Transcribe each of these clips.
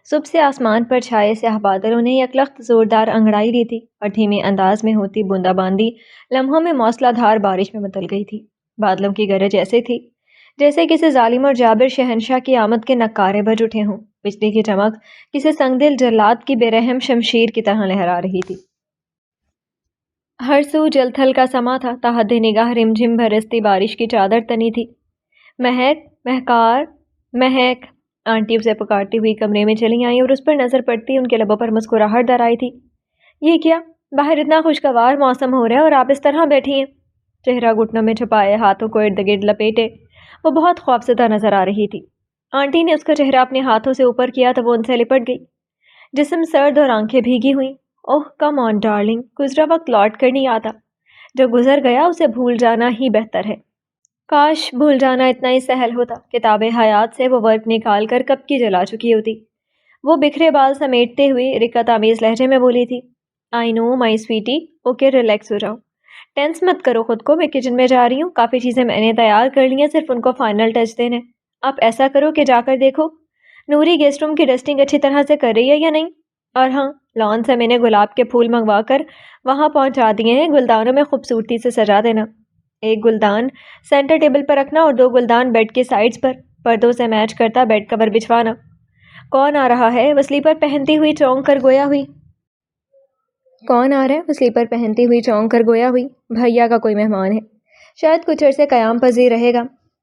صبح سے آسمان پر چھائے سیاہ بادلوں نے یکلخت زوردار انگڑائی لی تھی اور دھیمے انداز میں ہوتی بوندا باندی لمحوں میں موسلا دھار بارش میں بدل گئی تھی۔ بادلوں کی گرج ایسے تھی جیسے کسی ظالم اور جابر شہنشاہ کی آمد کے نکارے بج اٹھے ہوں۔ بجلی کی چمک کسی سنگ دل جلاد کی بے رحم شمشیر کی طرح لہرا رہی تھی۔ ہر سو جل تھل کا سما تھا، تاحد نگاہ رم جھم برستی بارش کی چادر تنی تھی۔ مہک، مہکار، مہک، آنٹی اسے پکارتی ہوئی کمرے میں چلی آئیں اور اس پر نظر پڑتی ان کے لبوں پر مسکراہٹ در آئی تھی۔ یہ کیا؟ باہر اتنا خوشگوار موسم ہو رہا ہے اور آپ اس طرح بیٹھی ہیں؟ چہرہ گھٹنوں میں چھپائے، ہاتھوں کو ارد گرد لپیٹے وہ بہت خوفزدہ نظر آ رہی تھی۔ آنٹی نے اس کا چہرہ اپنے ہاتھوں سے اوپر کیا تو وہ ان سے لپٹ گئی، جسم سرد اور آنکھیں بھیگی ہوئیں۔ اوہ کم آن ڈارلنگ، گزرا وقت لوٹ کر نہیں آتا، جو گزر گیا اسے بھول جانا ہی بہتر ہے۔ کاش بھول جانا اتنا ہی سہل ہوتا۔ کتاب حیات سے وہ ورق نکال کر کب کی جلا چکی ہوتی۔ وہ بکھرے بال سمیٹتے ہوئے رکت آمیز لہجے میں بولی تھی، آئی نو مائی سویٹی، اوکے ریلیکس ہو جاؤ، ٹینس مت کرو خود کو، میں کچن میں جا رہی ہوں، کافی چیزیں میں نے تیار کر لی ہیں، صرف ان کو فائنل ٹچ دینے۔ آپ ایسا کرو کہ جا کر دیکھو نوری گیسٹ روم کی ڈسٹنگ اچھی طرح سے کر رہی ہے یا نہیں، اور ہاں لان سے میں نے گلاب کے پھول منگوا کر وہاں پہنچا دیے ہیں، گلدانوں میں خوبصورتی سے سجا دینا۔ ایک گلدان سینٹر ٹیبل پر رکھنا اور 2 گلدان بیڈ کے سائڈز پر، پردوں سے میچ کرتا بیڈ کور بچھوانا۔ کون آ رہا ہے؟ وہ سلیپر پہنتی ہوئی چونک کر گویا ہوئی۔ کون آ رہا ہے؟ وہ سلیپر پہنتی ہوئی چونک کر گویا ہوئی۔ بھیا کا کوئی مہمان ہے، شاید کچھ عرصے قیام پذیر رہے گا۔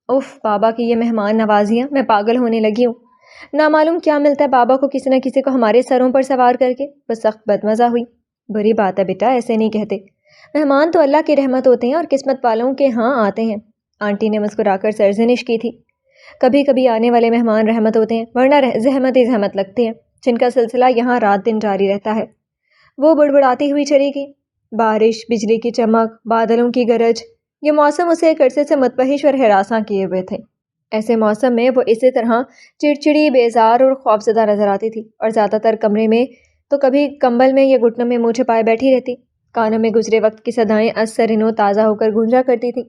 اف بابا کی یہ مہمان نوازیاں، میں پاگل ہونے لگی ہوں۔ نامعلوم کیا ملتا ہے بابا کو کسی نہ کسی کو ہمارے سروں پر سوار کر کے۔ وہ سخت بدمزہ ہوئی۔ بری بات ہے بیٹا، ایسے نہیں کہتے، مہمان تو اللہ کی رحمت ہوتے ہیں اور قسمت والوں کے ہاں آتے ہیں۔ آنٹی نے مسکرا کر سرزنش کی تھی۔ کبھی کبھی آنے والے مہمان رحمت ہوتے ہیں، ورنہ زحمت ہی زحمت لگتی ہے، جن کا سلسلہ یہاں رات دن جاری رہتا ہے۔ وہ بڑبڑاتی ہوئی چلی گئی۔ بارش، بجلی کی چمک، بادلوں کی گرج، یہ موسم اسے ایک عرصے سے مدہوش اور ہراساں کیے ہوئے تھے۔ ایسے موسم میں وہ اسی طرح چڑچڑی، بیزار اور خوفزدہ نظر آتی تھی، اور زیادہ تر کمرے میں تو کبھی کمبل میں یا گھٹنوں میں منہ چھپائے بیٹھی رہتی۔ کانوں میں گزرے وقت کی صدائیں از سرنو تازہ ہو کر گونجا کرتی تھیں،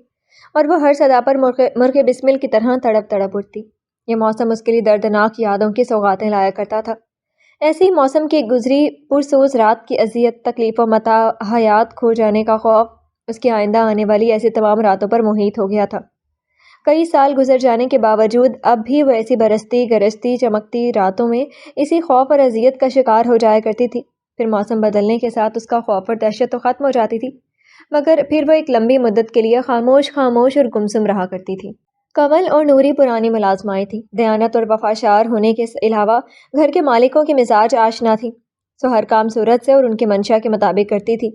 اور وہ ہر صدا پر مرغ بسمل کی طرح تڑپ تڑپ اٹھتی۔ یہ موسم اس کے لیے دردناک یادوں کی سوغاتیں لایا کرتا تھا۔ ایسے ہی موسم کی گزری پرسوز رات کی اذیت، تکلیف و متاع، حیات کھو جانے کا خوف اس کی آئندہ آنے والی ایسی تمام راتوں پر محیط ہو گیا تھا۔ کئی سال گزر جانے کے باوجود اب بھی وہ ایسی برستی، گرجتی، چمکتی راتوں میں اسی خوف اور اذیت کا شکار ہو جایا کرتی تھی۔ پھر موسم بدلنے کے ساتھ اس کا خوف اور دہشت تو ختم ہو جاتی تھی، مگر پھر وہ ایک لمبی مدت کے لیے خاموش اور گمسم رہا کرتی تھی۔ کنول اور نوری پرانی ملازمائیں تھیں، دیانت اور وفاشار ہونے کے علاوہ گھر کے مالکوں کے مزاج آشنا تھی، سو ہر کام صورت سے اور ان کی منشا کے مطابق کرتی تھی۔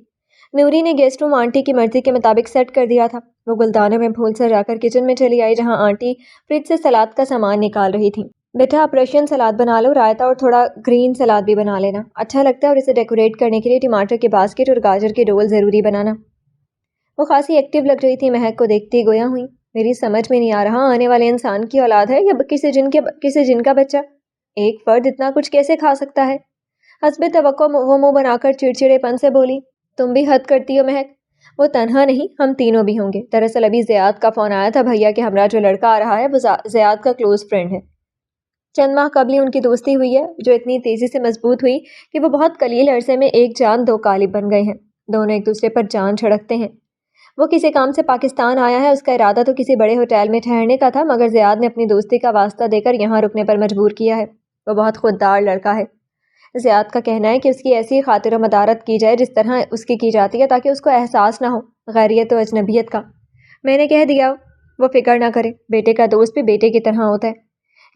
نوری نے گیسٹ روم آنٹی کی مرضی کے مطابق سیٹ کر دیا تھا۔ وہ گلدانوں میں پھول سجا کر کچن میں چلی آئی، جہاں آنٹی فریج سے سلاد کا سامان نکال رہی تھی۔ بیٹا آپ رشین سلاد بنا لو، رائتا اور تھوڑا گرین سلاد بھی بنا لینا، اچھا لگتا ہے، اور اسے ڈیکوریٹ کرنے کے لیے ٹماٹر کے باسکٹ اور گاجر کے ڈول ضروری بنانا۔ وہ خاصی ایکٹیو لگ رہی تھی، مہک کو دیکھتی گویا ہوئی، میری سمجھ میں نہیں آ رہا آنے والے انسان کی اولاد ہے یا کسی جن کا بچہ؟ ایک فرد اتنا کچھ کیسے کھا سکتا ہے؟ حسب توقع وہ منہ بنا کر چڑچڑے پن سے بولی، تم بھی حد کرتی ہو مہک، وہ تنہا نہیں، ہم تینوں بھی ہوں گے۔ دراصل ابھی زیاد کا فون آیا تھا، بھیا کے ہمراہ جو لڑکا آ رہا ہے وہ زیاد کا کلوز فرینڈ ہے۔ چند ماہ قبل ہی ان کی دوستی ہوئی ہے، جو اتنی تیزی سے مضبوط ہوئی کہ وہ بہت قلیل عرصے میں ایک جان دو قالب بن گئے ہیں، دونوں ایک دوسرے پر جان چھڑکتے ہیں۔ وہ کسی کام سے پاکستان آیا ہے، اس کا ارادہ تو کسی بڑے ہوٹل میں ٹھہرنے کا تھا، مگر زیاد نے اپنی دوستی کا واسطہ دے کر یہاں رکنے پر مجبور کیا ہے۔ وہ بہت خوددار لڑکا ہے۔ زیاد کا کہنا ہے کہ اس کی ایسی خاطر و مدارت کی جائے جس طرح اس کی جاتی ہے، تاکہ اس کو احساس نہ ہو غیریت و اجنبیت کا۔ میں نے کہہ دیا وہ فکر نہ کرے، بیٹے کا دوست بھی بیٹے کی طرح ہوتا ہے،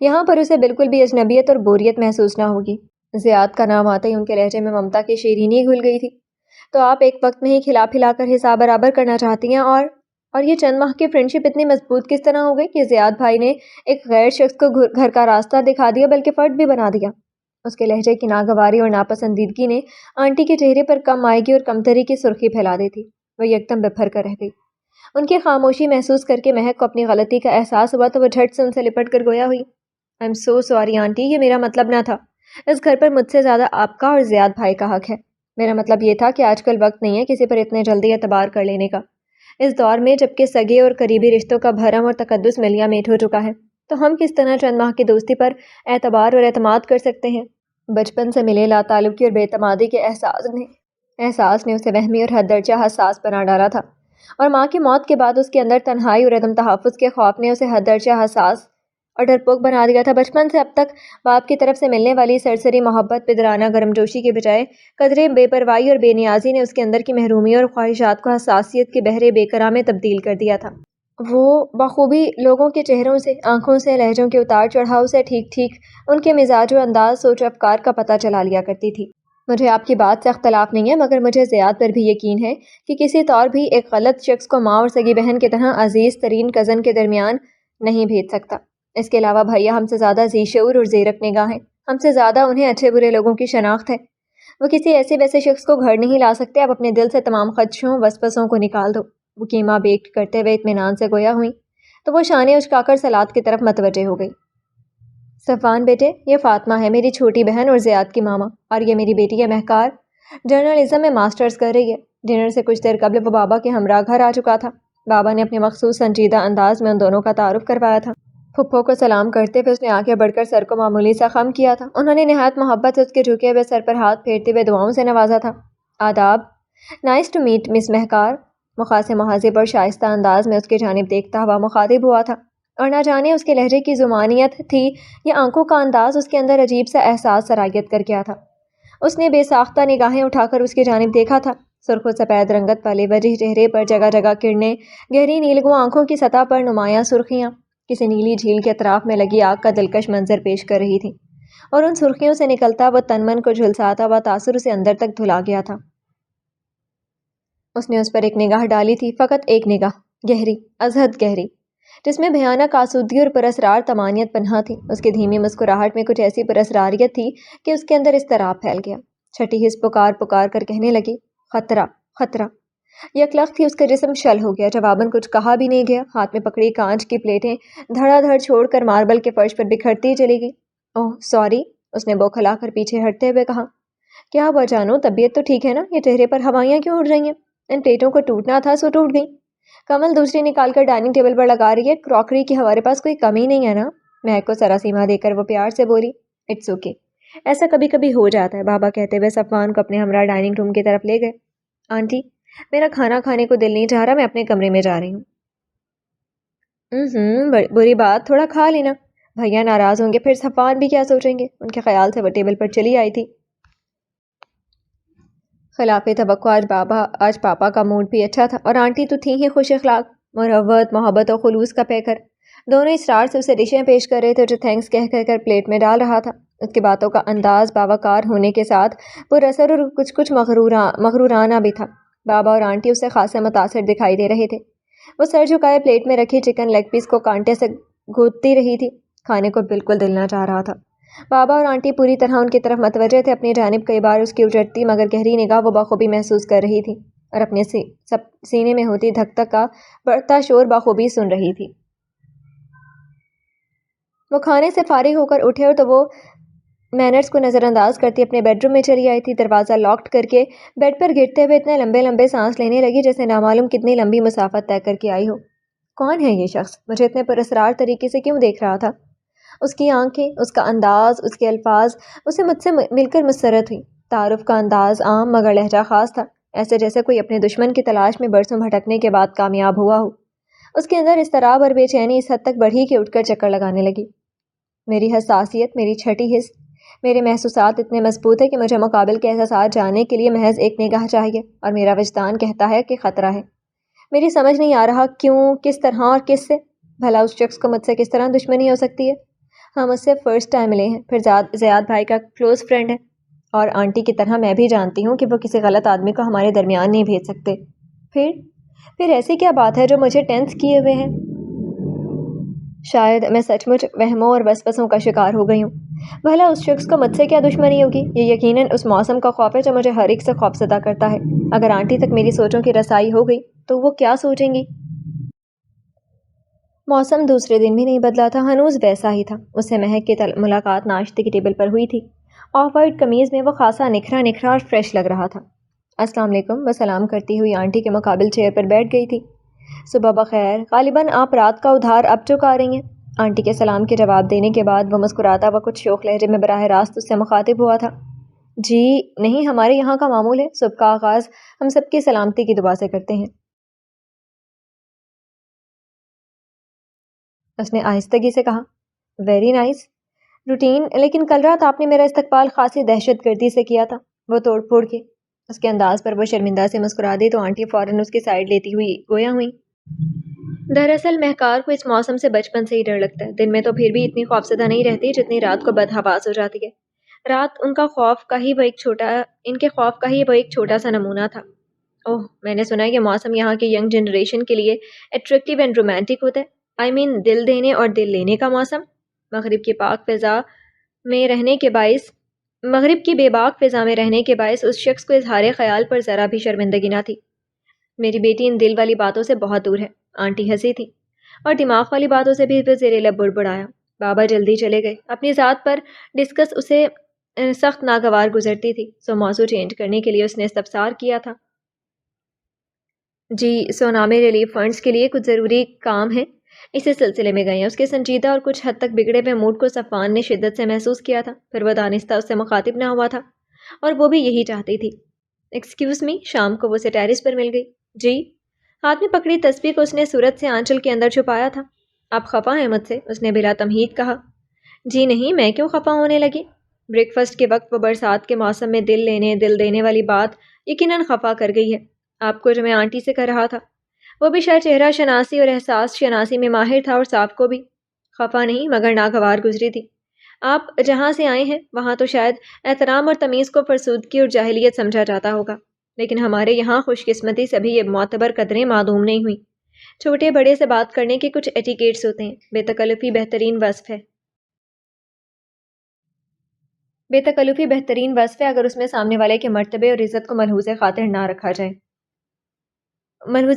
یہاں پر اسے بالکل بھی اجنبیت اور بوریت محسوس نہ ہوگی۔ زیاد کا نام آتے ہی ان کے لہجے میں ممتا کی شیرینی گھل گئی تھی۔ تو آپ ایک وقت میں ہی کھلا پھلا کر حساب برابر کرنا چاہتی ہیں، اور یہ چند ماہ کی فرینڈشپ اتنی مضبوط کس طرح ہو گئی کہ زیاد بھائی نے ایک غیر شخص کو گھر کا راستہ دکھا دیا، بلکہ فرد بھی بنا دیا۔ اس کے لہجے کی ناگواری اور ناپسندیدگی نے آنٹی کے چہرے پر کم آئیگی اور کمتری کی سرخی پھیلا دی تھی۔ وہ یکدم بپھر کر رہ گئی۔ ان کی خاموشی محسوس کر کے مہک کو اپنی غلطی کا احساس ہوا تو وہ جھٹ سے ان سے لپٹ کر گویا ہوئی، I am so sorry aunty, یہ میرا مطلب نہ تھا، اس گھر پر مجھ سے زیادہ آپ کا اور زیاد بھائی کا حق ہے۔ میرا مطلب یہ تھا کہ آج کل وقت نہیں ہے کسی پر اتنے جلدی اعتبار کر لینے کا، اس دور میں جبکہ سگے اور قریبی رشتوں کا بھرم اور تقدس ملیا میٹ ہو چکا ہے، تو ہم کس طرح چند ماہ کی دوستی پر اعتبار اور اعتماد کر سکتے ہیں؟ بچپن سے ملے لا تعلقی اور بے اعتمادی کے احساس نے اسے وہمی اور حد درجہ حساس بنا ڈالا تھا، اور ماں کی موت کے بعد اس کے اندر تنہائی اور عدم تحفظ کے خوف نے اسے حد درجہ حساس اور ڈرپوک بنا دیا تھا۔ بچپن سے اب تک باپ کی طرف سے ملنے والی سرسری محبت، پدرانہ گرم جوشی کے بجائے قدرے بے پرواہی اور بے نیازی نے اس کے اندر کی محرومی اور خواہشات کو حساسیت کے بحر بے قرار میں تبدیل کر دیا تھا۔ وہ بخوبی لوگوں کے چہروں سے، آنکھوں سے، لہجوں کے اتار چڑھاؤ سے ٹھیک ٹھیک ان کے مزاج و انداز، سوچ و افکار کا پتہ چلا لیا کرتی تھی۔ مجھے آپ کی بات سے اختلاف نہیں ہے، مگر مجھے زیاد پر بھی یقین ہے کہ کسی طور بھی ایک غلط شخص کو ماں اور سگی بہن کی طرح عزیز ترین کزن کے درمیان نہیں بھیج سکتا۔ اس کے علاوہ بھیا ہم سے زیادہ ذی شعور اور زیرک نگاہ ہیں، ہم سے زیادہ انہیں اچھے برے لوگوں کی شناخت ہے۔ وہ کسی ایسے ویسے شخص کو گھر نہیں لا سکتے۔ اب اپنے دل سے تمام خدشوں وسوسوں کو نکال دو۔ وہ کیما بیک کرتے ہوئے اطمینان سے گویا ہوئی تو وہ شانے اچکا کر سلاد کی طرف متوجہ ہو گئی۔ صفوان بیٹے، یہ فاطمہ ہے، میری چھوٹی بہن اور زیاد کی ماما، اور یہ میری بیٹی ہے مہکار، جرنلزم میں ماسٹرز کر رہی ہے۔ ڈنر سے کچھ دیر قبل وہ بابا کے ہمراہ گھر آ چکا تھا۔ بابا نے اپنے مخصوص سنجیدہ انداز میں ان دونوں کا تعارف کروایا تھا۔ پھپھو کو سلام کرتے ہوئے اس نے آگے بڑھ کر سر کو معمولی سا خم کیا تھا۔ انہوں نے نہایت محبت سے اس کے جھکے ہوئے سر پر ہاتھ پھیرتے ہوئے دعاؤں سے نوازا تھا۔ آداب، نائس ٹو میٹ مس مہکار، مخاص مہذب اور شائستہ انداز میں اس کی جانب دیکھتا ہوا مخاطب ہوا تھا، اور نہ جانے اس کے لہجے کی زمانیت تھی یا آنکھوں کا انداز اس کے اندر عجیب سا احساس سرایت کر گیا تھا۔ اس نے بے ساختہ نگاہیں اٹھا کر اس کی جانب دیکھا تھا۔ سرخ و سفید رنگت والے وجہ چہرے پر جگہ جگہ کرنیں، گہری نیلگوں آنکھوں کی سطح پر نمایاں سرخیاں کسی نیلی جھیل کے اطراف میں لگی آگ کا دلکش منظر پیش کر رہی تھی، اور ان سرخیوں سے نکلتا وہ تن من کو جھلساتا ہوا تاثر اسے اندر تک دھلا گیا تھا۔ اس نے اس پر ایک نگاہ ڈالی تھی، فقط ایک نگاہ، گہری، ازحد گہری، جس میں بھیانک آسودگی اور پراسرار طمانیت پنہاں تھی۔ اس کی دھیمی مسکراہٹ میں کچھ ایسی پراسراریت تھی کہ اس کے اندر اضطراب پھیل گیا۔ چھٹی حس پکار پکار کر کہنے لگی، خطرہ، خطرہ۔ یکلخت ہی اس کا جسم شل ہو گیا، جواباً کچھ کہا بھی نہیں گیا۔ ہاتھ میں پکڑی کانچ کی پلیٹیں دھڑا دھڑ چھوڑ کر ماربل کے فرش پر بکھرتی چلی گئی۔ اوہ سوری، اس نے بوکھلا کر پیچھے ہٹتے ہوئے کہا۔ کیا ہوا جانو، طبیعت تو ٹھیک ہے نا؟ یہ چہرے پر ہوائیاں کیوں اڑ رہی ہیں؟ ان پلیٹوں کو ٹوٹنا تھا سو ٹوٹ گئی۔ کمل دوسری نکال کر ڈائننگ ٹیبل پر لگا رہی ہے، کراکری کی ہمارے پاس کوئی کمی نہیں ہے نا؟ مہک کو سراسیما دے کر وہ پیار سے بولی۔ اٹس اوکے، ایسا کبھی کبھی ہو جاتا ہے، بابا کہتے ہوئے صفوان کو اپنے ہمراہ ڈائننگ روم کی طرف لے گئے۔ آنٹی، میرا کھانا کھانے کو دل نہیں چاہ رہا، میں اپنے کمرے میں جا رہی ہوں۔ بری بات، تھوڑا کھا لینا، بھیا ناراض ہوں گے، پھر صفوان بھی کیا سوچیں گے؟ ان کے خیال سے وہ ٹیبل پر چلی آئی تھی۔ خلاف توقع آج پاپا کا موڈ بھی اچھا تھا، اور آنٹی تو تھیں ہی خوش اخلاق، مروت، محبت اور خلوص کا پیکر۔ دونوں اسرار سے اسے ڈشیں پیش کر رہے تھے جو تھینکس کہہ کر پلیٹ میں ڈال رہا تھا۔ اس کی باتوں کا انداز باوقار ہونے کے ساتھ پر اثر اور کچھ مغرورانہ بھی تھا۔ بابا اور آنٹی اس سے خاصے متاثر دکھائی دے رہے تھے۔ وہ سر جھکائے پلیٹ میں رکھی چکن لیگ پیس کو کانٹے سے گھوتتی رہی تھی، کھانے کو بالکل دل نہ چاہ رہا تھا۔ بابا اور آنٹی پوری طرح ان کی طرف متوجہ تھے، اپنی جانب کئی بار اس کی اجڑتی مگر گہری نگاہ وہ بخوبی محسوس کر رہی تھی، اور اپنے سینے میں ہوتی دھک دھک کا بڑھتا شور بخوبی سن رہی تھی۔ وہ کھانے سے فارغ ہو کر اٹھے اور تو وہ مینرز کو نظر انداز کرتی اپنے بیڈ روم میں چلی آئی تھی۔ دروازہ لاکڈ کر کے بیڈ پر گرتے ہوئے اتنے لمبے لمبے سانس لینے لگی جیسے نامعلوم کتنی لمبی مسافت طے کر کے آئی ہو۔ کون ہے یہ شخص؟ مجھے اتنے پراسرار طریقے سے کیوں دیکھ رہا تھا؟ اس کی آنکھیں، اس کا انداز، اس کے الفاظ اسے مجھ سے مل کر مسرت ہوئی۔ تعارف کا انداز عام مگر لہجہ خاص تھا، ایسے جیسے کوئی اپنے دشمن کی تلاش میں برسوں بھٹکنے کے بعد کامیاب ہوا ہو۔ اس کے اندر اضطراب اور بے چینی اس حد تک بڑھی کہ اٹھ کر چکر لگانے لگی۔ میری حساسیت، میری چھٹی حس، میرے محسوسات اتنے مضبوط ہے کہ مجھے مقابل کے احساسات جاننے کے لیے محض ایک نگاہ چاہیے، اور میرا وجدان کہتا ہے کہ خطرہ ہے۔ میری سمجھ نہیں آ رہا کیوں، کس طرح اور کس سے؟ بھلا اس شخص کو مجھ سے کس طرح دشمنی ہو سکتی ہے؟ ہم اس سے فرسٹ ٹائم ملے ہیں، پھر زیاد بھائی کا کلوز فرینڈ ہے، اور آنٹی کی طرح میں بھی جانتی ہوں کہ وہ کسی غلط آدمی کو ہمارے درمیان نہیں بھیج سکتے۔ پھر ایسی کیا بات ہے جو مجھے ٹینس کیے ہوئے ہیں؟ شاید میں سچ مچ وہموں اور وسوسوں کا شکار ہو گئی ہوں۔ بھلا اس شخص کو مجھ سے کیا دشمنی ہوگی؟ یہ یقیناً اس موسم کا خوف ہے جو مجھے ہر ایک سے خوفزدہ کرتا ہے۔ اگر آنٹی تک میری سوچوں کی رسائی ہو گئی تو وہ کیا سوچیں گی؟ موسم دوسرے دن بھی نہیں بدلا تھا، ہنوز ویسا ہی تھا۔ اس سے مہک کی ملاقات ناشتے کی ٹیبل پر ہوئی تھی۔ آف وائٹ قمیض میں وہ خاصا نکھرا نکھرا اور فریش لگ رہا تھا۔ السلام علیکم، وہ سلام کرتی ہوئی آنٹی کے مقابل چیئر پر بیٹھ گئی تھی۔ صبح بخیر، غالباً آپ رات کا ادھار اب چکا رہی ہیں؟ آنٹی کے سلام کے جواب دینے کے بعد وہ مسکراتا وہ کچھ شوق لہجے میں براہ راست اس سے مخاطب ہوا تھا۔ جی نہیں، ہمارے یہاں کا معمول ہے، صبح کا آغاز ہم سب کی سلامتی کی دعا سے کرتے ہیں۔ اس نے آہستگی سے کہا۔ ویری نائس، روٹین، لیکن کل رات آپ نے میرا استقبال خاصی دہشت گردی سے کیا تھا، وہ توڑ پھوڑ کے۔ اس کے انداز پر وہ شرمندہ سے مسکرا دی تو آنٹی فوراً اس کی سائڈ لیتی ہوئی گویا ہوئی۔ دراصل مہکار کو اس موسم سے بچپن سے ہی ڈر لگتا ہے، دن میں تو پھر بھی اتنی خوفزدہ نہیں رہتی جتنی رات کو بدحواس ہو جاتی ہے۔ رات ان کے خوف کا ہی وہ ایک چھوٹا سا نمونہ تھا۔ اوہ، میں نے سنا ہے کہ موسم یہاں کی ینگ جنریشن کے لیے اٹریکٹیو اینڈ رومانٹک ہوتا ہے۔ آئی مین دل دینے اور دل لینے کا موسم۔ مغرب کی بے باک فضا میں رہنے کے باعث اس شخص کو اظہار خیال پر ذرا بھی شرمندگی نہ تھی۔ میری بیٹی ان دل والی باتوں سے بہت دور ہے، آنٹی ہنسی تھی، اور دماغ والی باتوں سے بھی وہ زیر لب بڑبڑایا۔ بابا جلدی چلے گئے، اپنی ذات پر ڈسکس اسے سخت ناگوار گزرتی تھی، سو موضوع چینج کرنے کے لیے اس نے استفسار کیا تھا۔ جی، سونامی ریلیف فنڈز کے لیے کچھ ضروری کام ہے، اسی سلسلے میں گئے ہیں۔ اس کے سنجیدہ اور کچھ حد تک بگڑے ہوئے موڈ کو صفوان نے شدت سے محسوس کیا تھا، پھر وہ دانستہ اس سے مخاطب نہ ہوا تھا، اور وہ بھی یہی چاہتی تھی۔ ایکسکیوز می، شام کو وہ اسے ٹیرس پر مل گئی۔ جی، ہاتھ میں پکڑی تسبیح کو اس نے صورت سے آنچل کے اندر چھپایا تھا۔ آپ خفا ہیں مجھ سے؟ اس نے بلا تمہید کہا۔ جی نہیں، میں کیوں خفا ہونے لگی؟ بریک فاسٹ کے وقت وہ برسات کے موسم میں دل لینے دل دینے والی بات یقیناً خفا کر گئی ہے آپ کو، جو میں آنٹی سے کر رہا تھا۔ وہ بھی شاید چہرہ شناسی اور احساس شناسی میں ماہر تھا، اور صاحب کو بھی خفا نہیں مگر ناگوار گزری تھی۔ آپ جہاں سے آئے ہیں وہاں تو شاید احترام اور تمیز کو فرسودگی اور جاہلیت سمجھا جاتا ہوگا، لیکن ہمارے یہاں خوش قسمتی سے بھی یہ معتبر قدریں معدوم نہیں ہوئیں۔ چھوٹے بڑے سے بات کرنے کے کچھ ایٹیکیٹس ہوتے ہیں۔ بے تکلفی بہترین وصف ہے اگر اس میں سامنے والے کے مرتبے اور عزت کو ملحوظ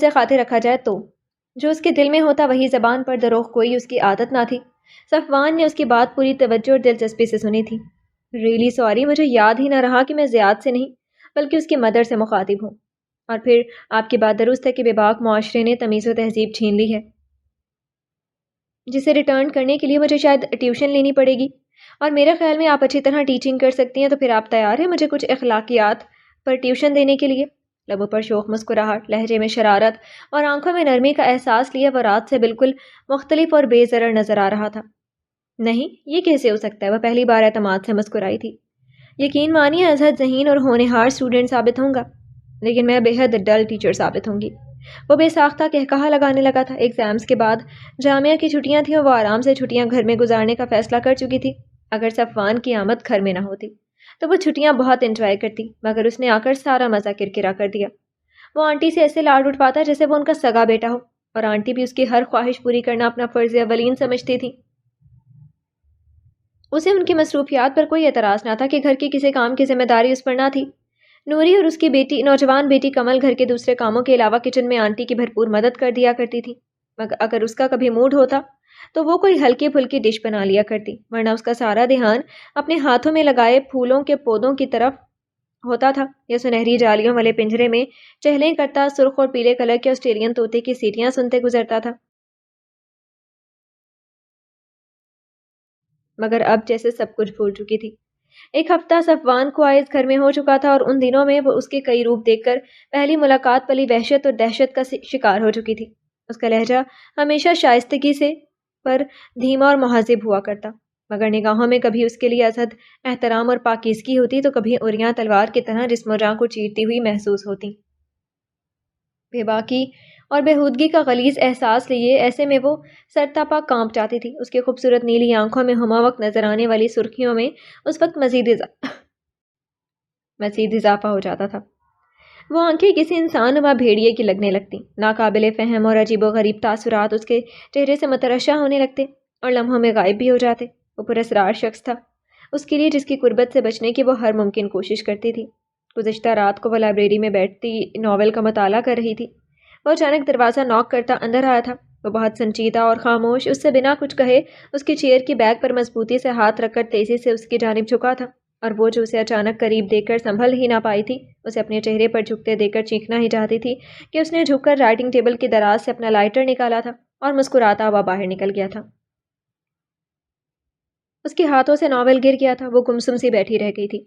خاطر رکھا جائے تو جو اس کے دل میں ہوتا وہی زبان پر دروغ کوئی اس کی عادت نہ تھی۔ صفوان نے اس کی بات پوری توجہ اور دلچسپی سے سنی تھی۔ ریلی سوری، مجھے یاد ہی نہ رہا کہ میں زیاد سے نہیں بلکہ اس کی مدر سے مخاطب ہوں، اور پھر آپ کی بات درست ہے کہ بے باک معاشرے نے تمیز و تہذیب چھین لی ہے، جسے ریٹرن کرنے کے لیے مجھے شاید ٹیوشن لینی پڑے گی، اور میرے خیال میں آپ اچھی طرح ٹیچنگ کر سکتی ہیں، تو پھر آپ تیار ہیں مجھے کچھ اخلاقیات پر ٹیوشن دینے کے لیے؟ لبوں پر شوخ مسکراہٹ، لہجے میں شرارت اور آنکھوں میں نرمی کا احساس لیے وہ رات سے بالکل مختلف اور بے ضرر نظر آ رہا تھا۔ نہیں، یہ کیسے ہو سکتا ہے؟ وہ پہلی بار اعتماد سے مسکرائی تھی۔ یقین مانیے ازحد ذہین اور ہونہار اسٹوڈنٹ ثابت ہوں گا، لیکن میں بے حد ڈل ٹیچر ثابت ہوں گی۔ وہ بے ساختہ قہقہا لگانے لگا تھا۔ ایگزامز کے بعد جامعہ کی چھٹیاں تھیں اور وہ آرام سے چھٹیاں گھر میں گزارنے کا فیصلہ کر چکی تھی۔ اگر صفوان کی آمد گھر میں نہ ہوتی تو وہ چھٹیاں بہت انجوائے کرتی، مگر اس نے آ کر سارا مزہ کرکرا کر دیا۔ وہ آنٹی سے ایسے لاڈ اٹھواتا جیسے وہ ان کا سگا بیٹا ہو، اور آنٹی بھی اس کی ہر خواہش پوری کرنا اپنا فرض اولین سمجھتی تھی۔ اسے ان کی مصروفیات پر کوئی اعتراض نہ تھا کہ گھر کے کسی کام کی ذمہ داری اس پر نہ تھی۔ نوری اور اس کی نوجوان بیٹی کمل گھر کے دوسرے کاموں کے علاوہ کچن میں آنٹی کی بھرپور مدد کر دیا کرتی تھی، مگر اگر اس کا کبھی موڈ ہوتا تو وہ کوئی ہلکی پھلکی ڈش بنا لیا کرتی، ورنہ اس کا سارا دھیان اپنے ہاتھوں میں لگائے پھولوں کے پودوں کی طرف ہوتا تھا، یا سنہری جالیوں والے پنجرے میں چہلیں کرتا سرخ اور پیلے کلر کے آسٹریلین طوطے کی سیٹیاں سنتے گزرتا تھا۔ مگر اب جیسے سب کچھ بھول چکی تھی۔ ایک ہفتہ صفوان کو آئے اس گھر میں ہو چکا تھا، اور ان دنوں میں وہ اس کے کئی روپ دیکھ کر پہلی ملاقات والی وحشت اور دہشت کا شکار ہو چکی تھی۔ اس کا لہجہ ہمیشہ شائستگی سے پر دھیما اور مہذب ہوا کرتا، مگر نگاہوں میں کبھی اس کے لیے ازحد احترام اور پاکیزگی ہوتی تو کبھی اریاں تلوار کی طرح جسم و جاں کو چیرتی ہوئی محسوس ہوتی۔ بے باکی اور بےہودگی کا غلیظ احساس لیے ایسے میں وہ سرتاپا کانپ جاتی تھی۔ اس کی خوبصورت نیلی آنکھوں میں ہمہ وقت نظر آنے والی سرخیوں میں اس وقت مزید اضافہ ہو جاتا تھا۔ وہ آنکھیں کسی انسان نما بھیڑیے کی لگنے لگتی، ناقابل فہم اور عجیب و غریب تاثرات اس کے چہرے سے مترشح ہونے لگتے اور لمحوں میں غائب بھی ہو جاتے۔ وہ پراسرار شخص تھا، اس کے لیے جس کی قربت سے بچنے کی وہ ہر ممکن کوشش کرتی تھی۔ گزشتہ رات کو وہ لائبریری میں بیٹھتی ناول کا مطالعہ کر رہی تھی، وہ اچانک دروازہ ناک کرتا اندر آیا تھا۔ وہ بہت سنجیدہ اور خاموش، اس سے بنا کچھ کہے اس کی چیئر کی بیگ پر مضبوطی سے ہاتھ رکھ کر تیزی سے اس کی جانب جھکا تھا، اور وہ جو اسے اچانک قریب دیکھ کر سنبھل ہی نہ پائی تھی، اسے اپنے چہرے پر جھکتے دیکھ کر چیخنا ہی چاہتی تھی کہ اس نے جھک کر رائٹنگ ٹیبل کی دراز سے اپنا لائٹر نکالا تھا اور مسکراتا ہوا باہر نکل گیا تھا۔ اس کے ہاتھوں سے ناول گر گیا تھا، وہ گمسم سی بیٹھی رہ گئی تھی۔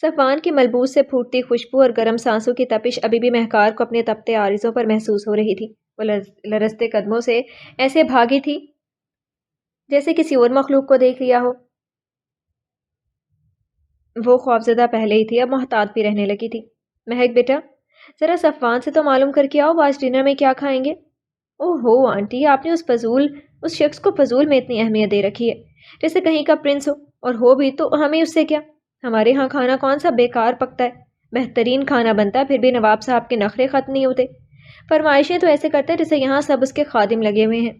صفوان کی ملبوس سے پھوٹتی خوشبو اور گرم سانسوں کی تپش ابھی بھی مہکار کو اپنے تپتے عارضوں پر محسوس ہو رہی تھی۔ وہ لرزتے قدموں سے ایسے بھاگی تھی جیسے کسی اور مخلوق کو دیکھ لیا ہو۔ وہ خوفزدہ پہلے ہی تھی، اب محتاط بھی رہنے لگی تھی۔ مہک بیٹا، ذرا صفوان سے تو معلوم کر کے آؤ وہ آج ڈنر میں کیا کھائیں گے۔ اوہ ہو آنٹی، آپ نے اس شخص کو فضول میں اتنی اہمیت دے رکھی ہے، جیسے کہیں کا پرنس ہو، اور ہو بھی تو ہمیں اس سے کیا؟ ہمارے ہاں کھانا کون سا بیکار پکتا ہے، بہترین کھانا بنتا ہے، پھر بھی نواب صاحب کے نخرے ختم نہیں ہوتے۔ فرمائشیں تو ایسے کرتے ہیں جیسے یہاں سب اس کے خادم لگے ہوئے ہیں۔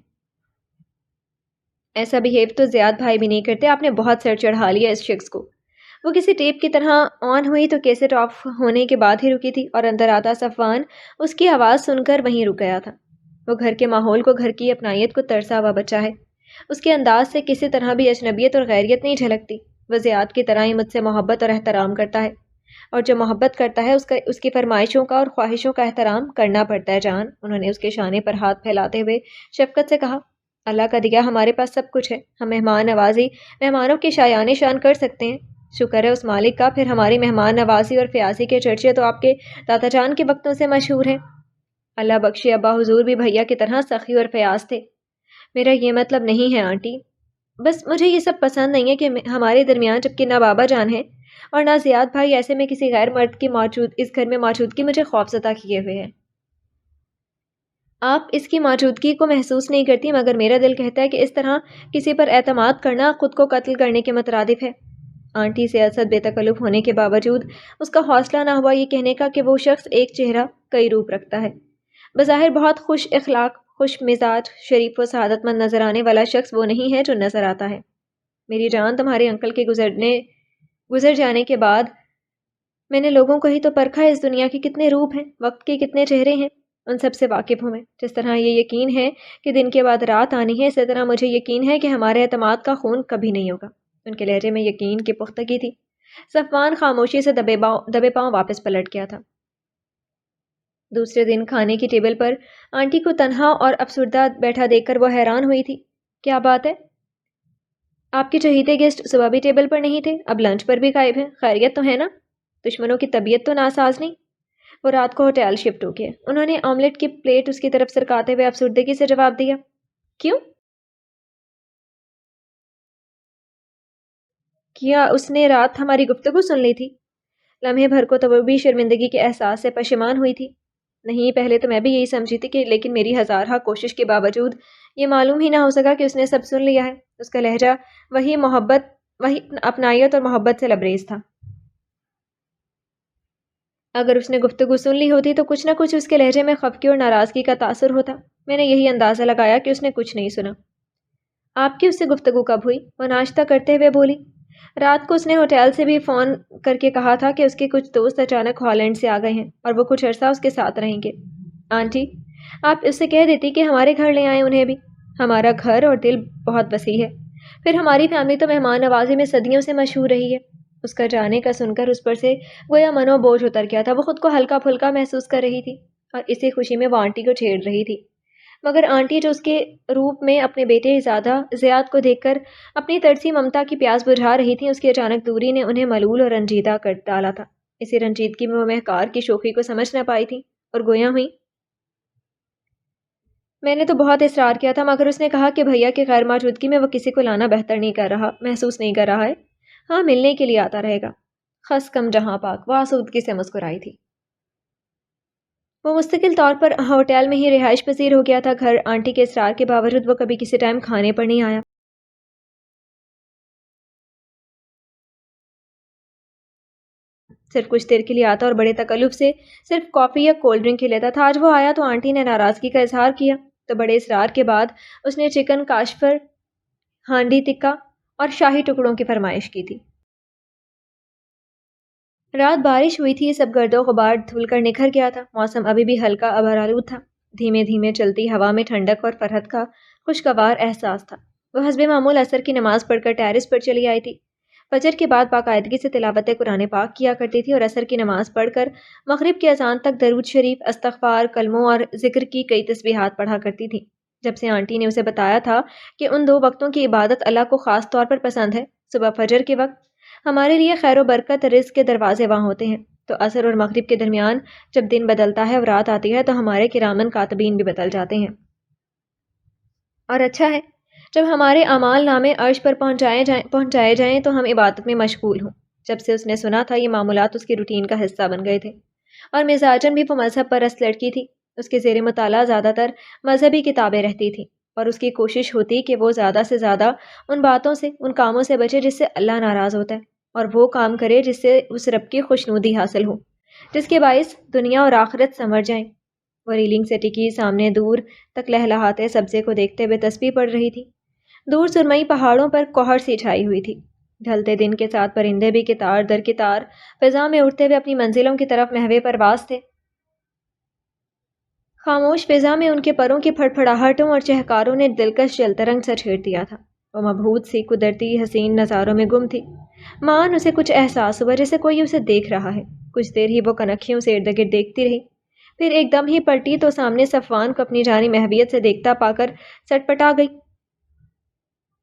ایسا بہیو تو زیاد بھائی بھی نہیں کرتے، آپ نے بہت سر چڑھا لیا اس شخص کو۔ وہ کسی ٹیپ کی طرح آن ہوئی تو کیسٹ آف ہونے کے بعد ہی رکی تھی، اور اندر آتا صفوان اس کی آواز سن کر وہیں رک گیا تھا۔ وہ گھر کے ماحول کو، گھر کی اپنائیت کو ترسا ہوا بچہ ہے۔ اس کے انداز سے کسی طرح بھی اجنبیت اور غیریت نہیں جھلکتی۔ وہ زیاد کی طرح ہی مجھ سے محبت اور احترام کرتا ہے، اور جو محبت کرتا ہے اس کی فرمائشوں کا اور خواہشوں کا احترام کرنا پڑتا ہے جان۔ انہوں نے اس کے شانے پر ہاتھ پھیلاتے ہوئے شفقت سے کہا، اللہ کا دیا ہمارے پاس سب کچھ ہے، ہم مہمان نوازی، مہمانوں کی شایان شان کر سکتے ہیں۔ شکر ہے اس مالک کا، پھر ہماری مہمان نوازی اور فیاضی کے چرچے تو آپ کے دادا جان کے وقتوں سے مشہور ہیں۔ اللہ بخشے ابا حضور بھی بھیا کی طرح سخی اور فیاض تھے۔ میرا یہ مطلب نہیں ہے آنٹی، بس مجھے یہ سب پسند نہیں ہے کہ ہمارے درمیان جبکہ نہ بابا جان ہے اور نہ زیاد بھائی، ایسے میں کسی غیر مرد کی اس گھر میں موجودگی مجھے خوفزدہ کیے ہوئے ہے۔ آپ اس کی موجودگی کو محسوس نہیں کرتی، مگر میرا دل کہتا ہے کہ اس طرح کسی پر اعتماد کرنا خود کو قتل کرنے کے مترادف ہے۔ آنٹی سے اسد بے تکلف ہونے کے باوجود اس کا حوصلہ نہ ہوا یہ کہنے کا کہ وہ شخص ایک چہرہ کئی روپ رکھتا ہے۔ بظاہر بہت خوش اخلاق، خوش مزاج، شریف و سعادت مند نظر آنے والا شخص وہ نہیں ہے جو نظر آتا ہے۔ میری جان، تمہارے انکل کے گزر جانے کے بعد میں نے لوگوں کو ہی تو پرکھا ہے، اس دنیا کے کتنے روپ ہیں، وقت کے کتنے چہرے ہیں، ان سب سے واقف ہوں میں۔ جس طرح یہ یقین ہے کہ دن کے بعد رات آنی ہے، اسی طرح مجھے یقین ہے کہ ہمارے اعتماد کا خون کبھی نہیں ہوگا۔ ان کے لہجے میں یقین کی پختگی تھی۔ صفوان خاموشی سے دبے پاؤں واپس پلٹ گیا تھا۔ دوسرے دن کھانے کی ٹیبل پر آنٹی کو تنہا اور افسردہ بیٹھا دیکھ کر وہ حیران ہوئی تھی۔ کیا بات ہے؟ آپ کے چہیتے گیسٹ صبح بھی ٹیبل پر نہیں تھے، اب لنچ پر بھی غائب ہیں، خیریت تو ہے نا؟ دشمنوں کی طبیعت تو ناساز نہیں؟ وہ رات کو ہوٹل شفٹ ہو گیا۔ انہوں نے آملیٹ کی پلیٹ اس کی طرف سرکاتے ہوئے افسردگی سے جواب دیا، کیوں؟ کیا اس نے رات ہماری گفتگو سن لی تھی؟ لمحے بھر کو تو وہ بھی شرمندگی کے احساس سے پشیمان ہوئی تھی۔ نہیں، پہلے تو میں بھی یہی سمجھی تھی، لیکن میری ہزارہ کوشش کے باوجود یہ معلوم ہی نہ ہو سکا کہ اس نے سب سن لیا ہے۔ اس کا لہجہ وہی اپنائیت اور محبت سے لبریز تھا۔ اگر اس نے گفتگو سن لی ہوتی تو کچھ نہ کچھ اس کے لہجے میں خفگی اور ناراضگی کا تاثر ہوتا۔ میں نے یہی اندازہ لگایا کہ اس نے کچھ نہیں سنا۔ آپ کی اس سے گفتگو کب ہوئی؟ وہ ناشتہ کرتے ہوئے بولی۔ رات کو اس نے ہوٹل سے بھی فون کر کے کہا تھا کہ اس کے کچھ دوست اچانک ہالینڈ سے آ گئے ہیں اور وہ کچھ عرصہ اس کے ساتھ رہیں گے۔ آنٹی، آپ اس سے کہہ دیتی کہ ہمارے گھر لے آئیں انہیں بھی۔ ہمارا گھر اور دل بہت وسیع ہے، پھر ہماری فیملی تو مہمان نوازی میں صدیوں سے مشہور رہی ہے۔ اس کا جانے کا سن کر اس پر سے گویا منو بوجھ اتر گیا تھا۔ وہ خود کو ہلکا پھلکا محسوس کر رہی تھی اور اسی خوشی میں وہ آنٹی کو چھیڑ رہی تھی، مگر آنٹی جو اس کے روپ میں اپنے بیٹے زیاد کو دیکھ کر اپنی ترسی ممتا کی پیاس بجھا رہی تھی، اس کی اچانک دوری نے انہیں ملول اور رنجیدہ کر ڈالا تھا۔ اسی رنجیدگی میں وہ مہکار کی شوخی کو سمجھ نہ پائی تھی اور گویا ہوئی، میں نے تو بہت اصرار کیا تھا، مگر اس نے کہا کہ بھیا کے غیر موجودگی میں وہ کسی کو لانا بہتر محسوس نہیں کر رہا ہے۔ ہاں، ملنے کے لیے آتا رہے گا۔ خس کم جہاں پاک، وہ آسودگی سے مسکرائی تھی۔ وہ مستقل طور پر ہوٹل میں ہی رہائش پذیر ہو گیا تھا۔ گھر آنٹی کے اصرار کے باوجود وہ کبھی کسی ٹائم کھانے پر نہیں آیا۔ صرف کچھ دیر کے لیے آتا اور بڑے تکلف سے صرف کافی یا کولڈ ڈرنک ہی لیتا تھا۔ آج وہ آیا تو آنٹی نے ناراضگی کا اظہار کیا، تو بڑے اصرار کے بعد اس نے چکن کاشفر، ہانڈی ٹکا اور شاہی ٹکڑوں کی فرمائش کی تھی۔ رات بارش ہوئی تھی، سب گرد و غبار دھل کر نکھر گیا تھا۔ موسم ابھی بھی ہلکا ابرآلود تھا۔ دھیمے دھیمے چلتی ہوا میں ٹھنڈک اور فرحت کا خوشگوار احساس تھا۔ وہ حسب معمول عصر کی نماز پڑھ کر ٹیرس پر چلی آئی تھی۔ فجر کے بعد باقاعدگی سے تلاوت قرآن پاک کیا کرتی تھی اور عصر کی نماز پڑھ کر مغرب کی اذان تک درود شریف، استغفار، کلموں اور ذکر کی کئی تسبیحات پڑھا کرتی تھی۔ جب سے آنٹی نے اسے بتایا تھا کہ ان 2 وقتوں کی عبادت اللہ کو خاص طور پر پسند ہے، صبح فجر کے وقت ہمارے لیے خیر و برکت رزق کے دروازے وہاں ہوتے ہیں، تو عصر اور مغرب کے درمیان جب دن بدلتا ہے اور رات آتی ہے تو ہمارے کرامن کاتبین بھی بدل جاتے ہیں۔ اور اچھا ہے جب ہمارے اعمال نامے عرش پر پہنچائے جائیں تو ہم عبادت میں مشغول ہوں۔ جب سے اس نے سنا تھا یہ معمولات اس کی روٹین کا حصہ بن گئے تھے، اور مزاجن بھی وہ مذہب پرست لڑکی تھی۔ اس کے زیر مطالعہ زیادہ تر مذہبی کتابیں رہتی تھیں، اور اس کی کوشش ہوتی کہ وہ زیادہ سے زیادہ ان باتوں سے، ان کاموں سے بچے جس سے اللہ ناراض ہوتا ہے، اور وہ کام کرے جس سے اس رب کی خوشنودی حاصل ہو، جس کے باعث دنیا اور آخرت سنور جائیں۔ وہ ریلنگ سے ٹکی سامنے دور تک لہلہاتے سبزے کو دیکھتے ہوئے تسبیح پڑھ رہی تھی۔ دور سرمئی پہاڑوں پر کوہر سی چھائی ہوئی تھی۔ ڈھلتے دن کے ساتھ پرندے بھی قطار در قطار فضا میں اڑتے ہوئے اپنی منزلوں کی طرف محو پرواز تھے۔ خاموش فضا میں ان کے پروں کی پھڑپھڑاہٹوں اور چہکاروں نے دلکش جلترنگ سا چھیڑ دیا تھا۔ وہ مبہوت سی قدرتی حسین نظاروں میں گم تھی۔ مان اسے کچھ احساس ہوا جیسے کوئی اسے دیکھ رہا ہے۔ کچھ دیر ہی وہ کنکھیوں سے ارد گرد دیکھتی رہی، پھر ایک دم ہی پلٹی تو سامنے صفوان کو اپنی جانی محویت سے دیکھتا پا کر سٹ پٹا گئی۔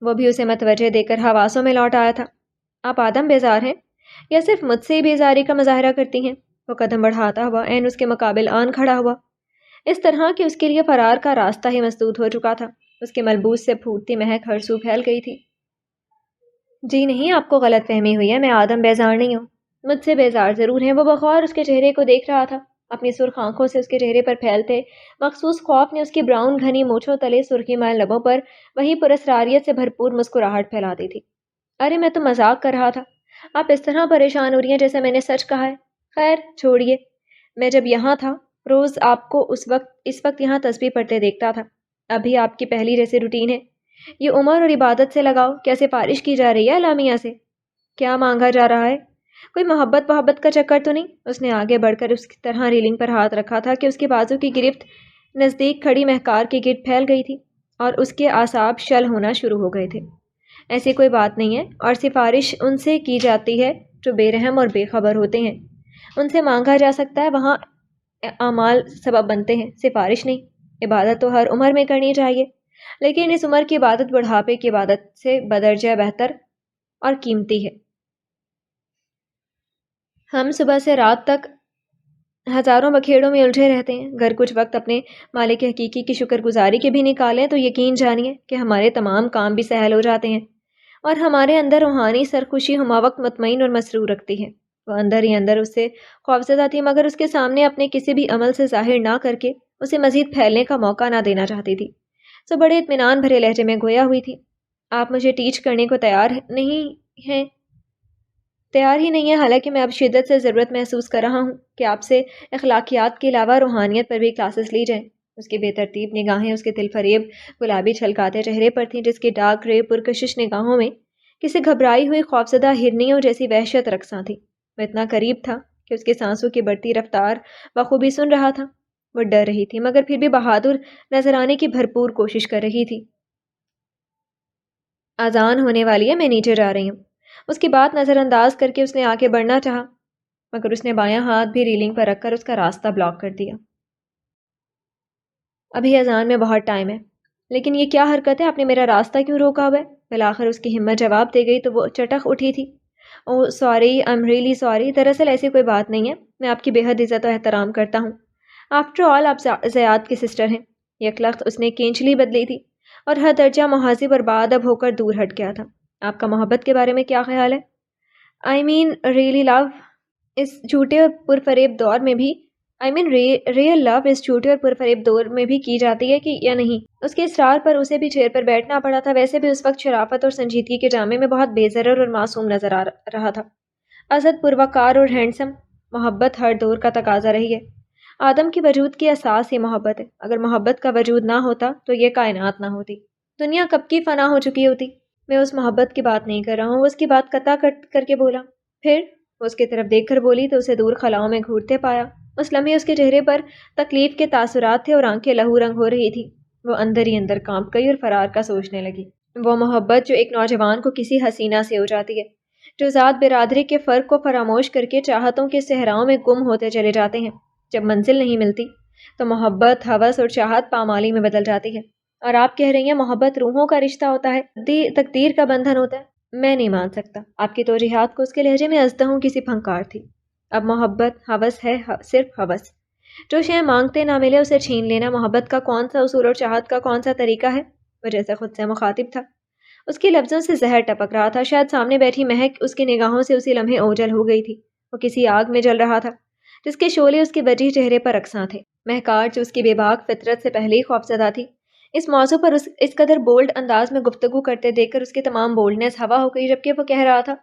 وہ بھی اسے متوجہ دے کر حواسوں میں لوٹ آیا تھا۔ آپ آدم بیزار ہیں یا صرف مجھ سے ہی بیزاری کا مظاہرہ کرتی ہیں؟ وہ قدم بڑھاتا ہوا عین اس کے مقابل آن کھڑا ہوا، اس طرح کہ اس کے لیے فرار کا راستہ ہی مسدود ہو چکا تھا۔ اس کے ملبوس سے پھوٹتی مہک ہر سو پھیل گئی تھی۔ جی نہیں، آپ کو غلط فہمی ہوئی ہے، میں آدم بیزار نہیں ہوں۔ مجھ سے بیزار ضرور ہیں۔ وہ بغور اس کے چہرے کو دیکھ رہا تھا۔ اپنی سرخ آنکھوں سے اس کے چہرے پر پھیلتے مخصوص خوف نے اس کی براؤن گھنی مونچھوں تلے سرخی مائل لبوں پر وہی پراسراریت سے بھرپور مسکراہٹ پھیلا دی تھی۔ ارے میں تو مذاق کر رہا تھا، آپ اس طرح پریشان ہو رہی ہیں جیسے میں نے سچ کہا ہے۔ خیر چھوڑیے، میں جب یہاں تھا روز آپ کو اس وقت یہاں تسبیح پڑھتے دیکھتا تھا۔ ابھی آپ کی پہلی جیسی روٹین ہے۔ یہ عمر اور عبادت سے لگاؤ کیا سفارش کی جا رہی ہے الامیہ سے؟ کیا مانگا جا رہا ہے؟ کوئی محبت کا چکر تو نہیں؟ اس نے آگے بڑھ کر اس کی طرح ریلنگ پر ہاتھ رکھا تھا کہ اس کے بازو کی گرفت نزدیک کھڑی مہکار کے گرد پھیل گئی تھی اور اس کے اعصاب شل ہونا شروع ہو گئے تھے۔ ایسی کوئی بات نہیں ہے، اور سفارش ان سے کی جاتی ہے جو بے رحم اور بے خبر ہوتے ہیں۔ ان سے مانگا جا سکتا ہے، وہاں اعمال سبب بنتے ہیں، سفارش نہیں۔ عبادت تو ہر عمر میں کرنی چاہیے، لیکن اس عمر کی عبادت بڑھاپے کی عبادت سے بدرجہ بہتر اور قیمتی ہے۔ ہم صبح سے رات تک ہزاروں بکھیڑوں میں الجھے رہتے ہیں، اگر کچھ وقت اپنے مالک حقیقی کی شکر گزاری کے بھی نکالیں تو یقین جانیے کہ ہمارے تمام کام بھی سہل ہو جاتے ہیں، اور ہمارے اندر روحانی سرخوشی ہمہ وقت مطمئن اور مسرور رکھتی ہے۔ وہ اندر ہی اندر اس سے خوفزدہ تھی، مگر اس کے سامنے اپنے کسی بھی عمل سے ظاہر نہ کر کے اسے مزید پھیلنے کا موقع نہ دینا چاہتی تھی۔ سو بڑے اطمینان بھرے لہجے میں گویا ہوئی تھی، آپ مجھے ٹیچ کرنے کو تیار ہی نہیں ہے، حالانکہ میں اب شدت سے ضرورت محسوس کر رہا ہوں کہ آپ سے اخلاقیات کے علاوہ روحانیت پر بھی کلاسز لی جائیں۔ اس کی بے ترتیب نگاہیں اس کے دل فریب گلابی چھلکاتے چہرے پر تھیں، جس کی ڈارک گرے پرکشش نگاہوں میں کسی گھبرائی ہوئی خوفزدہ ہرنیوں جیسی وحشت رقصاں تھی۔ وہ اتنا قریب تھا کہ اس کی سانسوں کی بڑھتی رفتار بخوبی سن رہا تھا۔ وہ ڈر رہی تھی، مگر پھر بھی بہادر نظر آنے کی بھرپور کوشش کر رہی تھی۔ اذان ہونے والی ہے، میں نیچے جا رہی ہوں۔ اس کی بات نظر انداز کر کے اس نے آگے بڑھنا چاہا، مگر اس نے بایاں ہاتھ بھی ریلنگ پر رکھ کر اس کا راستہ بلاک کر دیا۔ ابھی اذان میں بہت ٹائم ہے۔ لیکن یہ کیا حرکت ہے، آپ نے میرا راستہ کیوں روکا ہوا ہے؟ بالآخر اس کی ہمت جواب دے گئی تو وہ چٹخ اٹھی تھی۔ Oh sorry, I am really sorry, دراصل ایسی کوئی بات نہیں ہے، میں آپ کی بے حد عزت و احترام کرتا ہوں۔ آفٹر آل آپ زیاد کی سسٹر ہیں۔ یک لخت اس نے کینچلی بدلی تھی اور ہر درجہ مہذب اور باادب ہو کر دور ہٹ گیا تھا۔ آپ کا محبت کے بارے میں کیا خیال ہے؟ آئی مین ریئل لو اس جھوٹے اور پرفریب دور میں بھی کی جاتی ہے کہ یا نہیں؟ اس کے اصرار پر اسے بھی چیئر پر بیٹھنا پڑا تھا۔ ویسے بھی اس وقت شرافت اور سنجیدگی کے جامے میں بہت بے ضرر اور معصوم نظر آ رہا تھا۔ ازحد پروقار اور ہینڈسم، محبت ہر دور کا تقاضا رہی ہے۔ آدم کے وجود کی اساس ہی محبت ہے۔ اگر محبت کا وجود نہ ہوتا تو یہ کائنات نہ ہوتی، دنیا کب کی فنا ہو چکی ہوتی۔ میں اس محبت کی بات نہیں کر رہا ہوں، وہ اس کی بات قطع کر کے بولا۔ پھر وہ اس کی طرف دیکھ کر بولی تو اسے دور خلاؤں میں گھورتے پایا۔ اس لمحے اس کے چہرے پر تکلیف کے تاثرات تھے اور آنکھیں لہو رنگ ہو رہی تھی۔ وہ اندر ہی اندر کانپ گئی اور فرار کا سوچنے لگی۔ وہ محبت جو ایک نوجوان کو کسی حسینہ سے ہو جاتی ہے، جو ذات برادری کے فرق کو فراموش کر کے چاہتوں کے صحراؤں میں گم ہوتے چلے جاتے ہیں۔ جب منزل نہیں ملتی تو محبت ہوس اور چاہت پامالی میں بدل جاتی ہے۔ اور آپ کہہ رہی ہیں محبت روحوں کا رشتہ ہوتا ہے، تقدیر کا بندھن ہوتا ہے۔ میں نہیں مان سکتا۔ آپ کی توجیحات کو اس کے لہجے میں ازدہ ہوں کسی پھنکار تھی۔ اب محبت ہوس ہے، صرف ہوس۔ جو شے مانگتے نہ ملے اسے چھین لینا محبت کا کون سا اصول اور چاہت کا کون سا طریقہ ہے؟ وہ جیسے خود سے مخاطب تھا۔ اس کے لفظوں سے زہر ٹپک رہا تھا، شاید سامنے بیٹھی مہک اس کی نگاہوں سے اسی لمحے اوجھل ہو گئی تھی۔ وہ کسی آگ میں جل رہا تھا جس کے شعلے اس کے وجیح چہرے پر رقصاں تھے۔ مہکار جو اس کی بے باک فطرت سے پہلے ہی خوفزدہ تھی، اس موضوع پر اس قدر بولڈ انداز میں گفتگو کرتے دیکھ کر اس کی تمام بولڈنس ہوا ہو گئی، جبکہ وہ کہہ رہا تھا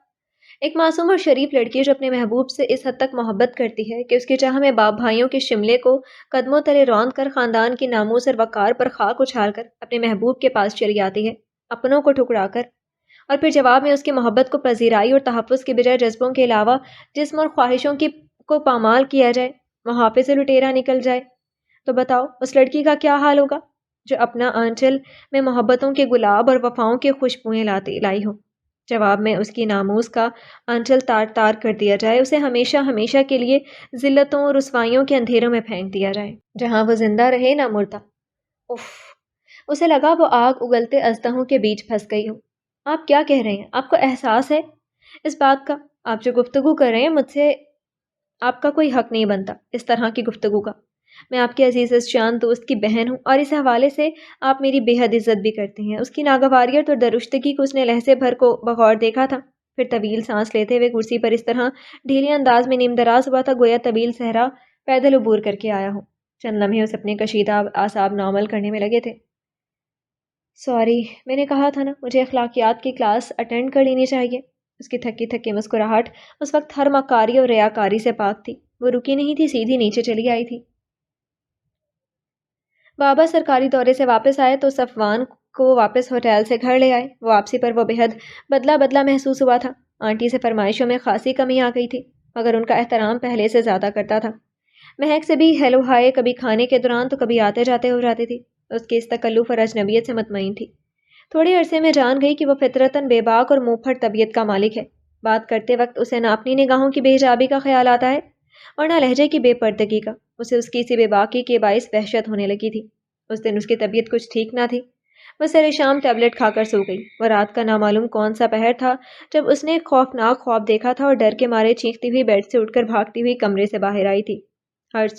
ایک معصوم اور شریف لڑکی جو اپنے محبوب سے اس حد تک محبت کرتی ہے کہ اس کی چاہ میں باپ بھائیوں کے شملے کو قدموں تلے روند کر خاندان کی ناموس اور وقار پر خاک اچھال کر اپنے محبوب کے پاس چلی آتی ہے، اپنوں کو ٹھکرا کر، اور پھر جواب میں اس کی محبت کو پذیرائی اور تحفظ کے بجائے جذبوں کے علاوہ جسم اور خواہشوں کی کو پامال کیا جائے، محافظ سے لٹیرا نکل جائے، تو بتاؤ اس لڑکی کا کیا حال ہوگا جو اپنا آنچل میں محبتوں کے گلاب اور وفاؤں کی خوشبوئیں لائی ہو۔ جواب میں اس کی ناموس کا آنچل تار تار کر دیا جائے، اسے ہمیشہ ہمیشہ کے لیے ذلتوں اور رسوائیوں کے اندھیروں میں پھینک دیا جائے جہاں وہ زندہ رہے نہ مردہ۔ اف، اسے لگا وہ آگ اگلتے اژدہوں کے بیچ پھنس گئی ہو۔ آپ کیا کہہ رہے ہیں؟ آپ کو احساس ہے اس بات کا؟ آپ جو گفتگو کر رہے ہیں مجھ سے آپ کا کوئی حق نہیں بنتا اس طرح کی گفتگو کا۔ میں آپ کے عزیز جان دوست کی بہن ہوں اور اس حوالے سے آپ میری بے حد عزت بھی کرتے ہیں۔ اس کی ناگواریت اور درشتگی کو اس نے لہجے بھر کو بغور دیکھا تھا، پھر طویل سانس لیتے ہوئے کرسی پر اس طرح ڈھیلے انداز میں نیم دراز ہوا تھا گویا طویل صحرا پیدل عبور کر کے آیا ہو۔ چند لمحے اس اپنے کشیدہ اعصاب نارمل کرنے میں لگے تھے۔ سوری، میں نے کہا تھا نا مجھے اخلاقیات کی کلاس اٹینڈ کر لینی چاہیے۔ اس کی تھکی تھکی مسکراہٹ اس وقت ہر مکاری اور ریاکاری سے پاک تھی۔ وہ رکی نہیں تھی، سیدھی نیچے چلی آئی تھی۔ بابا سرکاری دورے سے واپس آئے تو صفوان کو واپس ہوٹل سے گھر لے آئے۔ واپسی پر وہ بے حد بدلہ بدلہ محسوس ہوا تھا۔ آنٹی سے فرمائشوں میں خاصی کمی آ گئی تھی، مگر ان کا احترام پہلے سے زیادہ کرتا تھا۔ مہک سے بھی ہیلو ہائے کبھی کھانے کے دوران تو کبھی آتے جاتے ہو جاتی تھی۔ اس کی اس تکلف اور اجنبیت سے مطمئن تھی۔ تھوڑے عرصے میں جان گئی کہ وہ فطرتاً بے باک اور منہ پھٹ طبیعت کا مالک ہے۔ بات کرتے وقت اسے نہ اپنی نگاہوں کی بے حجابی کا خیال آتا ہے اور نہ لہجے کی بے پردگی کا۔ اسے اس کی اسی بے باکی کے باعث وحشت ہونے لگی تھی۔ اس دن اس کی طبیعت کچھ ٹھیک نہ تھی۔ وہ سر شام ٹیبلٹ کھا کر سو گئی۔ وہ رات کا نامعلوم کون سا پہر تھا جب اس نے ایک خوفناک خواب دیکھا تھا اور ڈر کے مارے چیختی ہوئی بیڈ سے اٹھ کر بھاگتی ہوئی کمرے سے باہر آئی تھی۔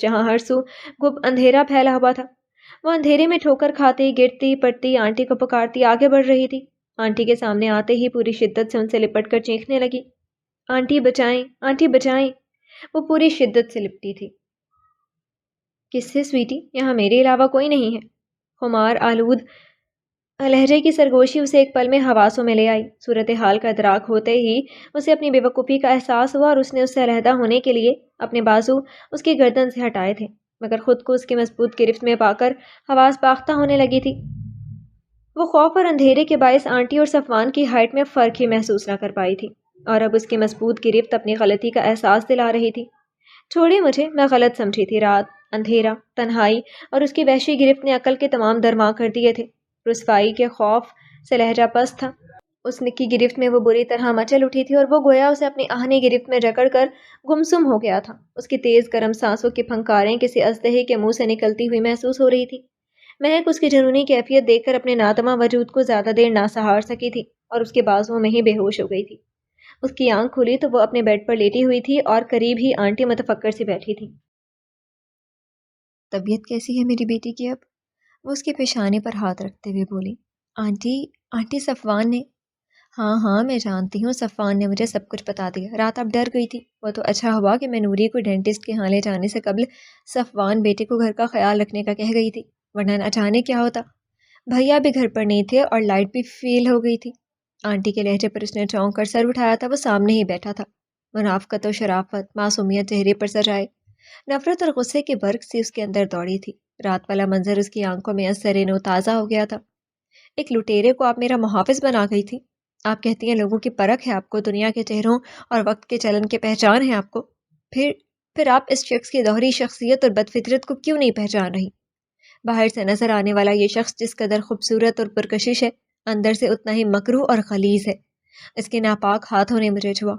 جہاں ہر سو گپ اندھیرا پھیلا ہوا تھا، وہ اندھیرے میں ٹھوکر کھاتی گرتی پڑتی آنٹی کو پکارتی آگے بڑھ رہی تھی۔ آنٹی کے سامنے آتے ہی پوری شدت سے ان سے لپٹ کر چیخنے لگی، آنٹی بچائیں، آنٹی بچائیں۔ وہ پوری شدت سے لپٹی تھی۔ کس سے سویٹی؟ یہاں میرے علاوہ کوئی نہیں ہے۔ خمار آلود لہجے کی سرگوشی اسے ایک پل میں حواسوں میں لے آئی۔ صورتحال کا ادراک ہوتے ہی اسے اپنی بے وقوفی کا احساس ہوا اور اس نے اس سے علیحدہ ہونے کے لیے اپنے بازو اس کی گردن سے ہٹائے تھے، مگر خود کو اس کی مضبوط گرفت میں پا کر حواس باختہ ہونے لگی تھی۔ وہ خوف اور اندھیرے کے باعث آنٹی اور صفوان کی ہائٹ میں فرق ہی محسوس نہ کر پائی تھی، اور اب اس کی مضبوط گرفت اپنی غلطی کا احساس دلا رہی تھی۔ چھوڑے مجھے، میں غلط سمجھی تھی۔ رات، اندھیرا، تنہائی اور اس کی وحشی گرفت نے عقل کے تمام درماں کر دیے تھے۔ رسوائی کے خوف سے لہجہ پست تھا۔ اس کی گرفت میں وہ بری طرح مچل اٹھی تھی اور وہ گویا اسے اپنی آہنی گرفت میں جکڑ کر گمسم ہو گیا تھا۔ اس کی تیز گرم سانسوں کی پھنکاریں کسی اژدہے کے منہ سے نکلتی ہوئی محسوس ہو رہی تھی۔ مہک اس کی جنونی کیفیت دیکھ کر اپنے ناتماں وجود کو زیادہ دیر نہ سہار سکی تھی اور اس کے بازوؤں میں ہی بے ہوش ہو گئی تھی۔ اس کی آنکھ کھلی تو وہ اپنے بیڈ پر لیٹی ہوئی تھی اور قریب ہی آنٹی متفکر سی بیٹھی تھی۔ طبیعت کیسی ہے میری بیٹی کی اب؟ وہ اس کے پیشانے پر ہاتھ رکھتے ہوئے بولی۔ آنٹی صفوان نے… ہاں میں جانتی ہوں، صفوان نے مجھے سب کچھ بتا دیا۔ رات اب ڈر گئی تھی۔ وہ تو اچھا ہوا کہ میں نوری کو ڈینٹسٹ کے ہاں لے جانے سے قبل صفوان بیٹے کو گھر کا خیال رکھنے کا کہہ گئی تھی، ورنہ نہ جانے کیا ہوتا۔ بھیا بھی گھر پر نہیں تھے اور لائٹ بھی فیل ہو گئی تھی۔ آنٹی کے لہجے پر اس نے چونک کر سر اٹھایا تھا۔ وہ سامنے ہی بیٹھا تھا، منافقت و شرافت معصومیت چہرے پر سجائے، نفرت اور غصے کی برق سی اس کے اندر دوڑی تھی۔ رات والا منظر اس کی آنکھوں میں اثر نو تازہ ہو گیا تھا۔ ایک لٹیرے کو آپ میرا محافظ بنا گئی تھی۔ آپ کہتی ہیں لوگوں کی پرکھ ہے آپ کو، دنیا کے چہروں اور وقت کے چلن کے پہچان ہے آپ کو، پھر آپ اس شخص کی دوہری شخصیت اور بدفطرت کو کیوں نہیں پہچان رہی؟ باہر سے نظر آنے والا یہ شخص جس قدر خوبصورت اور پرکشش ہے، اندر سے اتنا ہی مکروہ اور غلیظ ہے۔ اس کے ناپاک ہاتھوں نے مجھے چھوا،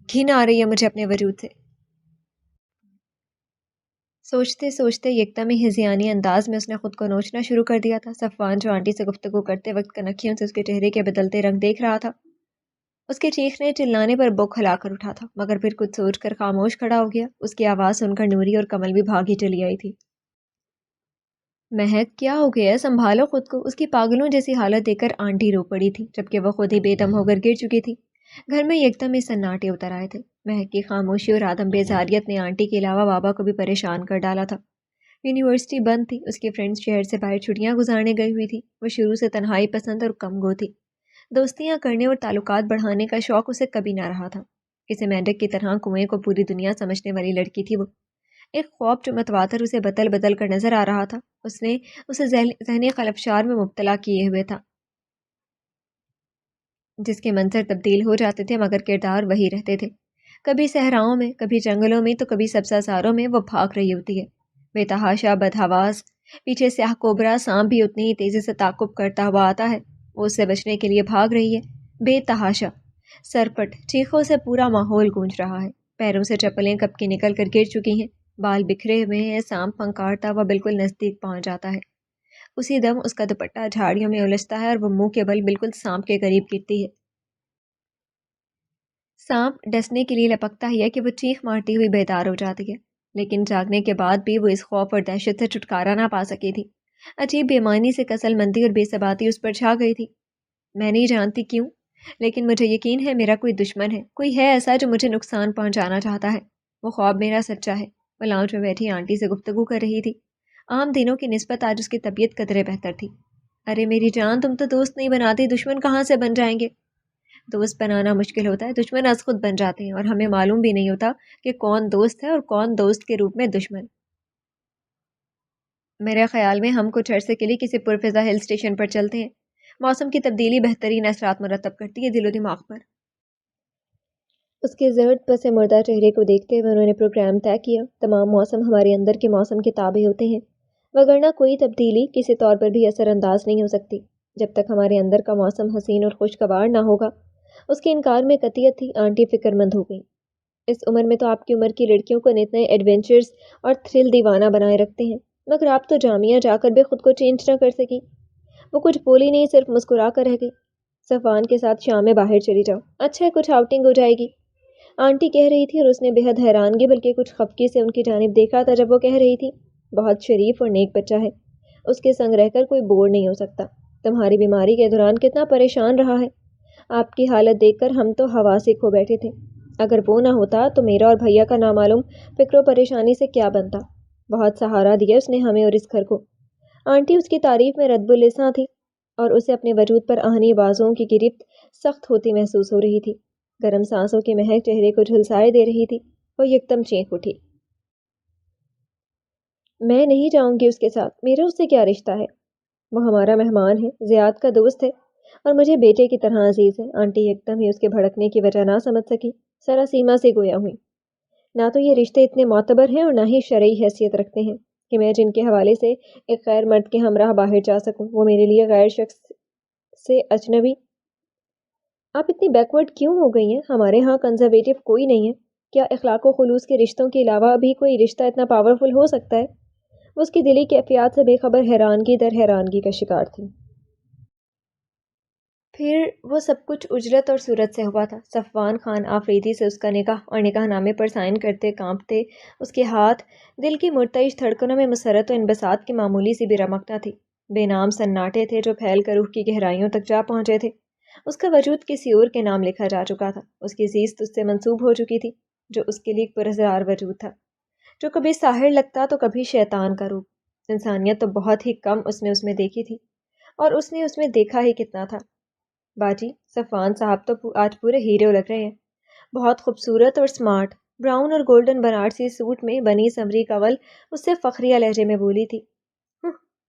گھن آ رہی ہے مجھے اپنے وجود سے۔ سوچتے سوچتے یکدم ہی ہذیانی انداز میں اس نے خود کو نوچنا شروع کر دیا تھا۔ صفوان جو آنٹی سے گفتگو کرتے وقت کنکھیوں سے اس کے چہرے کے بدلتے رنگ دیکھ رہا تھا، اس کے چیخنے چلانے پر بک ہلا کر اٹھا تھا، مگر پھر کچھ سوچ کر خاموش کھڑا ہو گیا۔ اس کی آواز سن کر نوری اور کمل بھی بھاگی چلی آئی تھی۔ مہک کیا ہو گیا ہے؟ سنبھالو خود کو۔ اس کی پاگلوں جیسی حالت دیکھ کر آنٹی رو پڑی تھی، جبکہ وہ خود ہی بے دم ہو کر گر چکی تھی۔ گھر میں ایک دم ہی سناٹے اتر آئے تھے۔ مہک کی خاموشی اور عدم بیزاریت نے آنٹی کے علاوہ بابا کو بھی پریشان کر ڈالا تھا۔ یونیورسٹی بند تھی، اس کی فرینڈز شہر سے باہر چھٹیاں گزارنے گئی ہوئی تھی۔ وہ شروع سے تنہائی پسند اور کم گو تھی۔ دوستیاں کرنے اور تعلقات بڑھانے کا شوق اسے کبھی نہ رہا تھا۔ کسی مینڈک کی طرح کنویں کو پوری دنیا سمجھنے والی لڑکی تھی وہ۔ ایک خواب جو متواتر اسے بدل بدل کر نظر آ رہا تھا، اس نے اسے ذہنی خلفشار میں مبتلا کیے ہوئے تھا، جس کے منظر تبدیل ہو جاتے تھے مگر کردار وہی رہتے تھے۔ کبھی صحراؤں میں، کبھی جنگلوں میں، تو کبھی سبزہ زاروں میں وہ بھاگ رہی ہوتی ہے، بے تحاشا بدحواس۔ پیچھے سیاہ کوبرا سانپ بھی اتنی ہی تیزی سے تعاقب کرتا ہوا آتا ہے۔ وہ اس سے بچنے کے لیے بھاگ رہی ہے، بے تحاشا۔ سرپٹ چیخوں سے پورا ماحول گونج رہا ہے۔ پیروں سے چپلیں کب کی نکل کر گر چکی ہیں، بال بکھرے ہوئے ہیں۔ سانپ پھنکارتا ہوا بالکل نزدیک پہنچ جاتا ہے۔ اسی دم اس کا دوپٹہ جھاڑیوں میں الجھتا ہے اور وہ منہ کے بل بالکل سانپ کے قریب گرتی ہے۔ سانپ ڈسنے کے لیے لپکتا ہی ہے کہ وہ چیخ مارتی ہوئی بیدار ہو جاتی ہے، لیکن جاگنے کے بعد بھی وہ اس خوف اور دہشت سے چھٹکارا نہ پا سکی تھی۔ عجیب بے معنی سے کسل مندی اور بے ثباتی اس پر چھا گئی تھی۔ میں نہیں جانتی کیوں، لیکن مجھے یقین ہے میرا کوئی دشمن ہے، کوئی ہے ایسا جو مجھے نقصان پہنچانا چاہتا ہے۔ وہ خواب میرا سچا ہے۔ وہ لاؤنج میں بیٹھی آنٹی سے گفتگو کر رہی تھی۔ عام دنوں کی نسبت آج اس کی طبیعت قدرے بہتر تھی۔ ارے میری جان، تم تو دوست نہیں بناتی، دشمن کہاں سے بن جائیں گے؟ دوست بنانا مشکل ہوتا ہے، دشمن از خود بن جاتے ہیں، اور ہمیں معلوم بھی نہیں ہوتا کہ کون دوست ہے اور کون دوست کے روپ میں دشمن۔ میرے خیال میں ہم کچھ عرصے کے لیے کسی پرفضا ہل اسٹیشن پر چلتے ہیں۔ موسم کی تبدیلی بہترین اثرات مرتب کرتی ہے دل و دماغ پر۔ اس کے زرد پس مردہ چہرے کو دیکھتے ہوئے انہوں نے پروگرام طے کیا۔ تمام موسم ہمارے اندر کے موسم کے تابع ہوتے ہیں، وگرنہ کوئی تبدیلی کسی طور پر بھی اثر انداز نہیں ہو سکتی جب تک ہمارے اندر کا موسم حسین اور خوشگوار نہ ہوگا۔ اس کے انکار میں قطعیت تھی۔ آنٹی فکر مند ہو گئی۔ اس عمر میں تو آپ کی عمر کی لڑکیوں کو نت نئے ایڈونچرز اور تھرل دیوانہ بنائے رکھتے ہیں، مگر آپ تو جامعہ جا کر بھی خود کو چینج نہ کر سکی۔ وہ کچھ بولی نہیں، صرف مسکرا کر رہ گئی۔ صفوان کے ساتھ شام میں باہر چلی جاؤ، اچھا ہے کچھ آؤٹنگ ہو جائے گی، آنٹی کہہ رہی تھی، اور اس نے بے حد حیرانگی بلکہ کچھ خفگی سے ان کی جانب دیکھا تھا جب وہ کہہ رہی تھی، بہت شریف اور نیک بچہ ہے، اس کے سنگ رہ کر کوئی بور نہیں ہو سکتا۔ تمہاری بیماری کے دوران کتنا پریشان رہا ہے، آپ کی حالت دیکھ کر ہم تو حواسے کھو بیٹھے تھے۔ اگر وہ نہ ہوتا تو میرا اور بھیا کا نامعلوم فکر و پریشانی سے کیا بنتا۔ بہت سہارا دیا اس نے ہمیں اور اس گھر کو۔ آنٹی اس کی تعریف میں رد الساں تھی، اور اسے اپنے وجود پر آہنی بازوں کی گرفت سخت ہوتی محسوس ہو رہی تھی۔ گرم سانسوں کی مہک چہرے کو جھلسائے دے رہی تھی۔ وہ یکدم چینک اٹھی۔ میں نہیں جاؤں گی اس کے ساتھ، میرا اس سے کیا رشتہ ہے؟ وہ ہمارا مہمان ہے، زیاد کا دوست ہے، اور مجھے بیٹے کی طرح عزیز ہے۔ آنٹی ایک دم ہی اس کے بھڑکنے کی وجہ نہ سمجھ سکی، سرا سیما سے گویا ہوئی۔ نہ تو یہ رشتے اتنے معتبر ہیں اور نہ ہی شرعی حیثیت رکھتے ہیں کہ میں جن کے حوالے سے ایک غیر مرد کے ہمراہ باہر جا سکوں، وہ میرے لیے غیر شخص سے اجنبی۔ آپ اتنی بیکورڈ کیوں ہو گئی ہیں؟ ہمارے ہاں کنزرویٹو کوئی نہیں ہے۔ کیا اخلاق و خلوص کے رشتوں کے علاوہ بھی کوئی رشتہ اتنا پاورفل ہو سکتا ہے؟ وہ اس کی دلی کیفیات سے بے خبر حیرانگی در حیرانگی کا شکار تھی۔ پھر وہ سب کچھ اجرت اور صورت سے ہوا تھا۔ صفوان خان آفریدی سے اس کا نکاح اور نکاح نامے پر سائن کرتے کانپتے اس کے ہاتھ دل کی مرتعش دھڑکنوں میں مسرت و انبساط کی معمولی سی بھی رمقتا تھی۔ بے نام سناٹے تھے جو پھیل کر روح کی گہرائیوں تک جا پہنچے تھے۔ اس کا وجود کسی اور کے نام لکھا جا چکا تھا۔ اس کی زیست اس سے منسوب ہو چکی تھی، جو اس کے لیے ایک پراسرار وجود تھا، جو کبھی ساحر لگتا تو کبھی شیطان کا روپ۔ انسانیت تو بہت ہی کم اس نے اس میں دیکھی تھی، اور اس نے اس میں دیکھا ہی کتنا تھا۔ باجی، صفوان صاحب تو آج پورے ہیرو لگ رہے ہیں، بہت خوبصورت اور سمارٹ۔ براؤن اور گولڈن بنارسی سوٹ میں بنی سمری کنول اس سے فخریہ لہجے میں بولی تھی۔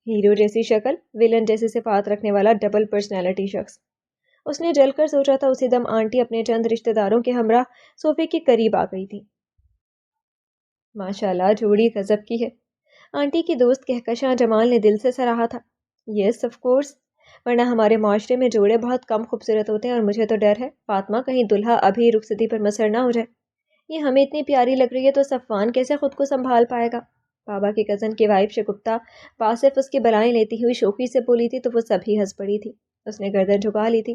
ہیرو جیسی شکل، ویلن جیسی صفات رکھنے والا ڈبل پرسنالٹی شخص۔ اس نے جل کر سوچا تھا۔ اسی دم آنٹی اپنے چند رشتہ داروں کے ہمراہ صوفے کے قریب آ گئی تھی۔ ماشاءاللہ، جوڑی غضب کی ہے، آنٹی کی دوست کہکشاں جمال نے دل سے سراہا تھا۔ یس آف کورس، ورنہ ہمارے معاشرے میں جوڑے بہت کم خوبصورت ہوتے ہیں، اور مجھے تو ڈر ہے فاطمہ کہیں دلہا ابھی رخصتی پر مسر نہ ہو جائے۔ یہ ہمیں اتنی پیاری لگ رہی ہے تو صفوان کیسے خود کو سنبھال پائے گا؟ بابا کی کزن کی وائف شگفتہ واصف اس کی بلائیں لیتی ہوئی شوخی سے بولی تھی تو وہ سبھی ہنس پڑی تھی۔ اس نے گردن جھکا لی تھی،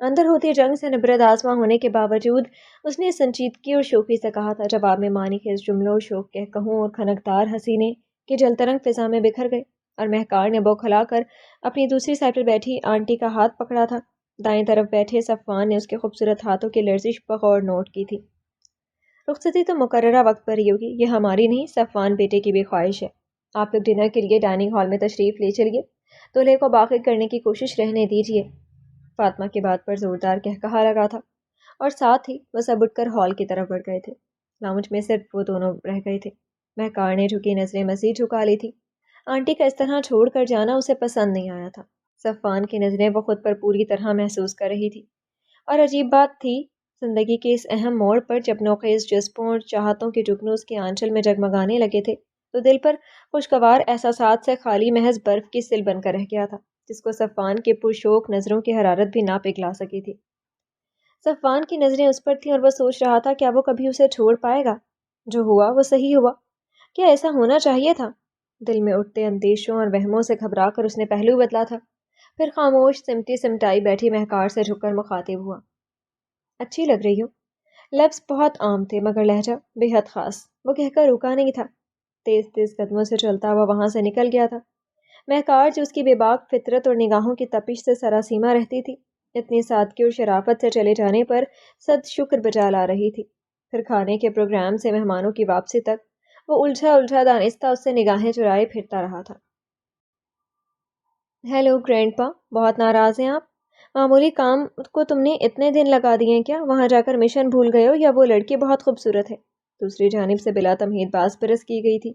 اندر ہوتی جنگ سے نبرد آزما ہونے کے باوجود اس نے سنجیدگی اور شوخی سے کہا تھا۔ جواب میں معنی خیز جملوں اور شوق کے کہوں اور کھنکدار حسینے کے جلترنگ فضا میں بکھر گئے، اور مہکار نے بوکھلا کر اپنی دوسری سائڈ پر بیٹھی آنٹی کا ہاتھ پکڑا تھا۔ دائیں طرف بیٹھے صفوان نے اس کے خوبصورت ہاتھوں کی لرزش بغور نوٹ کی تھی۔ رخصتی تو مقررہ وقت پر ہی ہوگی، یہ ہماری نہیں صفوان بیٹے کی بھی خواہش ہے۔ آپ لوگ ڈنر کے لیے ڈائننگ ہال میں تشریف لے چلیے، دولہے کو باقی کرنے کی کوشش رہنے دیجیے۔ فاطمہ کی بات پر زوردار کہا لگا تھا، اور ساتھ ہی وہ سب اٹھ کر ہال کی طرف بڑھ گئے تھے۔ لاؤنج میں صرف وہ دونوں رہ گئے تھے۔ مہکار نے جھکی نظریں مزید جھکا لی تھی۔ آنٹی کا اس طرح چھوڑ کر جانا اسے پسند نہیں آیا تھا۔ صفوان کی نظریں وہ خود پر پوری طرح محسوس کر رہی تھی، اور عجیب بات تھی، زندگی کے اس اہم موڑ پر جب نوخیز جذبوں اور چاہتوں کے جگنو اس کے آنچل میں جگمگانے لگے تھے تو دل پر خوشگوار احساسات سے خالی محض برف کی سل بن کر رہ گیا تھا، جس کو صفوان کے پرشوق نظروں کی حرارت بھی نہ پگھلا سکی تھی۔ صفوان کی نظریں اس پر تھیں اور وہ سوچ رہا تھا کیا وہ کبھی اسے چھوڑ پائے گا؟ جو ہوا وہ صحیح ہوا، کیا ایسا ہونا چاہیے تھا؟ دل میں اٹھتے اندیشوں اور وہموں سے گھبرا کر اس نے پہلو بدلا تھا۔ پھر خاموش سمٹی سمٹائی بیٹھی مہکار سے جھک کر مخاطب ہوا۔ اچھی لگ رہی ہو۔ لفظ بہت عام تھے مگر لہجہ بے حد خاص، وہ کہہ کر رکا نہیں تھا۔ تیز تیز قدموں سے چلتا ہوا وہاں سے نکل گیا تھا۔ مہکار جو اس کی بے باک فطرت اور نگاہوں کی تپش سے سراسیما رہتی تھی، اتنی سادگی اور شرافت سے چلے جانے پر صد شکر بجا لا رہی تھی۔ پھر کھانے کے پروگرام سے مہمانوں کی واپسی تک وہ الجھا دانستہ اس سے نگاہیں چرائے پھرتا رہا تھا۔ ہیلو گرینڈ پا، بہت ناراض ہیں آپ؟ معمولی کام کو تم نے اتنے دن لگا دیے ہیں کیا؟ وہاں جا کر مشن بھول گئے ہو یا وہ لڑکی بہت خوبصورت ہے؟ دوسری جانب سے بلا تمہید باز برس کی گئی تھی۔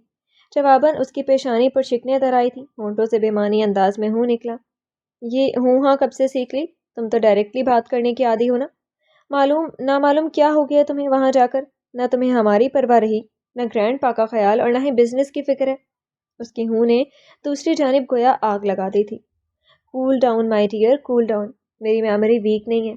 جواباً اس کی پیشانی پر شکنیں در آئی تھیں، ہونٹوں سے بے معنی انداز میں ہوں نکلا۔ یہ ہوں ہاں کب سے سیکھ لی؟ تم تو ڈائریکٹلی بات کرنے کی عادی ہو نا۔ معلوم کیا ہو گیا تمہیں وہاں جا کر؟ نہ تمہیں ہماری پرواہ رہی، نہ گرینڈ پا کا خیال، اور نہ ہی بزنس کی فکر ہے۔ اس کی ہوں نے دوسری جانب گویا آگ لگا دی تھی۔ Cool down my dear, cool down. میری میموری ویک نہیں ہے،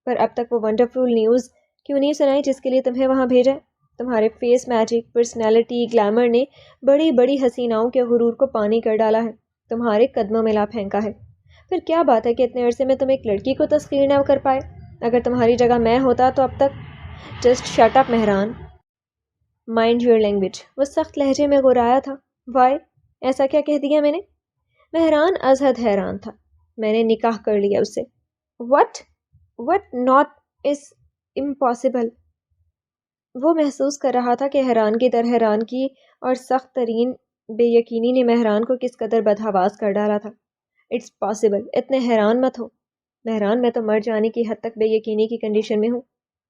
پر اب تک وہ ونڈرفل نیوز کیوں نہیں سنائی جس کے لیے تمہیں وہاں بھیجا؟ تمہارے فیس میجک، پرسنالٹی، گلیمر نے بڑی بڑی حسیناؤں کے غرور کو پانی کر ڈالا ہے، تمہارے قدموں میں لا پھینکا ہے۔ پھر کیا بات ہے کہ اتنے عرصے میں تم ایک لڑکی کو تسخیر نہ کر پائے؟ اگر تمہاری جگہ میں ہوتا تو اب تک… just shut up Mehran, mind your language. وہ سخت لہجے میں غرایا تھا۔ وائی؟ ایسا کیا کہہ دیا میں نے؟ مہران از حد حیران تھا۔ میں نے نکاح کر لیا اس سے۔ What not is impossible. وہ محسوس کر رہا تھا کہ حیرانگی در حیرانگی اور سخت ترین بے یقینی نے مہران کو کس قدر بدحواس کر ڈالا تھا۔ اٹس پاسبل، اتنے حیران مت ہو مہران، میں تو مر جانے کی حد تک بے یقینی کی کنڈیشن میں ہوں۔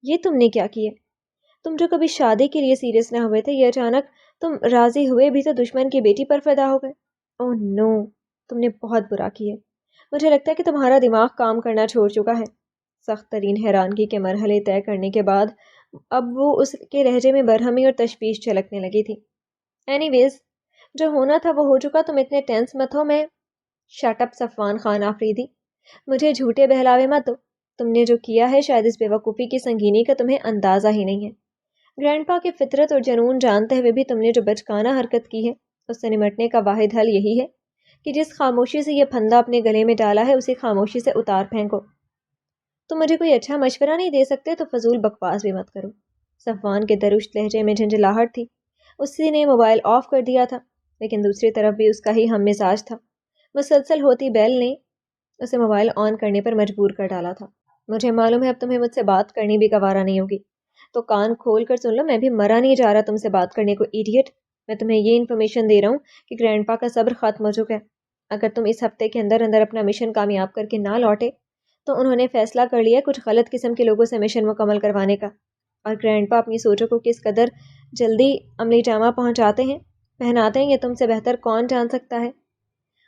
یہ تم نے کیا کیا؟ تم جو کبھی شادی کے لیے سیریس نہ ہوئے تھے، یہ اچانک تم راضی ہوئے بھی تو دشمن کی بیٹی پر فدا ہو گئے۔ اوہ نو، تم نے بہت برا کیا۔ مجھے لگتا ہے کہ تمہارا دماغ کام کرنا چھوڑ چکا ہے۔ سخت ترین حیرانگی کے مرحلے طے کرنے کے بعد اب وہ اس کے لہجے میں برہمی اور تشویش جھلکنے لگی تھی۔ اینی ویز، جو ہونا تھا وہ ہو چکا، تم اتنے ٹینس مت ہو۔ میں… شٹ اپ صفوان خان آفریدی، مجھے جھوٹے بہلاوے مت دو۔ تم نے جو کیا ہے شاید اس بیوقوفی کی سنگینی کا تمہیں اندازہ ہی نہیں ہے۔ گرینڈ پا کی فطرت اور جنون جانتے ہوئے بھی تم نے جو بچکانہ حرکت کی ہے، اس سے نمٹنے کا واحد حل یہی ہے کہ جس خاموشی سے یہ پھندا اپنے گلے میں ڈالا ہے اسی خاموشی سے اتار پھینکو۔ تم مجھے کوئی اچھا مشورہ نہیں دے سکتے تو فضول بکواس بھی مت کرو۔ صفوان کے درشت لہجے میں جھنجھلاہٹ تھی۔ اسی نے موبائل آف کر دیا تھا، لیکن دوسری طرف بھی اس کا ہی ہم مزاج تھا۔ مسلسل ہوتی بیل نے اسے موبائل آن کرنے پر مجبور کر ڈالا تھا۔ مجھے معلوم ہے اب تمہیں مجھ سے بات کرنی بھی گوارا نہیں ہوگی، تو کان کھول کر سن لو، میں بھی مرا نہیں جا رہا تم سے بات کرنے کو، ایڈیٹ۔ میں تمہیں یہ انفارمیشن دے رہا ہوں کہ گرینڈ پا کا صبر ختم ہو چکا ہے۔ اگر تم اس ہفتے کے اندر اپنا مشن کامیاب کر کے نہ لوٹے تو انہوں نے فیصلہ کر لیا کچھ غلط قسم کے لوگوں سے مشن مکمل کروانے کا، اور گرینڈ پا اپنی سوچوں کو کس قدر جلدی عملی جامہ پہنچاتے ہیں، پہناتے ہیں، یہ تم سے بہتر کون جان سکتا ہے۔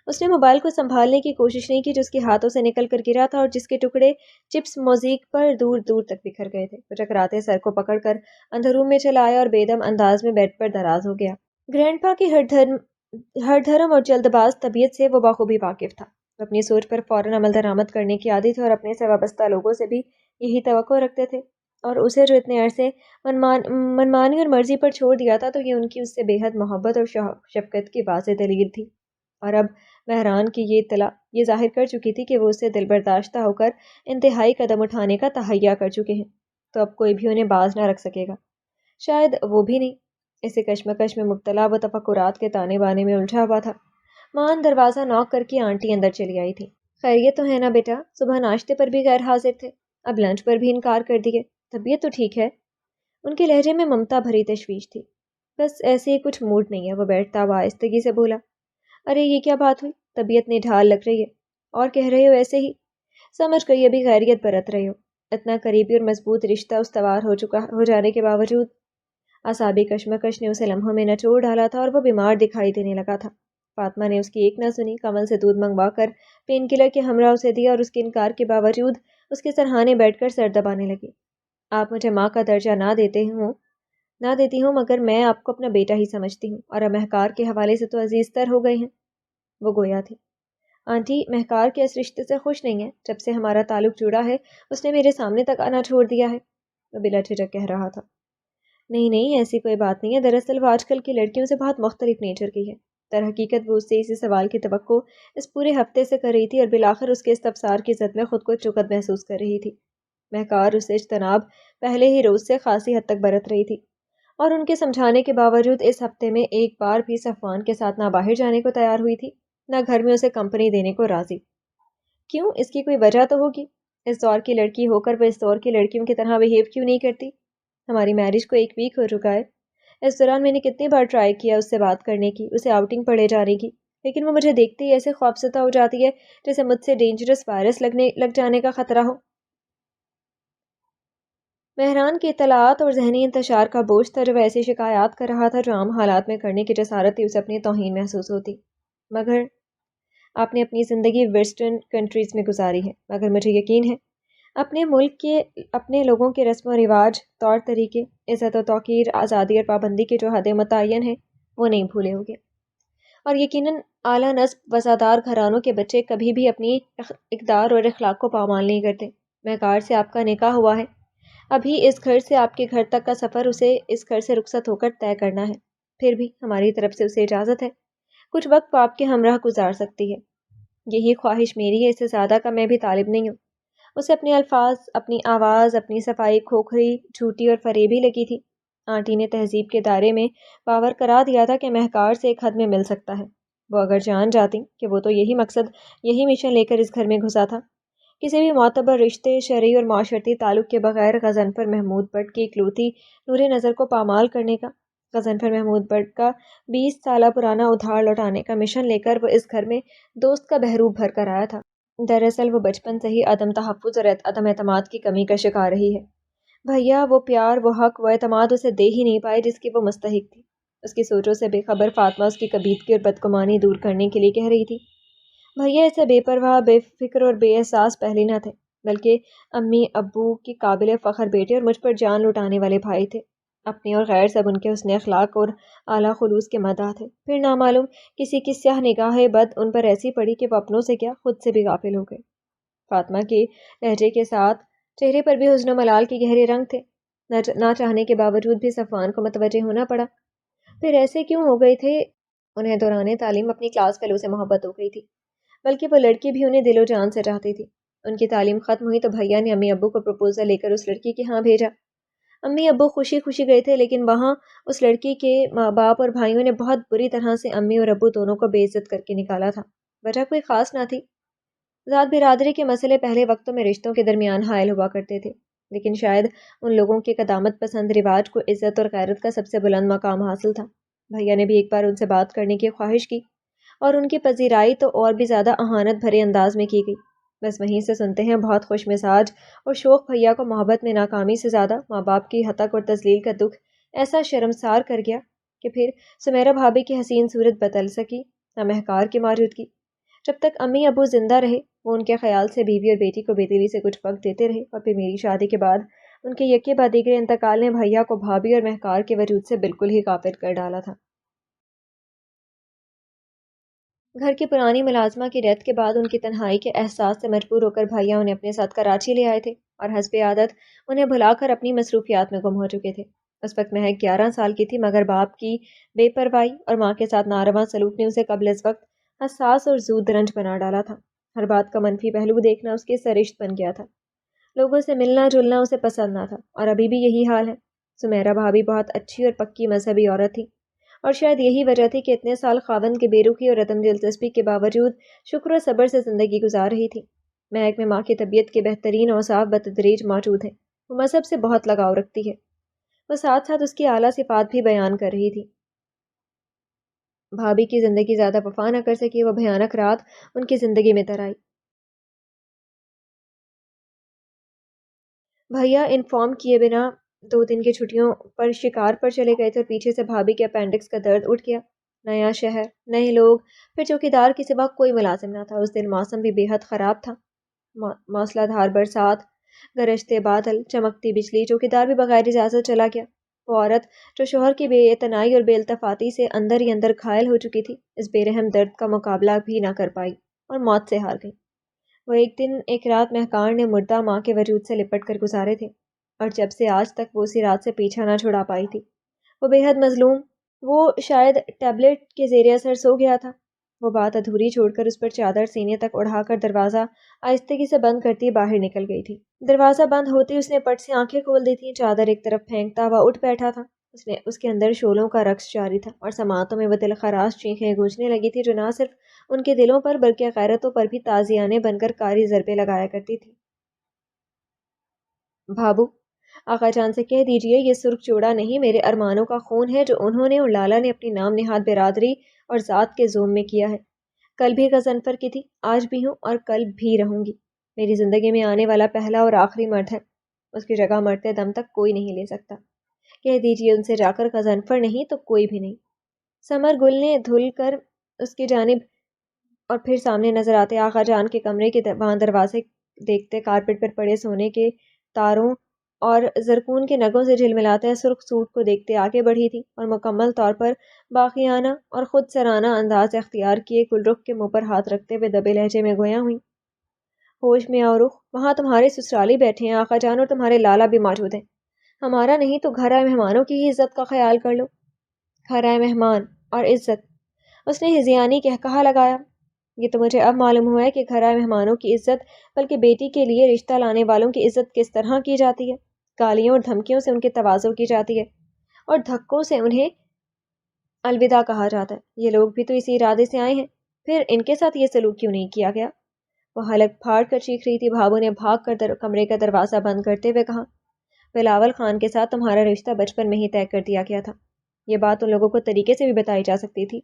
اس نے موبائل کو سنبھالنے کی کوشش نہیں کی جو اس کے ہاتھوں سے نکل کر گرا تھا اور جس کے ٹکڑے چپس موزیک پر دور دور تک بکھر گئے تھے۔ وہ چکراتے سر کو پکڑ کر اندرون میں چلا آیا اور بے دم انداز میں بیڈ پر دراز ہو گیا۔ گرینڈ پا کی ہر دھرم اور جلد باز طبیعت سے وہ بخوبی واقف تھا۔ وہ اپنی سوچ پر فوراً عمل درآمد کرنے کی عادی تھے اور اپنے سے وابستہ لوگوں سے بھی یہی توقع رکھتے تھے، اور اسے جو اتنے عرصے منمانی اور مرضی پر چھوڑ دیا تھا تو یہ ان کی اس سے بے حد محبت اور شفقت کی واضح دلیل تھی۔ اور اب بحران کی یہ اطلاع یہ ظاہر کر چکی تھی کہ وہ اس سے دل برداشتہ ہو کر انتہائی قدم اٹھانے کا تہیہ کر چکے ہیں، تو اب کوئی بھی انہیں باز نہ رکھ سکے گا، شاید وہ بھی نہیں۔ اسے کشمکش میں مبتلا وہ تفکرات کے تانے بانے میں الجھا ہوا تھا۔ مان دروازہ نوک کر کے آنٹی اندر چلی آئی تھی۔ خیریت تو ہے نا بیٹا؟ صبح ناشتے پر بھی غیر حاضر تھے، اب لنچ پر بھی انکار کر دیے، طبیعت تو ٹھیک ہے؟ ان کے لہجے میں ممتا بھری تشویش تھی۔ بس ایسے ہی کچھ موڈ نہیں ہے، وہ بیٹھتا ہوا آہستگی سے بولا۔ ارے یہ کیا بات ہوئی؟ طبیعت نے ڈھال لگ رہی ہے اور کہہ رہے ہو ایسے ہی؟ سمجھ گئی ابھی خیریت برت رہے ہو۔ اتنا قریبی اور مضبوط رشتہ استوار ہو جانے کے باوجود اعصابی کشمکش نے اسے لمحوں میں نچوڑ ڈالا تھا اور وہ بیمار دکھائی دینے لگا تھا۔ فاطمہ نے اس کی ایک نہ سنی، کمل سے دودھ منگوا کر پین کلر کے ہمراہ اسے دیا اور اس کے انکار کے باوجود اس کے سرہانے بیٹھ کر سر دبانے لگی۔ آپ مجھے ماں کا درجہ نہ دیتی ہوں مگر میں آپ کو اپنا بیٹا ہی سمجھتی ہوں، اور اب مہکار کے حوالے سے تو عزیز تر ہو گئے ہیں۔ وہ گویا تھی۔ آنٹی مہکار کے اس رشتے سے خوش نہیں ہے، جب سے ہمارا تعلق جڑا ہے اس نے میرے سامنے تک آنا چھوڑ دیا ہے، وہ بلا جھجک کہہ رہا تھا۔ نہیں ایسی کوئی بات نہیں ہے، دراصل وہ آج کل کی لڑکیوں سے بہت مختلف نیچر کی ہے۔ در حقیقت وہ اس سے اسی سوال کی توقع اس پورے ہفتے سے کر رہی تھی اور بالآخر اس کے استفسار کی زد میں خود کو چقت محسوس کر رہی تھی۔ مہکار اس سے اجتناب پہلے ہی روز سے خاصی حد تک برت رہی تھی، اور ان کے سمجھانے کے باوجود اس ہفتے میں ایک بار بھی صفوان کے ساتھ نہ باہر جانے کو تیار ہوئی تھی، نہ گھر میں اسے کمپنی دینے کو راضی۔ کیوں؟ اس کی کوئی وجہ تو ہوگی۔ اس دور کی لڑکی ہو کر وہ اس دور کی لڑکیوں کی طرح بیہیو کیوں نہیں کرتی؟ ہماری میرج کو 1 ویک ہو چکا ہے، اس دوران میں نے کتنی بار ٹرائی کیا اس سے بات کرنے کی، اسے آؤٹنگ پر لے جانے کی، لیکن وہ مجھے دیکھتے ہی ایسے خوفزدہ ہو جاتی ہے جیسے مجھ سے ڈینجرس وائرس لگ جانے کا خطرہ ہو۔ مہران کی اطلاعات اور ذہنی انتشار کا بوجھ تھا جو ایسی شکایات کر رہا تھا جو عام حالات میں کرنے کی جسارت تھی اسے اپنی توہین محسوس ہوتی۔ مگر آپ نے اپنی زندگی ویسٹرن کنٹریز میں گزاری ہے، مگر مجھے یقین ہے اپنے ملک کے اپنے لوگوں کے رسم و رواج، طور طریقے، عزت و توقیر، آزادی اور پابندی کی جو حدیں متعین ہیں وہ نہیں بھولے ہوگے، اور یقیناً اعلیٰ نسب وفادار گھرانوں کے بچے کبھی بھی اپنی اقدار اور اخلاق کو پامال نہیں کرتے۔ مہکار سے آپ کا نکاح ہوا ہے، ابھی اس گھر سے آپ کے گھر تک کا سفر اسے اس گھر سے رخصت ہو کر طے کرنا ہے، پھر بھی ہماری طرف سے اسے اجازت ہے کچھ وقت وہ آپ کے ہمراہ گزار سکتی ہے۔ یہی خواہش میری ہے، اس سے زیادہ کا میں بھی طالب نہیں ہوں۔ اسے اپنے الفاظ، اپنی آواز، اپنی صفائی کھوکھری، جھوٹی اور فریبی لگی تھی۔ آنٹی نے تہذیب کے دائرے میں باور کرا دیا تھا کہ مہکار سے ایک حد میں مل سکتا ہے۔ وہ اگر جان جاتی کہ وہ تو یہی مقصد، یہی مشن لے کر اس گھر میں گھسا تھا، کسی بھی معتبر رشتے، شرعی اور معاشرتی تعلق کے بغیر غضنفر محمود بٹ کی اکلوتی نور نظر کو پامال کرنے کا، غضنفر محمود بٹ کا 20 سالہ پرانا ادھار لوٹانے کا مشن لے کر وہ اس گھر میں دوست کا بحروب بھر کر آیا تھا۔ دراصل وہ بچپن سے ہی عدم تحفظ اور عدم اعتماد کی کمی کا شکار رہی ہے۔ بھیا وہ پیار، وہ حق، وہ اعتماد اسے دے ہی نہیں پائے جس کی وہ مستحق تھی۔ اس کی سوچوں سے بے خبر فاطمہ اس کی کبیدگی اور بدگمانی دور کرنے کے لیے کہہ رہی تھی، بھیا ایسے بے پرواہ، بے فکر اور بے احساس پہلے نہ تھے، بلکہ امی ابو کی قابل فخر بیٹے اور مجھ پر جان لٹانے والے بھائی تھے۔ اپنے اور غیر سب ان کے حسن اخلاق اور اعلیٰ خلوص کے مداح تھے، پھر نامعلوم کسی کی سیاہ نگاہ بد ان پر ایسی پڑی کہ وہ اپنوں سے کیا خود سے بھی غافل ہو گئے۔ فاطمہ کے لہجے کے ساتھ چہرے پر بھی حزن و ملال کے گہرے رنگ تھے۔ نہ چاہنے کے باوجود بھی صفوان کو متوجہ ہونا پڑا۔ پھر ایسے کیوں ہو گئے تھے؟ انہیں دوران تعلیم اپنی کلاس فیلو سے محبت ہو گئی تھی، بلکہ وہ لڑکی بھی انہیں دل و جان سے چاہتی تھی۔ ان کی تعلیم ختم ہوئی تو بھیا نے امی ابو کو پروپوزل لے کر اس لڑکی کے ہاں بھیجا۔ امی ابو خوشی خوشی گئے تھے، لیکن وہاں اس لڑکی کے ماں باپ اور بھائیوں نے بہت بری طرح سے امی اور ابو دونوں کو بے عزت کر کے نکالا تھا۔ وجہ کوئی خاص نہ تھی، ذات برادری کے مسئلے پہلے وقتوں میں رشتوں کے درمیان حائل ہوا کرتے تھے، لیکن شاید ان لوگوں کے قدامت پسند رواج کو عزت اور غیرت کا سب سے بلند مقام حاصل تھا۔ بھیا نے بھی ایک بار ان سے بات کرنے کی خواہش کی اور ان کی پذیرائی تو اور بھی زیادہ اہانت بھرے انداز میں کی گئی۔ بس وہیں سے سنتے ہیں بہت خوش مزاج اور شوق بھیا کو محبت میں ناکامی سے زیادہ ماں باپ کی ہتک اور تذلیل کا دکھ ایسا شرمسار کر گیا کہ پھر سمیرہ بھابھی کی حسین صورت بدل سکی نہ مہکار کی موجودگی۔ جب تک امی ابو زندہ رہے وہ ان کے خیال سے بیوی اور بیٹی کو بے دلی سے کچھ وقت دیتے رہے، اور پھر میری شادی کے بعد ان کے یکے بعد دیگرے انتقال نے بھیا کو بھابھی اور مہکار کے وجود سے بالکل ہی غافل کر ڈالا تھا۔ گھر کی پرانی ملازمہ کی ڈیتھ کے بعد ان کی تنہائی کے احساس سے مجبور ہو کر بھیا انہیں اپنے ساتھ کراچی لے آئے تھے، اور حسب عادت انہیں بھلا کر اپنی مصروفیات میں گم ہو چکے تھے۔ اس وقت مہک 11 سال کی تھی، مگر باپ کی بے پرواہی اور ماں کے ساتھ ناروا سلوک نے اسے قبل از وقت حساس اور زود رنج بنا ڈالا تھا۔ ہر بات کا منفی پہلو دیکھنا اس کی سرشت بن گیا تھا۔ لوگوں سے ملنا جلنا اسے پسند نہ تھا، اور ابھی بھی یہی حال ہے۔ سمیرہ بھابھی بہت اچھی اور پکی مذہبی عورت تھی، اور شاید یہی وجہ تھی کہ اتنے سال خاوند کے بے رخی اور عدم دلچسپی کے باوجود شکر و صبر سے زندگی گزار رہی تھی۔ مہک میں ماں کی طبیعت کے بہترین اوصاف بتدریج موجود ہیں۔ وہ مذہب سے بہت لگاؤ رکھتی ہے۔ وہ ساتھ ساتھ اس کی اعلیٰ صفات بھی بیان کر رہی تھی۔ بھابھی کی زندگی زیادہ وفا نہ کر سکی، وہ بھیانک رات ان کی زندگی میں تر آئی۔ بھیا انفارم کیے بنا 2 دن کی چھٹیوں پر شکار پر چلے گئے تھے، اور پیچھے سے بھابھی کے اپینڈکس کا درد اٹھ گیا۔ نیا شہر، نئے لوگ، پھر چوکیدار کے سوا کوئی ملازم نہ تھا۔ اس دن موسم بھی بے حد خراب تھا۔ موسلا دھار برسات، گرجتے بادل، چمکتی بجلی۔ چوکیدار بھی بغیر اجازت چلا گیا۔ وہ عورت جو شوہر کی بے اعتنائی اور بے التفاتی سے اندر ہی اندر گھائل ہو چکی تھی، اس بے رحم درد کا مقابلہ بھی نہ کر پائی اور موت سے ہار گئی۔ وہ ایک دن ایک رات مہکار نے مردہ ماں کے وجود سے لپٹ کر گزارے تھے، اور جب سے آج تک وہ اسی رات سے پیچھا نہ چھڑا پائی تھی۔ وہ بے حد مظلوم، وہ شاید ٹیبلٹ کے زیر اثر سو گیا تھا۔ وہ بات ادھوری چھوڑ کر اس پر چادر سینے تک اڑا کر دروازہ آہستگی سے بند کرتی باہر نکل گئی تھی۔ دروازہ بند ہوتے اس نے پٹ سے آنکھیں کھول دی تھیں۔ چادر ایک طرف پھینکتا ہوا اٹھ بیٹھا تھا۔ اس کے اندر شعلوں کا رقص جاری تھا، اور سماعتوں میں وہ دل خراش چیخیں گونجنے لگی تھی جو نہ صرف ان کے دلوں پر بلکہ غیرتوں پر بھی تازیانے بن کر کاری ضربے لگایا کرتی تھی۔ بھابو، آقا جان سے کہہ دیجئے یہ سرخ چوڑا نہیں، میرے ارمانوں کا خون ہے جو انہوں نے اور لالا نے اپنی نام نہاد برادری اور ذات کے زوم میں کیا ہے۔ کل بھی غضنفر کی تھی، آج بھی ہوں اور کل بھی رہوں گی۔ میری زندگی میں آنے والا پہلا اور آخری مرد ہے، اس کی جگہ مرتے دم تک کوئی نہیں لے سکتا۔ کہہ دیجئے ان سے جا کر غضنفر نہیں تو کوئی بھی نہیں۔ ثمر گل نے دھل کر اس کی جانب اور پھر سامنے نظر آتے آقا جان کے کمرے کے وہاں دروازے دیکھتے کارپٹ پر پڑے سونے کے تاروں اور زرکون کے نگوں سے جھلملاتے سرخ سوٹ کو دیکھتے آگے بڑھی تھی، اور مکمل طور پر باقیانہ اور خود سرانہ انداز اختیار کیے گل رخ کے منہ پر ہاتھ رکھتے ہوئے دبے لہجے میں گویا ہوئی۔ ہوش میں آؤ رخ، وہاں تمہارے سسرالی بیٹھے ہیں آقا جان، اور تمہارے لالا بھی موجود ہیں۔ ہمارا نہیں تو گھر آئے مہمانوں کی ہی عزت کا خیال کر لو۔ گھر آئے مہمان اور عزت، اس نے ہذیانی کہا لگایا۔ یہ تو مجھے اب معلوم ہوا ہے کہ گھر آئے مہمانوں کی عزت، بلکہ بیٹی کے لیے رشتہ لانے والوں کی عزت کس طرح کی جاتی ہے۔ گالیوں اور دھمکیوں سے ان کے تواضع کی جاتی ہے، اور دھکوں سے انہیں الوداع کہا جاتا ہے۔ یہ لوگ بھی تو اسی ارادے سے آئے ہیں، پھر ان کے ساتھ یہ سلوک کیوں نہیں کیا گیا؟ وہ حلق پھاڑ کر چیخ رہی تھی۔ بھابو نے بھاگ کر کمرے کا دروازہ بند کرتے ہوئے کہا، بلاول خان کے ساتھ تمہارا رشتہ بچپن میں ہی طے کر دیا گیا تھا۔ یہ بات ان لوگوں کو طریقے سے بھی بتائی جا سکتی تھی۔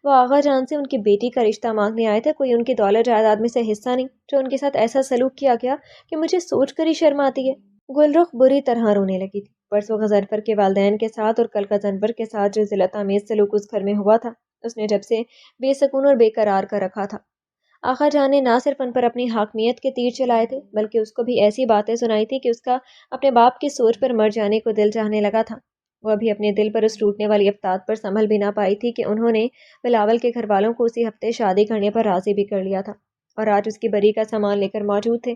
وہ آغا جان سے ان کی بیٹی کا رشتہ مانگنے آئے تھے، کوئی ان کی دولت جائیداد میں سے حصہ نہیں، جو ان کے ساتھ ایسا سلوک کیا گیا کہ مجھے سوچ کر ہی شرم آتی ہے۔ گل رخ بری طرح رونے لگی تھی۔ پرسوں غضنفر کے والدین کے ساتھ اور کل غضنفر کے ساتھ جو ذلت آمیز سلوک اس گھر میں ہوا تھا، اس نے جب سے بے سکون اور بے قرار کر رکھا تھا۔ آقا جان نے نہ صرف ان پر اپنی حاکمیت کے تیر چلائے تھے، بلکہ اس کو بھی ایسی باتیں سنائی تھی کہ اس کا اپنے باپ کی سوچ پر مر جانے کو دل چاہنے لگا تھا۔ وہ ابھی اپنے دل پر اس ٹوٹنے والی افتاد پر سنبھل بھی نہ پائی تھی کہ انہوں نے بلاول کے گھر والوں کو اسی ہفتے شادی کرنے پر راضی بھی کر لیا تھا، اور آج اس کی بری کا سامان لے کر موجود تھے۔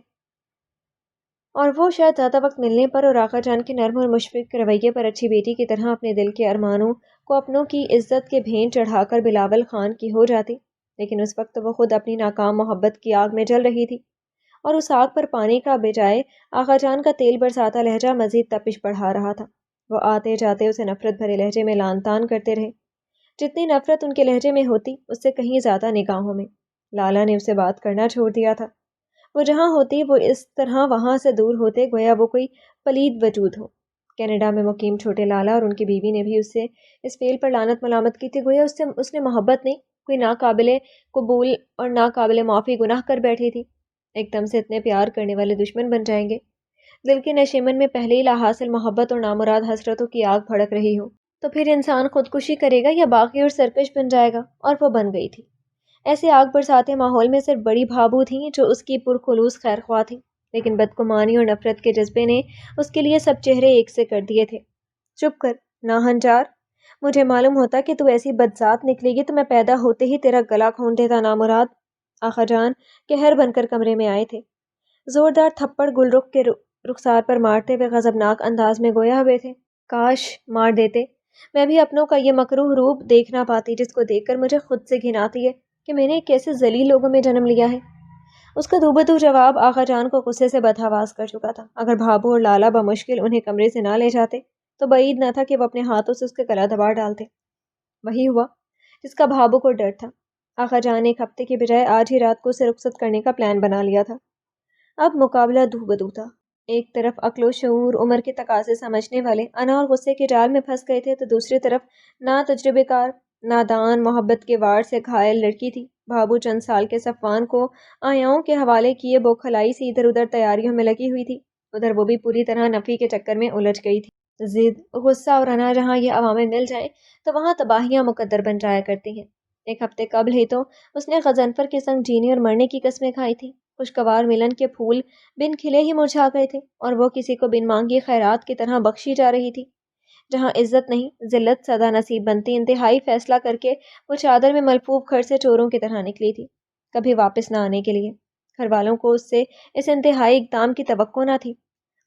اور وہ شاید زیادہ وقت ملنے پر اور آقا جان کے نرم اور مشفق رویے پر اچھی بیٹی کی طرح اپنے دل کے ارمانوں کو اپنوں کی عزت کے بھین چڑھا کر بلاول خان کی ہو جاتی، لیکن اس وقت وہ خود اپنی ناکام محبت کی آگ میں جل رہی تھی، اور اس آگ پر پانی کا بجائے آقا جان کا تیل برساتا لہجہ مزید تپش بڑھا رہا تھا۔ وہ آتے جاتے اسے نفرت بھرے لہجے میں لان تان کرتے رہے۔ جتنی نفرت ان کے لہجے میں ہوتی، اس سے کہیں زیادہ نگاہوں میں۔ لالا نے اسے بات کرنا چھوڑ دیا تھا۔ وہ جہاں ہوتی وہ اس طرح وہاں سے دور ہوتے گویا وہ کوئی پلید وجود ہو۔ کینیڈا میں مقیم چھوٹے لالا اور ان کی بیوی نے بھی اس سے اس فعل پر لعنت ملامت کی تھی، گویا اس نے محبت نہیں، کوئی ناقابل قبول اور ناقابل معافی گناہ کر بیٹھی تھی۔ ایک دم سے اتنے پیار کرنے والے دشمن بن جائیں گے؟ دل کے نشیمن میں پہلے ہی لا حاصل محبت اور نامراد حسرتوں کی آگ بھڑک رہی ہو تو پھر انسان خودکشی کرے گا یا باغی اور سرکش بن جائے گا؟ اور وہ بن گئی تھی۔ ایسے آگ برساتے ماحول میں صرف بڑی بھابو تھیں جو اس کی پرخلوص خیر خواہ تھیں، لیکن بدگمانی اور نفرت کے جذبے نے اس کے لیے سب چہرے ایک سے کر دیے تھے۔ چپ کر ناہنجار، مجھے معلوم ہوتا کہ تو ایسی بدذات نکلے گی تو میں پیدا ہوتے ہی تیرا گلا کھونٹ دیتا نامراد۔ آقا جان قہر بن کر کمرے میں آئے تھے۔ زوردار تھپڑ گل رخ کے رخسار پر مارتے ہوئے غضبناک انداز میں گویا ہوئے تھے، کاش مار دیتے، میں بھی اپنوں کا یہ مکروہ روپ دیکھ نہ پاتی جس کو دیکھ کر مجھے خود سے گھن آتی ہے۔ کہ میں نے کیسے ذلیل لوگوں میں جنم لیا ہے؟ اس کا دوبدو جواب آغا جان کو غصے سے بدحواس کر چکا تھا۔ اگر بھابو اور لالا بمشکل انہیں کمرے سے نہ لے جاتے تو بعید نہ تھا کہ وہ اپنے ہاتھوں سے اس کے گلا دبا ڈالتے۔ وہی ہوا جس کا بھابو کو ڈر تھا۔ آغا جان نے ایک ہفتے کی بجائے آج ہی رات کو اسے رخصت کرنے کا پلان بنا لیا تھا۔ اب مقابلہ دو بدو تھا۔ ایک طرف عقل و شعور، عمر کے تقاضے سمجھنے والے انا اور غصے کے جال میں پھنس گئے تھے، تو دوسری طرف نا تجربے کار، نادان، محبت کے وار سے گھائل لڑکی تھی۔ بھابو چند سال کے صفوان کو آیاؤں کے حوالے کیے بوکھلائی سے ادھر ادھر تیاریوں میں لگی ہوئی تھی۔ ادھر وہ بھی پوری طرح نفی کے چکر میں الجھ گئی تھی۔ ضد، غصہ اور انا جہاں یہ عوامل مل جائیں تو وہاں تباہیاں مقدر بن جایا کرتی ہیں۔ ایک ہفتے قبل ہی تو اس نے غضنفر کے سنگ جینے اور مرنے کی قسمیں کھائی تھی۔ خوشگوار ملن کے پھول بن کھلے ہی مرجھا گئے تھے اور وہ کسی کو بن مانگی خیرات کی طرح بخشی جا رہی تھی۔ جہاں عزت نہیں ذلت سدا نصیب بنتی، انتہائی فیصلہ کر کے وہ چادر میں ملفوف گھر سے چوروں کی طرح نکلی تھی، کبھی واپس نہ آنے کے لیے۔ گھر والوں کو اس سے اس انتہائی اقدام کی توقع نہ تھی۔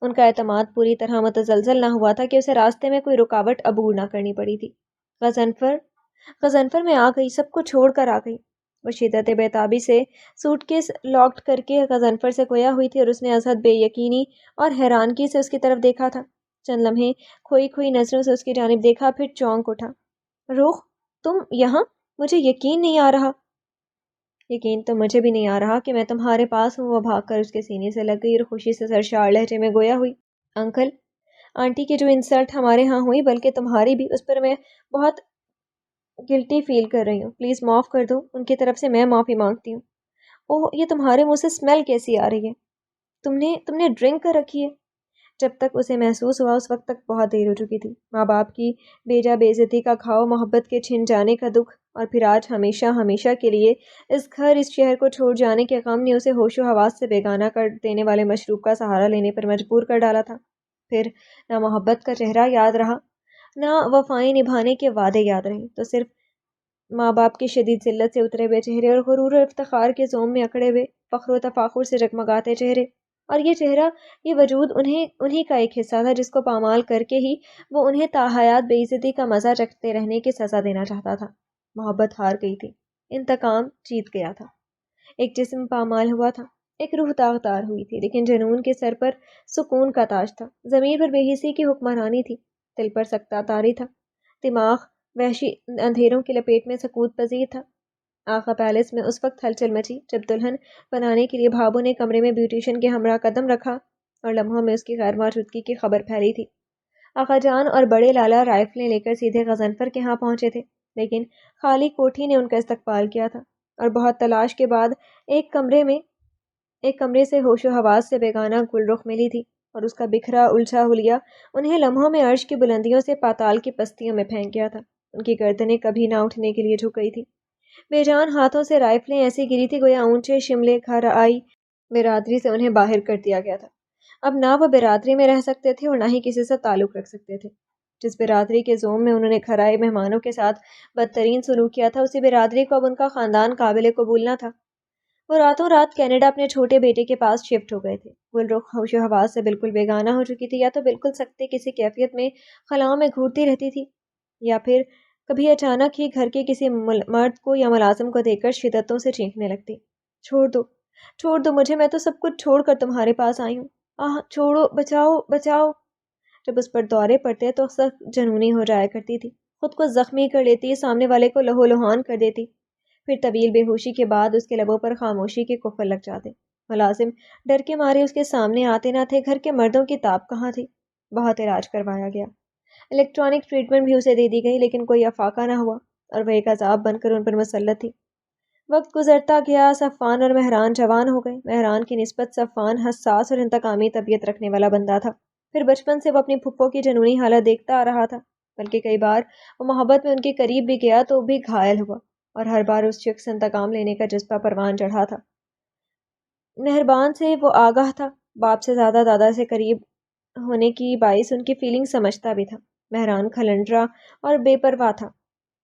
ان کا اعتماد پوری طرح متزلزل نہ ہوا تھا کہ اسے راستے میں کوئی رکاوٹ عبور نہ کرنی پڑی تھی۔ غضنفر میں آ گئی، سب کو چھوڑ کر آ گئی۔ وہ شدت بیتابی سے سوٹ کیس لاکڈ کر کے غضنفر سے گویا ہوئی تھی اور اس نے ازحد بے یقینی اور حیرانگی سے اس کی طرف دیکھا تھا۔ چند لمحے کھوئی کھوئی نظروں سے اس کی جانب دیکھا، پھر چونک اٹھا۔ روح، تم یہاں؟ مجھے یقین نہیں آ رہا۔ یقین تو مجھے بھی نہیں آ رہا کہ میں تمہارے پاس ہوں۔ وہ بھاگ کر اس کے سینے سے لگ گئی اور خوشی سے سرشار لہجے میں گویا ہوئی۔ انکل، آنٹی کی جو انسلٹ ہمارے ہاں ہوئی، بلکہ تمہاری بھی، اس پر میں بہت گلٹی فیل کر رہی ہوں۔ پلیز معاف کر دو، ان کی طرف سے میں معافی مانگتی ہوں۔ اوہ، یہ تمہارے منہ سے اسمیل کیسی آ رہی ہے؟ تم نے ڈرنک کر رکھی ہے؟ جب تک اسے محسوس ہوا اس وقت تک بہت دیر ہو چکی تھی۔ ماں باپ کی بیجا بے عزتی کا گھاؤ، محبت کے چھن جانے کا دکھ، اور پھر آج ہمیشہ ہمیشہ کے لیے اس گھر اس شہر کو چھوڑ جانے کے غم نے اسے ہوش و حواس سے بیگانہ کر دینے والے مشروب کا سہارا لینے پر مجبور کر ڈالا تھا۔ پھر نہ محبت کا چہرہ یاد رہا، نہ وفائیں نبھانے کے وعدے یاد رہے، تو صرف ماں باپ کی شدید ذلت سے اترے ہوئے چہرے اور غرور اور افتخار کے زوم میں اکڑے ہوئے فخر و تفاخر سے جگمگاتے چہرے۔ اور یہ چہرہ، یہ وجود انہی کا ایک حصہ تھا جس کو پامال کر کے ہی وہ انہیں تاحیات بے عزتی کا مزہ چکھتے رہنے کی سزا دینا چاہتا تھا۔ محبت ہار گئی تھی، انتقام جیت گیا تھا۔ ایک جسم پامال ہوا تھا، ایک روح داغدار ہوئی تھی، لیکن جنون کے سر پر سکون کا تاج تھا، ضمیر پر بے حسی کی حکمرانی تھی، دل پر سکتہ تاری تھا، دماغ وحشی اندھیروں کی لپیٹ میں سکوت پذیر تھا۔ آقا پیلس میں اس وقت ہلچل مچی جب دلہن بنانے کے لیے بھابو نے کمرے میں بیوٹیشین کے ہمراہ قدم رکھا اور لمحوں میں اس کی غیر موجودگی کی خبر پھیلی تھی۔ آقا جان اور بڑے لالا رائفلیں لے کر سیدھے غضنفر کے ہاں پہنچے تھے، لیکن خالی کوٹھی نے ان کا استقبال کیا تھا، اور بہت تلاش کے بعد ایک کمرے سے ہوش و حواس سے بیگانہ گل رخ ملی تھی، اور اس کا بکھرا الجھا حلیہ انہیں لمحوں میں عرش کی بلندیوں سے پاتال کی پستیوں میں پھینک گیا تھا۔ ان کی گردنیں کبھی نہ اٹھنے کے لیے جھک گئی تھی، بے جان ہاتھوں سے رائفلیں ایسی گری تھی گویا اونچے شملے گھر آئی برادری سے انہیں باہر کر دیا گیا تھا۔ اب نہ وہ برادری میں رہ سکتے تھے اور نہ ہی کسی سے تعلق رکھ سکتے تھے۔ جس برادری کے زوم میں انہوں نے گھر آئے مہمانوں کے ساتھ بدترین سلوک کیا تھا، اسی برادری کو اب ان کا خاندان قابل قبول نہ تھا۔ وہ راتوں رات کینیڈا اپنے چھوٹے بیٹے کے پاس شفٹ ہو گئے تھے۔ گل رخ ہوش و حواس سے بالکل بیگانہ ہو چکی تھی، یا تو بالکل سکتے کسی کیفیت میں خلاؤں میں گھورتی رہتی تھی، یا پھر کبھی اچانک ہی گھر کے کسی مرد کو یا ملازم کو دیکھ کر شدتوں سے چینکنے لگتی۔ چھوڑ دو مجھے، میں تو سب کچھ چھوڑ کر تمہارے پاس آئی ہوں، چھوڑو، بچاؤ بچاؤ۔ جب اس پر دورے پڑتے تو سخت جنونی ہو جایا کرتی تھی، خود کو زخمی کر لیتی، سامنے والے کو لہو لہان کر دیتی، پھر طویل بے ہوشی کے بعد اس کے لبوں پر خاموشی کے قفل لگ جاتے۔ ملازم ڈر کے مارے اس کے سامنے آتے نہ تھے، گھر کے مردوں کی تاب کہاں تھی۔ بہت علاج کروایا گیا، الیکٹرانک ٹریٹمنٹ بھی اسے دے دی گئی، لیکن کوئی افاقہ نہ ہوا، اور وہ ایک عذاب بن کر ان پر مسلط تھی۔ وقت گزرتا گیا، صفوان اور مہران جوان ہو گئے۔ مہران کی نسبت صفوان حساس اور انتقامی طبیعت رکھنے والا بندہ تھا، پھر بچپن سے وہ اپنی پھپھو کی جنونی حالت دیکھتا آ رہا تھا، بلکہ کئی بار وہ محبت میں ان کے قریب بھی گیا تو بھی گھائل ہوا، اور ہر بار اس شخص سے انتقام لینے کا جذبہ پروان چڑھا تھا۔ مہربان سے وہ آگاہ تھا، باپ سے زیادہ دادا سے قریب ہونے کی باعث ان کی فیلنگ سمجھتا بھی تھا۔ مہران کھلنڈرا اور بے پرواہ تھا،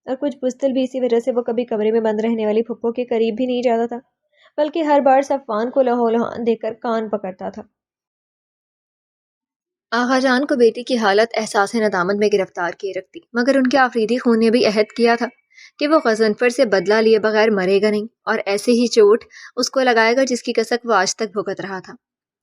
اور کچھ بزدل بھی، اسی وجہ سے وہ کبھی کمرے میں بند رہنے والی پھپھو کے قریب بھی نہیں جاتا تھا، بلکہ ہر بار صفوان کو لہو لہان دیکھ کر کان پکڑتا تھا۔ آغا جان کو بیٹی کی حالت احساس ندامت میں گرفتار کیے رکھتی، مگر ان کے آفریدی خون نے بھی عہد کیا تھا کہ وہ غضنفر سے بدلہ لیے بغیر مرے گا نہیں اور ایسے ہی چوٹ اس کو لگائے گا جس کی کسک وہ آج تک بھگت رہا تھا۔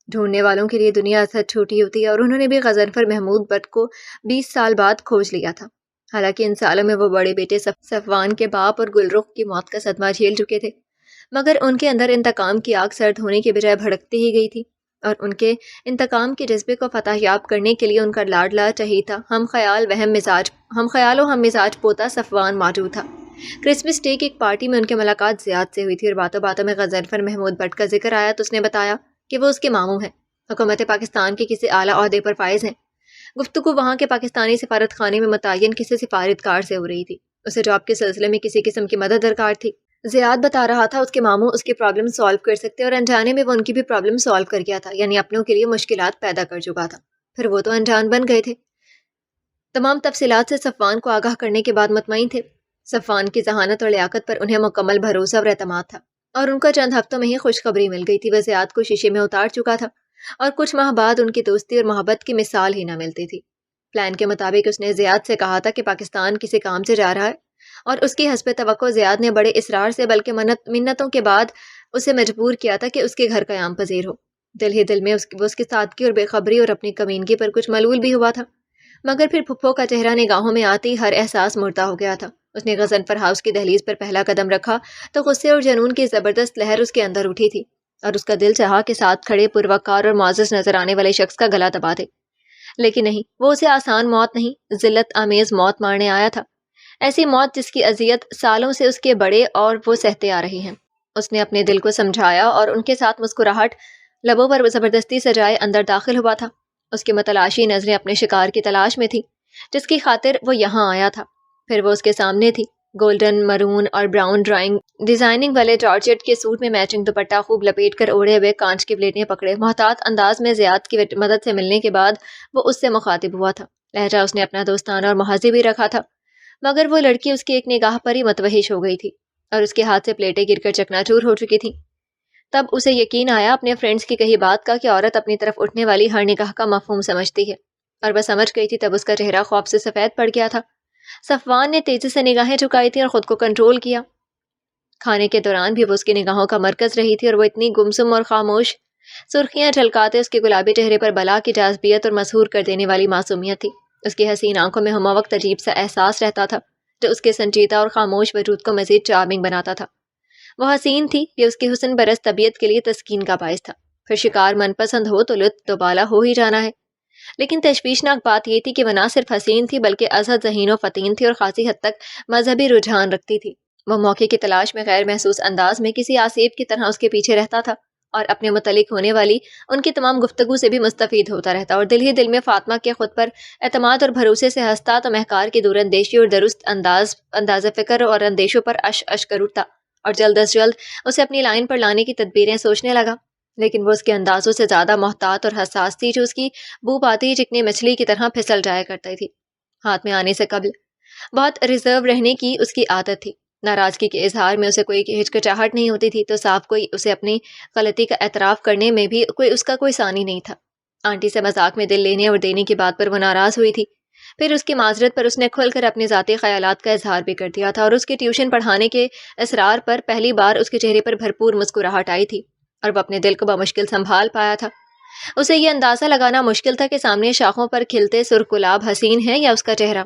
ڈھونڈنے والوں کے لیے دنیا اثر چھوٹی ہوتی ہے اور انہوں نے بھی غضنفر محمود بٹ کو 20 سال بعد کھوج لیا تھا۔ حالانکہ ان سالوں میں وہ بڑے بیٹے صفوان کے باپ اور گلرخ کی موت کا صدمہ جھیل چکے تھے، مگر ان کے اندر انتقام کی آگ سرد ہونے کے بجائے بھڑکتی ہی گئی تھی، اور ان کے انتقام کے جذبے کو فتح یاب کرنے کے لیے ان کا لاڈلا چہیتا ہم خیال و ہم مزاج پوتا صفوان موجود تھا۔ کرسمس ڈے کی ایک پارٹی میں ان کی ملاقات زیاد سے ہوئی تھی اور باتوں باتوں میں غضنفر محمود بٹ کا ذکر آیا تو اس نے بتایا کہ وہ اس کے ماموں ہیں، حکومت پاکستان کے کسی اعلیٰ عہدے پر فائز ہیں۔ گفتگو وہاں کے پاکستانی سفارت خانے میں متعین کسی سفارتکار سے ہو رہی تھی، اسے جاب کے سلسلے میں کسی قسم کی مدد درکار تھی۔ زیاد بتا رہا تھا اس کے ماموں اس کی پرابلم سالو کر سکتے اور انجانے میں وہ ان کی بھی پرابلم سالو کر گیا تھا، یعنی اپنوں کے لیے مشکلات پیدا کر چکا تھا، پھر وہ تو انجان بن گئے تھے۔ تمام تفصیلات سے صفوان کو آگاہ کرنے کے بعد مطمئن تھے۔ صفوان کی ذہانت اور لیاقت پر انہیں مکمل بھروسہ اور اعتماد تھا، اور ان کا چند ہفتوں میں ہی خوشخبری مل گئی تھی۔ وہ زیاد کو شیشے میں اتار چکا تھا اور کچھ ماہ بعد ان کی دوستی اور محبت کی مثال ہی نہ ملتی تھی۔ پلان کے مطابق اس نے زیاد سے کہا تھا کہ پاکستان کسی کام سے جا رہا ہے، اور اس کی حسب توقع زیاد نے بڑے اصرار سے بلکہ منتوں کے بعد اسے مجبور کیا تھا کہ اس کے گھر قیام پذیر ہو۔ دل ہی دل میں وہ اس کی سادگی اور بے خبری اور اپنی کمینگی پر کچھ ملول بھی ہوا تھا، مگر پھر پھپھو کا چہرہ نگاہوں میں آتی ہر احساس مردہ ہو گیا تھا۔ اس نے غضنفر ہاؤس کی دہلیز پر پہلا قدم رکھا تو غصے اور جنون کی زبردست لہر اس کے اندر اٹھی تھی، اور اس کا دل چاہا کہ ساتھ کھڑے پروقار اور معزز نظر آنے والے شخص کا گلا دبا دے، لیکن نہیں، وہ اسے آسان موت نہیں، ذلت آمیز موت مارنے آیا تھا، ایسی موت جس کی اذیت سالوں سے اس کے بڑے اور وہ سہتے آ رہے ہیں۔ اس نے اپنے دل کو سمجھایا اور ان کے ساتھ مسکراہٹ لبوں پر زبردستی سجائے اندر داخل ہوا تھا۔ اس کی متلاشی نظریں اپنے شکار کی تلاش میں تھی جس کی خاطر وہ یہاں آیا تھا، پھر وہ اس کے سامنے تھی، گولڈن، مرون اور براؤن ڈیزائننگ والے جارجٹ کے سوٹ میں میچنگ دوپٹہ خوب لپیٹ کر اوڑھے ہوئے، کانچ کی پلیٹیں پکڑے، محتاط انداز میں زیاد کی مدد سے ملنے کے بعد وہ اس سے مخاطب ہوا تھا۔ لہجہ اس نے اپنا دوستانہ اور مہذب ہی رکھا تھا، مگر وہ لڑکی اس کی ایک نگاہ پر ہی متوحش ہو گئی تھی اور اس کے ہاتھ سے پلیٹیں گر کر چکناچور ہو چکی تھیں۔ تب اسے یقین آیا اپنے فرینڈز کی کہی بات کا کہ عورت اپنی طرف اٹھنے والی ہر نگاہ کا مفہوم سمجھتی ہے، اور وہ سمجھ گئی تھی۔ تب اس کا چہرہ خواب سے سفید پڑ گیا تھا۔ صفوان نے تیزی سے نگاہیں جھکائی تھیں اور خود کو کنٹرول کیا۔ کھانے کے دوران بھی وہ اس کی نگاہوں کا مرکز رہی تھی، اور وہ اتنی گمسم اور خاموش، سرخیاں جھلکاتے اس کے گلابی چہرے پر بلا کی جاذبیت اور مسحور کر دینے والی معصومیت تھی۔ اس کی حسین آنکھوں میں ہمہ وقت عجیب سا احساس رہتا تھا جو اس کے سنجیدہ اور خاموش وجود کو مزید چارمنگ بناتا تھا۔ وہ حسین تھی، یہ اس کی حسن برس طبیعت کے لیے تسکین کا باعث تھا۔ پھر شکار من پسند ہو تو لطف تو بالا ہو ہی جانا ہے، لیکن تشویشناک بات یہ تھی کہ وہ نہ صرف حسین تھی بلکہ ازحد ذہین و فطین تھی اور خاصی حد تک مذہبی رجحان رکھتی تھی۔ وہ موقع کی تلاش میں غیر محسوس انداز میں کسی آسیب کی طرح اس کے پیچھے رہتا تھا اور اپنے متعلق ہونے والی ان کی تمام گفتگو سے بھی مستفید ہوتا رہتا، اور دل ہی دل میں فاطمہ کے خود پر اعتماد اور بھروسے سے ہنستا تو مہکار کی دور اندیشی اور درست انداز فکر اور اندیشوں پر اش کر اٹھتا اور جلد از جلد اسے اپنی لائن پر لانے کی تدبیریں سوچنے لگا۔ لیکن وہ اس کے اندازوں سے زیادہ محتاط اور حساس تھی، جو اس کی بو پاتی ہی چکنی مچھلی کی طرح پھسل جایا کرتی تھی۔ ہاتھ میں آنے سے قبل بہت ریزرو رہنے کی اس کی عادت تھی۔ ناراضگی کے اظہار میں اسے کوئی ہچکچاہٹ نہیں ہوتی تھی تو صاف کوئی اسے اپنی غلطی کا اعتراف کرنے میں بھی اس کا کوئی ثانی نہیں تھا۔ آنٹی سے مذاق میں دل لینے اور دینے کی بات پر وہ ناراض ہوئی تھی، پھر اس کی معذرت پر اس نے کھل کر اپنے ذاتی خیالات کا اظہار بھی کر دیا تھا، اور اس کے ٹیوشن پڑھانے کے اصرار پر پہلی بار اس کے چہرے پر بھرپور مسکراہٹ آئی تھی اور وہ اپنے دل کو بمشکل سنبھال پایا تھا۔ اسے یہ اندازہ لگانا مشکل تھا کہ سامنے شاخوں پر کھلتے سرخ گلاب حسین ہیں یا اس کا چہرہ۔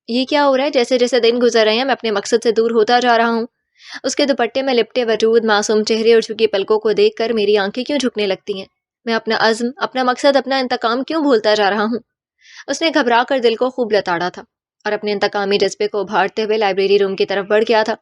یہ کیا ہو رہا ہے؟ جیسے جیسے دن گزر رہے ہیں میں اپنے مقصد سے دور ہوتا جا رہا ہوں۔ اس کے دوپٹے میں لپٹے وجود، معصوم چہرے اور جھکی پلکوں کو دیکھ کر میری آنکھیں کیوں جھکنے لگتی ہیں؟ میں اپنا عزم، اپنا مقصد، اپنا انتقام کیوں بھولتا جا رہا ہوں؟ اس نے گھبرا کر دل کو خوب لتاڑا تھا اور اپنے انتقامی جذبے کو ابھارتے ہوئے لائبریری روم کی طرف بڑھ گیا تھا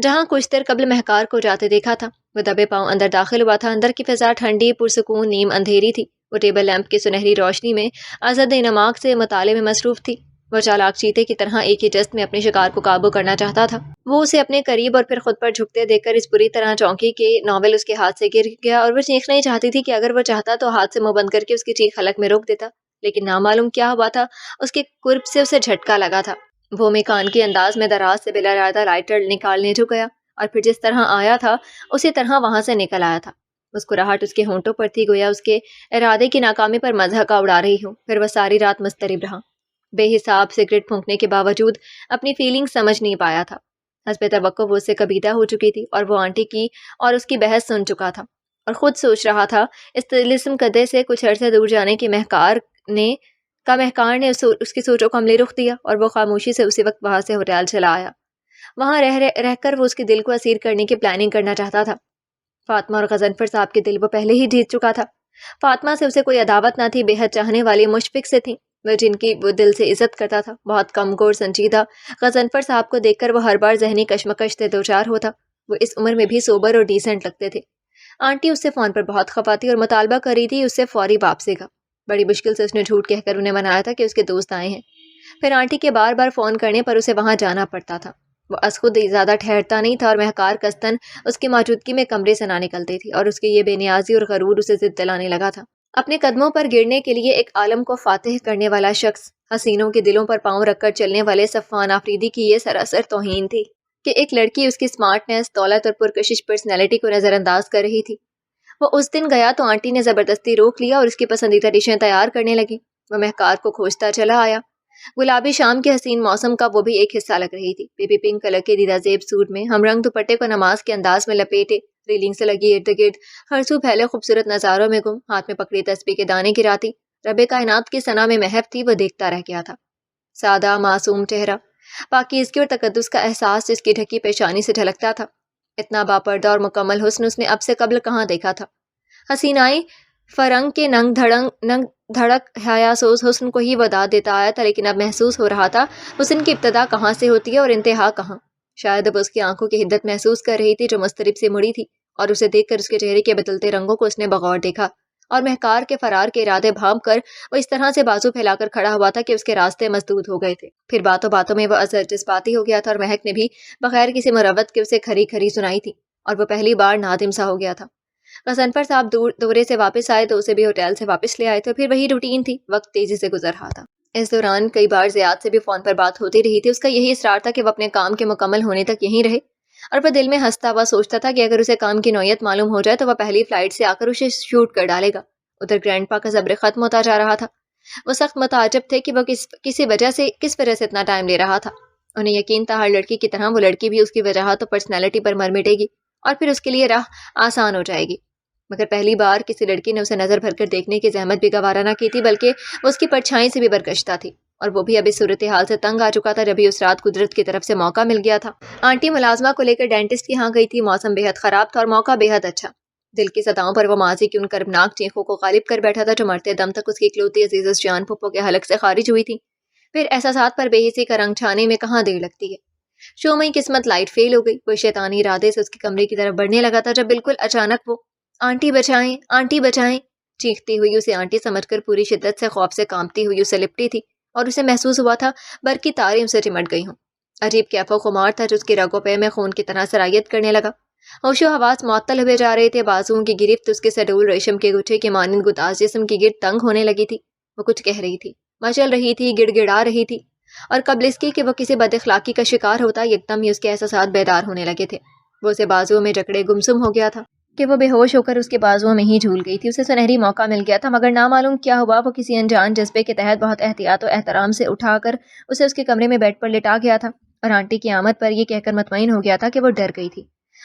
جہاں کچھ دیر قبل مہکار کو جاتے دیکھا تھا۔ وہ دبے پاؤں اندر داخل ہوا تھا۔ اندر کی فضا ٹھنڈی، پرسکون، نیم اندھیری تھی۔ وہ ٹیبل لیمپ کی سنہری روشنی میں ازحد نماک سے مطالعے میں مصروف تھی۔ وہ چالاک چیتے کی طرح ایک ہی جست میں اپنے شکار کو قابو کرنا چاہتا تھا۔ وہ اسے اپنے قریب اور پھر خود پر جھکتے دیکھ کر اس بری طرح چونکی کہ ناول اس کے ہاتھ سے گر گیا، اور وہ چیخنا ہی چاہتی تھی کہ اگر وہ چاہتا تو ہاتھ سے منہ بند کر کے اس کی چیخ حلق میں روک دیتا، لیکن نامعلوم کیا ہوا تھا، اس کے قرب سے اسے جھٹکا لگا تھا۔ وہ میکانکی انداز میں دراز سے بلا ارادہ لائٹر نکالنے جھک گیا اور پھر جس طرح آیا تھا اسی طرح وہاں سے نکل آیا تھا۔ مسکراہٹ اس کے ہونٹوں پر تھی، گویا اس کے ارادے کی ناکامی پر مضحکہ اڑا رہی ہوں۔ پھر وہ ساری رات مضطرب رہا، بے حساب سگریٹ پھونکنے کے باوجود اپنی فیلنگ سمجھ نہیں پایا تھا۔ حسب توقع وہ اس سے قبیدہ ہو چکی تھی اور وہ آنٹی کی اور اس کی بحث سن چکا تھا اور خود سوچ رہا تھا اس طلسم کدے سے کچھ عرصے دور جانے کی مہکار نے اس کی سوچوں کو عملی رخ دیا اور وہ خاموشی سے اسی وقت وہاں سے ہوٹل چلا آیا۔ وہاں رہ کر وہ اس کے دل کو اسیر کرنے کی پلاننگ کرنا چاہتا تھا۔ فاطمہ اور غضنفر صاحب کے دل وہ پہلے ہی جیت چکا تھا۔ فاطمہ سے اسے کوئی عداوت نہ تھی، بے حد چاہنے والی مشفق سے تھی وہ، جن کی وہ دل سے عزت کرتا تھا، بہت کم گور سنجیدہ۔ غضنفر صاحب کو دیکھ کر وہ ہر بار ذہنی کشمکش سے دوچار ہوتا۔ وہ اس عمر میں بھی سوبر اور ڈیسنٹ لگتے تھے۔ آنٹی اس سے فون پر بہت خفا تھی اور مطالبہ کری تھی اس سے فوری واپسی کا۔ بڑی مشکل سے اس نے جھوٹ کہہ کر انہیں منایا تھا کہ اس کے دوست آئے ہیں، پھر آنٹی کے بار بار فون کرنے پر اسے وہاں جانا پڑتا تھا۔ وہ از خود زیادہ ٹھہرتا نہیں تھا اور مہکار قصداً اس کی موجودگی میں کمرے سے نہ نکلتی تھی اور اس کی یہ بے نیازی اور غرور اسے ضد دلانے لگا تھا۔ اپنے قدموں پر گرنے کے لیے ایک عالم کو فاتح کرنے والا شخص، حسینوں کے دلوں پر پاؤں رکھ کر چلنے والے صفوان آفریدی کی یہ سراسر توہین تھی کہ ایک لڑکی اس کی سمارٹنیس، دولت اور پرکشش پرسنالٹی کو نظر انداز کر رہی تھی۔ وہ اس دن گیا تو آنٹی نے زبردستی روک لیا اور اس کی پسندیدہ ڈشیں تیار کرنے لگی۔ وہ مہکار کو کھوجتا چلا آیا۔ گلابی شام کے حسین موسم کا وہ بھی ایک حصہ لگ رہی تھی۔ بیبی پنک کلر کے دیدہ زیب سوٹ میں ہم رنگ دوپٹے کو نماز کے انداز میں لپیٹے، ریلنگ سے لگی ارد گرد ہر سو پھیلے خوبصورت نظاروں میں گم، ہاتھ میں پکڑی تسبیح کے دانے گراتی، رب کائنات کی ثنا میں محو تھی۔ وہ دیکھتا رہ گیا تھا۔ سادہ معصوم چہرہ، پاکیزگی اور تقدس کا احساس جس کی ڈھکی پیشانی سے جھلکتا تھا۔ اتنا باپردہ اور مکمل حسن اس نے اب سے قبل کہاں دیکھا تھا۔ حسینائی فرنگ کے ننگ دھڑک حیا سوز حسن کو ہی وداع دیتا آیا تھا، لیکن اب محسوس ہو رہا تھا حسن کی ابتدا کہاں سے ہوتی ہے اور انتہا کہاں۔ شاید اب اس کی آنکھوں کی حدت محسوس کر رہی تھی جو مضطرب سے مڑی تھی، اور اسے دیکھ کر اس کے چہرے کے بدلتے رنگوں کو اس نے بغور دیکھا اور مہکار کے فرار کے ارادے بھانپ کر وہ اس طرح سے بازو پھیلا کر کھڑا ہوا تھا کہ اس کے راستے مسدود ہو گئے تھے۔ پھر باتوں باتوں میں وہ ازر جذباتی ہو گیا تھا اور مہک نے بھی بغیر کسی مروت کے اسے کھری کھری سنائی تھی اور وہ پہلی بار نادم سا ہو گیا تھا۔ غضنفر صاحب دورے سے واپس آئے تو اسے بھی ہوٹل سے واپس لے آئے تو پھر وہی روٹین تھی۔ وقت تیزی سے گزر رہا تھا۔ اس دوران کئی بار زیاد سے بھی فون پر بات ہوتی رہی تھی۔ اس کا یہی اصرار تھا کہ وہ اپنے کام کے مکمل ہونے تک یہیں رہے، اور وہ دل میں ہنستا ہوا سوچتا تھا کہ اگر اسے کام کی نوعیت معلوم ہو جائے تو وہ پہلی فلائٹ سے آ کر اسے شوٹ کر ڈالے گا۔ ادھر گرینڈ پا کا صبر ختم ہوتا جا رہا تھا۔ وہ سخت متعجب تھے کہ وہ کس وجہ سے اتنا ٹائم لے رہا تھا۔ انہیں یقین تھا ہر لڑکی کی طرح وہ لڑکی بھی اس کی وجاہت اور پرسنالٹی پر مر مٹے گی اور پھر اس کے لیے راہ آسان ہو جائے گی، مگر پہلی بار کسی لڑکی نے اسے نظر بھر کر دیکھنے کی زحمت بھی گوارا نہ کی تھی، بلکہ وہ اس کی پرچھائی سے بھی برگشتہ تھی، اور وہ بھی اب اس صورتحال سے تنگ آ چکا تھا جب ہی اس رات قدرت کی طرف سے موقع مل گیا تھا۔ آنٹی ملازمہ کو لے کر ڈینٹسٹ کے ہاں گئی تھی۔ موسم بے حد خراب تھا اور موقع بے حد اچھا۔ دل کی سطحوں پر وہ ماضی کی ان کربناک چیخوں کو غالب کر بیٹھا تھا جو مرتے دم تک اس کی اکلوتی عزیز جان پھپھو کے حلق سے خارج ہوئی تھی۔ پھر احساسات پر بے حسی کا رنگ چھانے میں کہاں دیر لگتی ہے۔ شومئی قسمت لائٹ فیل ہو گئی۔ وہ شیطانی ارادے سے اس کے کمرے کی طرف بڑھنے لگا تھا جب بالکل اچانک وہ آنٹی بچائیں، آنٹی بچائیں چیختی ہوئی اسے آنٹی سمجھ کر پوری شدت سے خوف سے کانپتی ہوئی اسے لپٹی تھی، اور اسے محسوس ہوا تھا برقی تاریں اسے چمٹ گئی ہوں۔ عجیب کیف و خمار تھا جو اس کی رگوں پہ میں خون کی طرح سرایت کرنے لگا۔ ہوش و حواس معطل ہوئے جا رہے تھے۔ بازوؤں کی گرفت اس کے سڈول ریشم کے گچھے کی مانند گداز جسم کی گرد تنگ ہونے لگی تھی۔ وہ کچھ کہہ رہی تھی، مچل رہی تھی، گڑ گڑا رہی تھی، اور قبل اس کی کہ وہ کسی بد اخلاقی کا شکار ہوتا یکدم ہی اس کے احساسات بیدار ہونے لگے تھے۔ وہ اسے بازوؤں میں جکڑے گمسم ہو گیا تھا کہ وہ بے ہوش ہو کر اس کے بازوؤں میں ہی جھول گئی تھی۔ اسے سنہری موقع مل گیا تھا، مگر نامعلوم کیا ہوا وہ کسی انجان جذبے کے تحت بہت احتیاط و احترام سے اٹھا کر اسے اس کے کمرے میں بیڈ پر لٹا گیا تھا، اور آنٹی کی آمد پر یہ کہہ کر مطمئن ہو گیا تھا کہ وہ ڈر گئی تھی،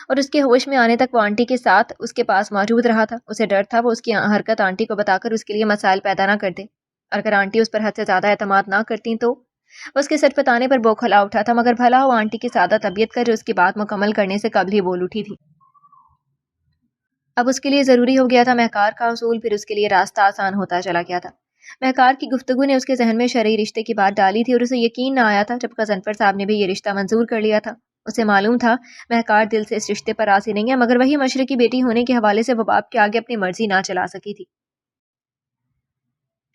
اور اس کے ہوش میں آنے تک وہ آنٹی کے ساتھ اس کے پاس موجود رہا تھا۔ اسے ڈر تھا وہ اس کی حرکت آنٹی کو بتا کر اس کے لیے مسائل پیدا نہ کر دے، اور اگر آنٹی اس پر حد سے زیادہ اعتماد نہ کرتی تو وہ اس کے سر پتانے پر بوکھلا اٹھا تھا، مگر بھلا ہو آنٹی کی سادہ طبیعت کا جو اس کی بات مکمل کرنے سے قبل ہی بول اٹھی تھی۔ اب اس کے لیے ضروری ہو گیا تھا مہکار کا حصول، پھر اس کے لیے راستہ آسان ہوتا چلا گیا تھا۔ مہکار کی گفتگو نے اس کے ذہن میں شرعی رشتے کی بات ڈالی تھی، اور اسے یقین نہ آیا تھا جب غضنفر صاحب نے بھی یہ رشتہ منظور کر لیا تھا۔ اسے معلوم تھا مہکار دل سے اس رشتے پر راضی نہیں ہے، مگر وہی مشرقی بیٹی ہونے کے حوالے سے وہ باپ کے آگے اپنی مرضی نہ چلا سکی تھی۔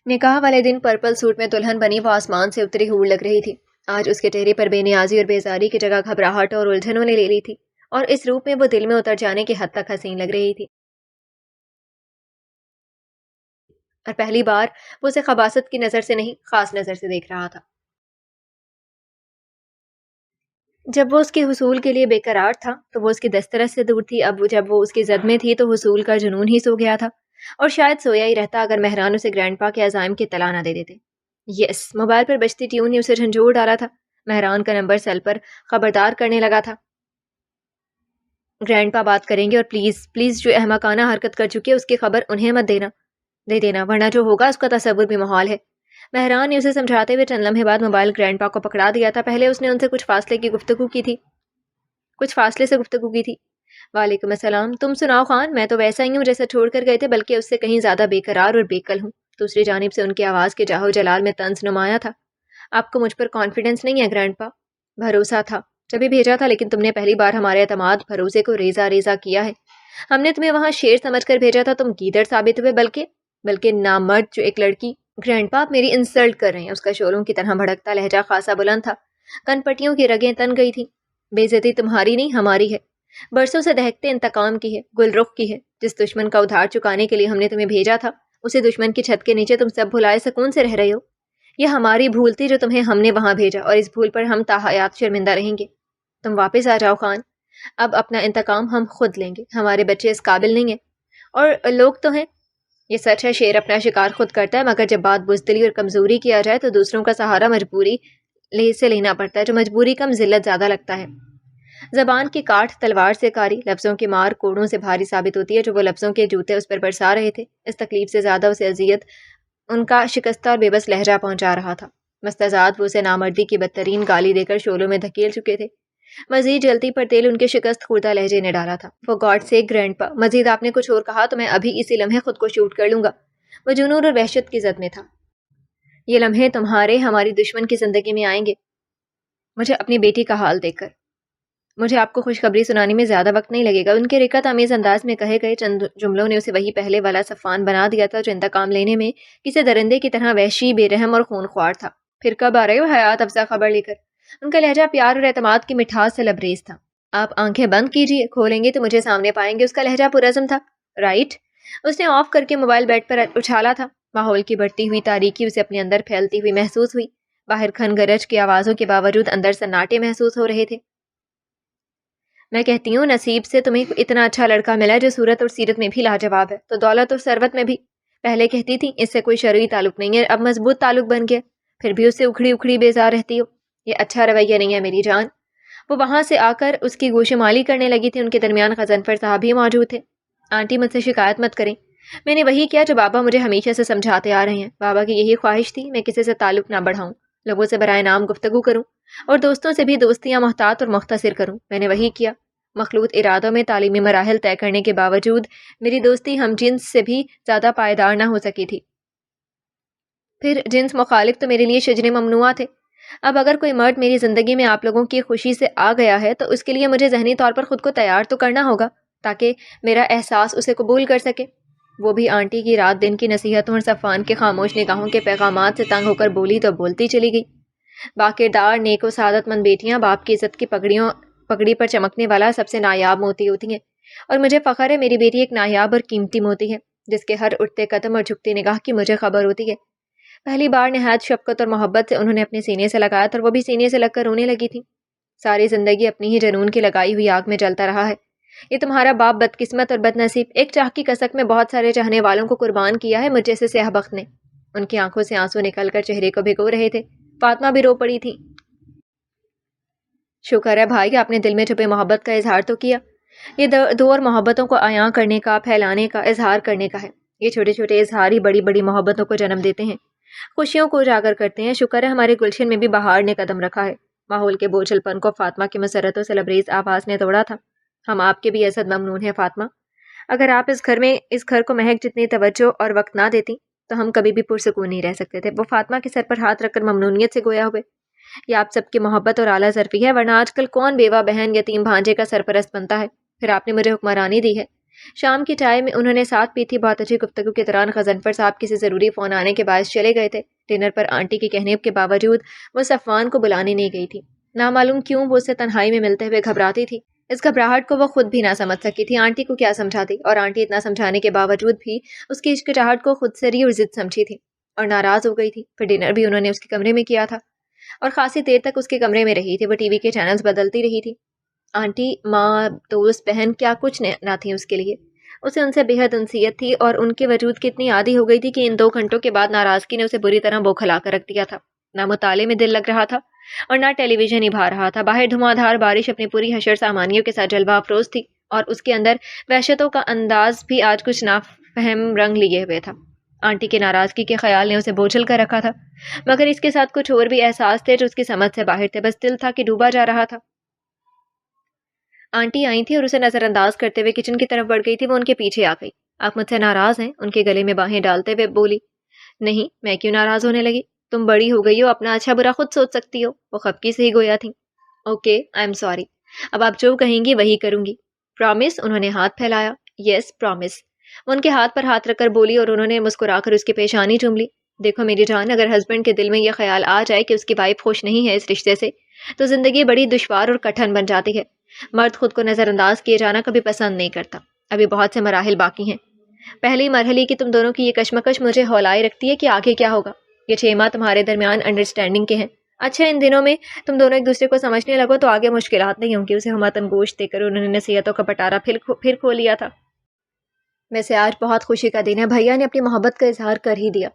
نکاح والے دن پرپل سوٹ میں دلہن بنی وہ آسمان سے اتری ہور لگ رہی تھی۔ آج اس کے چہرے پر بے نیازی اور بیزاری کی جگہ گھبراہٹ اور الجھنوں نے لے لی تھی، اور اس روپ میں وہ دل میں اتر جانے کی حد تک حسین لگ رہی تھی، اور پہلی بار وہ اسے خباثت کی نظر سے نہیں خاص نظر سے دیکھ رہا تھا۔ جب وہ اس کے حصول کے لیے بے قرار تھا تو وہ اس کی دسترس سے دور تھی، اب جب وہ اس کی زد میں تھی تو حصول کا جنون ہی سو گیا تھا، اور شاید سویا ہی رہتا اگر مہران اسے گرینڈ پا کے عزائم کی اطلاع نہ دے دیتے۔ یس، موبائل پر بجتی ٹیون نے اسے جھنجھوڑ ڈالا تھا۔ مہران کا نمبر سیل پر خبردار کرنے لگا تھا، گرینڈ پا بات کریں گے اور پلیز پلیز جو احمقانہ حرکت کر چکی ہے اس کی خبر انہیں مت دے دینا ورنہ جو ہوگا اس کا تصور بھی محال ہے۔ مہران نے اسے سمجھاتے ہوئے چند لمحے بعد موبائل گرینڈ پا کو پکڑا دیا تھا۔ پہلے اس نے ان سے کچھ فاصلے سے گفتگو کی تھی۔ وعلیکم السلام، تم سناؤ خان؟ میں تو ویسا ہی ہوں جیسا چھوڑ کر گئے تھے، بلکہ اس سے کہیں زیادہ بے قرار اور بے کل ہوں۔ دوسری جانب سے ان کی آواز کے جاہو جلال میں طنز نمایاں تھا۔ آپ کو مجھ پر کانفیڈنس نہیں ہے گرینڈ پا؟ بھروسہ تھا جبھی بھیجا تھا، لیکن تم نے پہلی بار ہمارے اعتماد بھروسے کو ریزہ کیا ہے۔ ہم نے تمہیں وہاں شیر سمجھ کر بھیجا تھا، تم گیدڑ ثابت ہوئے، بلکہ نامرد جو ایک لڑکی۔ گرینڈ پا آپ میری انسلٹ کر رہے ہیں۔ اس کا شعلوں کی طرح بھڑکتا لہجہ خاصا بلند تھا، کن پٹیوں کی رگیں تن گئی تھیں۔ بے عزتی تمہاری نہیں ہماری ہے، برسوں سے دہکتے انتقام کی ہے، گل رخ کی ہے۔ جس دشمن کا ادھار چکانے کے لیے ہم نے تمہیں بھیجا تھا، اسی دشمن کی چھت کے نیچے تم سب بھلائے سکون سے رہ رہے ہو۔ یہ ہماری بھول تھی جو تمہیں ہم نے وہاں بھیجا، اور اس بھول پر ہم تا حیات شرمندہ رہیں گے۔ تم واپس آ جاؤ خان، اب اپنا انتقام ہم خود لیں گے۔ ہمارے بچے اس قابل نہیں ہیں، اور لوگ تو ہیں۔ یہ سچ ہے، شیر اپنا شکار خود کرتا ہے، مگر جب بات بزدلی اور کمزوری کی آ جائے تو دوسروں کا سہارا مجبوری سے لینا پڑتا ہے، جو مجبوری کم ذلت زیادہ لگتا ہے۔ زبان کی کاٹ تلوار سے کاری، لفظوں کی مار کوڑوں سے بھاری ثابت ہوتی ہے۔ جو وہ لفظوں کے جوتے اس پر برسا رہے تھے، اس تکلیف سے زیادہ اسے اذیت ان کا شکستہ اور بے بس لہجہ پہنچا رہا تھا۔ مستعزاد وہ اسے نامردی کی بدترین گالی دے کر شعلوں میں دھکیل چکے تھے۔ مزید جلتی پر تیل ان کے شکست خوردہ لہجے نے ڈالا تھا۔ فار گاڈ سیک گرینڈ پا، مزید آپ نے کچھ اور کہا تو میں ابھی اسی لمحے خود کو شوٹ کر لوں گا۔ وہ جنون اور وحشت کی زد میں تھا۔ یہ لمحے تمہارے ہماری دشمن کی زندگی میں آئیں گے۔ مجھے اپنی بیٹی کا حال دیکھ کر مجھے آپ کو خوشخبری سنانے میں زیادہ وقت نہیں لگے گا۔ ان کے رکت آمیز انداز میں کہے گئے چند جملوں نے اسے وہی پہلے والا صفان بنا دیا تھا جو انتقام لینے میں کسی درندے کی طرح وحشی، بے رحم اور خون خوار تھا۔ پھر کب آ رہے ہو حیات افزا خبر لے کر؟ ان کا لہجہ پیار اور اعتماد کی مٹھاس سے لبریز تھا۔ آپ آنکھیں بند کیجیے، کھولیں گے تو مجھے سامنے پائیں گے۔ اس کا لہجہ پرعزم تھا۔ رائٹ؟ اس نے آف کر کے موبائل بیڈ پر اچھالا تھا۔ ماحول کی بڑھتی ہوئی تاریکی اسے اپنے اندر پھیلتی ہوئی محسوس ہوئی۔ باہر کھن گرج کی آوازوں کے باوجود اندر سناٹے محسوس ہو رہے تھے۔ میں کہتی ہوں نصیب سے تمہیں اتنا اچھا لڑکا ملا جو صورت اور سیرت میں بھی لاجواب ہے، تو دولت اور ثروت میں بھی۔ پہلے کہتی تھی اس سے کوئی شرعی تعلق نہیں ہے، اب مضبوط تعلق بن گیا، پھر بھی اس سے اکھڑی بیزار رہتی ہو۔ یہ اچھا رویہ نہیں ہے میری جان۔ وہ وہاں سے آ کر اس کی گوشمالی کرنے لگی تھی۔ ان کے درمیان غضنفر صاحب بھی موجود تھے۔ آنٹی مجھ سے شکایت مت کریں، میں نے وہی کیا جو بابا مجھے ہمیشہ سے سمجھاتے آ رہے ہیں۔ بابا کی یہی خواہش تھی میں کسی سے تعلق نہ بڑھاؤں، لوگوں سے برائے نام گفتگو کروں، اور دوستوں سے بھی دوستیاں محتاط اور مختصر کروں۔ میں نے وہی کیا۔ مخلوط ارادوں میں تعلیمی مراحل طے کرنے کے باوجود میری دوستی ہم جنس سے بھی زیادہ پائیدار نہ ہو سکی تھی۔ پھر جنس مخالف تو میرے لیے شجر ممنوعہ تھے۔ اب اگر کوئی مرد میری زندگی میں آپ لوگوں کی خوشی سے آ گیا ہے تو اس کے لیے مجھے ذہنی طور پر خود کو تیار تو کرنا ہوگا تاکہ میرا احساس اسے قبول کر سکے۔ وہ بھی آنٹی کی رات دن کی نصیحتوں اور صفان کے خاموش نگاہوں کے پیغامات سے تنگ ہو کر بولی تو بولتی چلی گئی۔ باکردار، نیک و سعادت مند بیٹیاں باپ کی عزت کی پگڑی پر چمکنے والا سب سے نایاب موتی ہوتی ہیں، اور مجھے فخر ہے میری بیٹی ایک نایاب اور قیمتی موتی ہے جس کے ہر اٹھتے قدم اور جھکتی نگاہ کی مجھے خبر ہوتی ہے۔ پہلی بار نہایت شفقت اور محبت سے انہوں نے اپنے سینے سے لگایا تھا اور وہ بھی سینے سے لگ کر رونے لگی تھی۔ ساری زندگی اپنی ہی جنون کی لگائی ہوئی آگ میں جلتا رہا ہے۔ یہ تمہارا باپ بدقسمت اور بد نصیب ایک چاہ کی کسک میں بہت سارے چاہنے والوں کو قربان کیا ہے مجھ جیسے سیاہ بخت نے۔ ان کی آنکھوں سے آنسو نکل کر چہرے کو بھگو رہے تھے۔ فاطمہ بھی رو پڑی تھی۔ شکر ہے بھائی آپ نے دل میں چھپے محبت کا اظہار تو کیا۔ یہ دور محبتوں کو عیاں کرنے کا، پھیلانے کا، اظہار کرنے کا ہے۔ یہ چھوٹے چھوٹے اظہار ہی بڑی بڑی محبتوں کو جنم دیتے ہیں، خوشیوں کو اجاگر کرتے ہیں۔ شکر ہے ہمارے گلشن میں بھی بہار نے قدم رکھا ہے۔ ماحول کے بوجھل پن کو فاطمہ کی مسرتوں سے لبریز آواز نے توڑا تھا۔ ہم آپ کے بھی اسد ممنون ہیں فاطمہ۔ اگر آپ اس گھر کو مہک جتنی توجہ اور وقت نہ دیتی تو ہم کبھی بھی پرسکون نہیں رہ سکتے تھے۔ وہ فاطمہ کے سر پر ہاتھ رکھ کر ممنونیت سے گویا ہوئے۔ یہ آپ سب کی محبت اور اعلیٰ ظرفی ہے، ورنہ آج کل کون بیوہ بہن یتیم بھانجے کا سرپرست بنتا ہے۔ پھر آپ نے مجھے حکمرانی دی ہے۔ شام کی چائے میں انہوں نے ساتھ پی تھی۔ بہت اچھی گفتگو کے دوران غضنفر صاحب کسی ضروری فون آنے کے باعث چلے گئے تھے۔ ڈنر پر آنٹی کے کہنے کے باوجود وہ صفوان کو بلانے نہیں گئی تھی۔ نامعلوم کیوں وہ اس سے تنہائی میں ملتے ہوئے گھبراتی تھی۔ اس گھبراہٹ کو وہ خود بھی نہ سمجھ سکی تھی۔ آنٹی کو کیا سمجھاتی، اور آنٹی اتنا سمجھانے کے باوجود بھی اس کی ہچکچاہٹ کو خود سری اور ضد سمجھی تھی اور ناراض ہو گئی تھی۔ پھر ڈنر بھی انہوں نے اس کے کمرے میں کیا تھا اور خاصی دیر تک اس کے کمرے میں رہی تھی۔ وہ ٹی وی کے چینلز بدلتی رہی تھی۔ آنٹی، ماں، دوست، بہن کیا کچھ نہ تھی اس کے لیے۔ اسے ان سے بے حد انسیت تھی اور ان کے وجود کی اتنی عادی ہو گئی تھی کہ ان 2 گھنٹوں کے بعد ناراضگی نے اسے بری طرح بوکھلا کر رکھ دیا تھا۔ نہ مطالعے میں دل لگ رہا تھا اور نہ ٹیلی ویژن نبھا رہا تھا۔ باہر دھواں بارش اپنی پوری حشر سامانیوں کے ساتھ جلوہ افروز تھی، اور اس کے اندر وحشتوں کا انداز بھی آج کچھ نافہم رنگ لیے ہوئے تھا۔ آنٹی کی ناراضگی کے خیال نے اسے بوجھل کر رکھا تھا، مگر اس کے ساتھ کچھ اور بھی احساس تھے جو اس کی سمجھ سے باہر تھے۔ بس دل تھا کہ ڈوبا جا رہا تھا۔ آنٹی آئی تھی اور اسے نظر انداز کرتے ہوئے کچن کی طرف بڑھ گئی تھی۔ وہ ان کے پیچھے آ گئی۔ آپ مجھ سے ناراض ہیں؟ ان کے گلے میں باہیں ڈالتے ہوئے بولی۔ نہیں، میں کیوں ناراض ہونے لگی؟ تم بڑی ہو گئی ہو، اپنا اچھا برا خود سوچ سکتی ہو۔ وہ خفگی سے ہی گویا تھی۔ اوکے، آئی ایم سوری، اب آپ جو کہیں گی وہی کروں گی۔ پرومس؟ انہوں نے ہاتھ پھیلایا۔ یس، پرومس۔ وہ ان کے ہاتھ پر ہاتھ رکھ کر بولی اور انہوں نے مسکرا کر اس کی پیشانی چوم لی۔ دیکھو میری جان، اگر ہسبینڈ کے دل میں یہ خیال آ جائے کہ اس کی وائف خوش نہیں ہے اس رشتے سے، تو زندگی بڑی دشوار اور کٹھن بن جاتی ہے۔ مرد خود کو نظر انداز کیے جانا کبھی پسند نہیں کرتا۔ ابھی بہت سے مراحل باقی ہیں۔ پہلی مرحلے کی تم دونوں کی یہ کشمکش مجھے ہولائے رکھتی ہے کہ آگے کیا ہوگا۔ یہ 6 ماہ تمہارے درمیان انڈرسٹینڈنگ کے ہیں۔ اچھا، ان دنوں میں تم دونوں ایک دوسرے کو سمجھنے لگو تو آگے مشکلات نہیں ہوں گی۔ اسے ہمتن گوشت دے کر انہوں نے نصیحتوں کا پٹارا پھر کھول لیا تھا۔ ویسے آج بہت خوشی کا دن ہے، بھیا نے اپنی محبت کا اظہار کر ہی دیا۔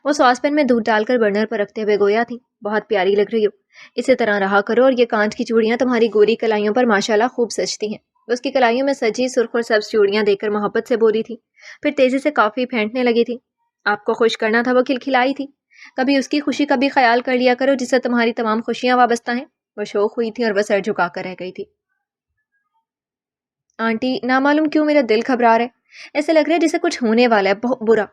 وہ ساس پین میں دودھ ڈال کر برنر پر رکھتے ہوئے گویا تھی۔ بہت پیاری لگ رہی ہو، اسی طرح رہا کرو، اور یہ کانچ کی چوڑیاں تمہاری گوری کلائیوں پر ماشاءاللہ خوب سجتی ہیں۔ وہ اس کی کلائیوں میں سجی سرخ اور سبز چوڑیاں دیکھ کر محبت سے بولی تھی، پھر تیزی سے کافی پھینٹنے لگی تھی۔ آپ کو خوش کرنا تھا، وہ کھلکھلائی تھی۔ کبھی اس کی خوشی کا بھی خیال کر لیا کرو جس سے تمہاری تمام خوشیاں وابستہ ہیں۔ وہ شوق ہوئی تھی اور وہ سر جھکا کر رہ گئی تھی۔ آنٹی، نامعلوم کیوں میرا دل گھبرا رہا ہے۔ ایسا لگ رہا ہے جیسے کچھ ہونے والا ہے،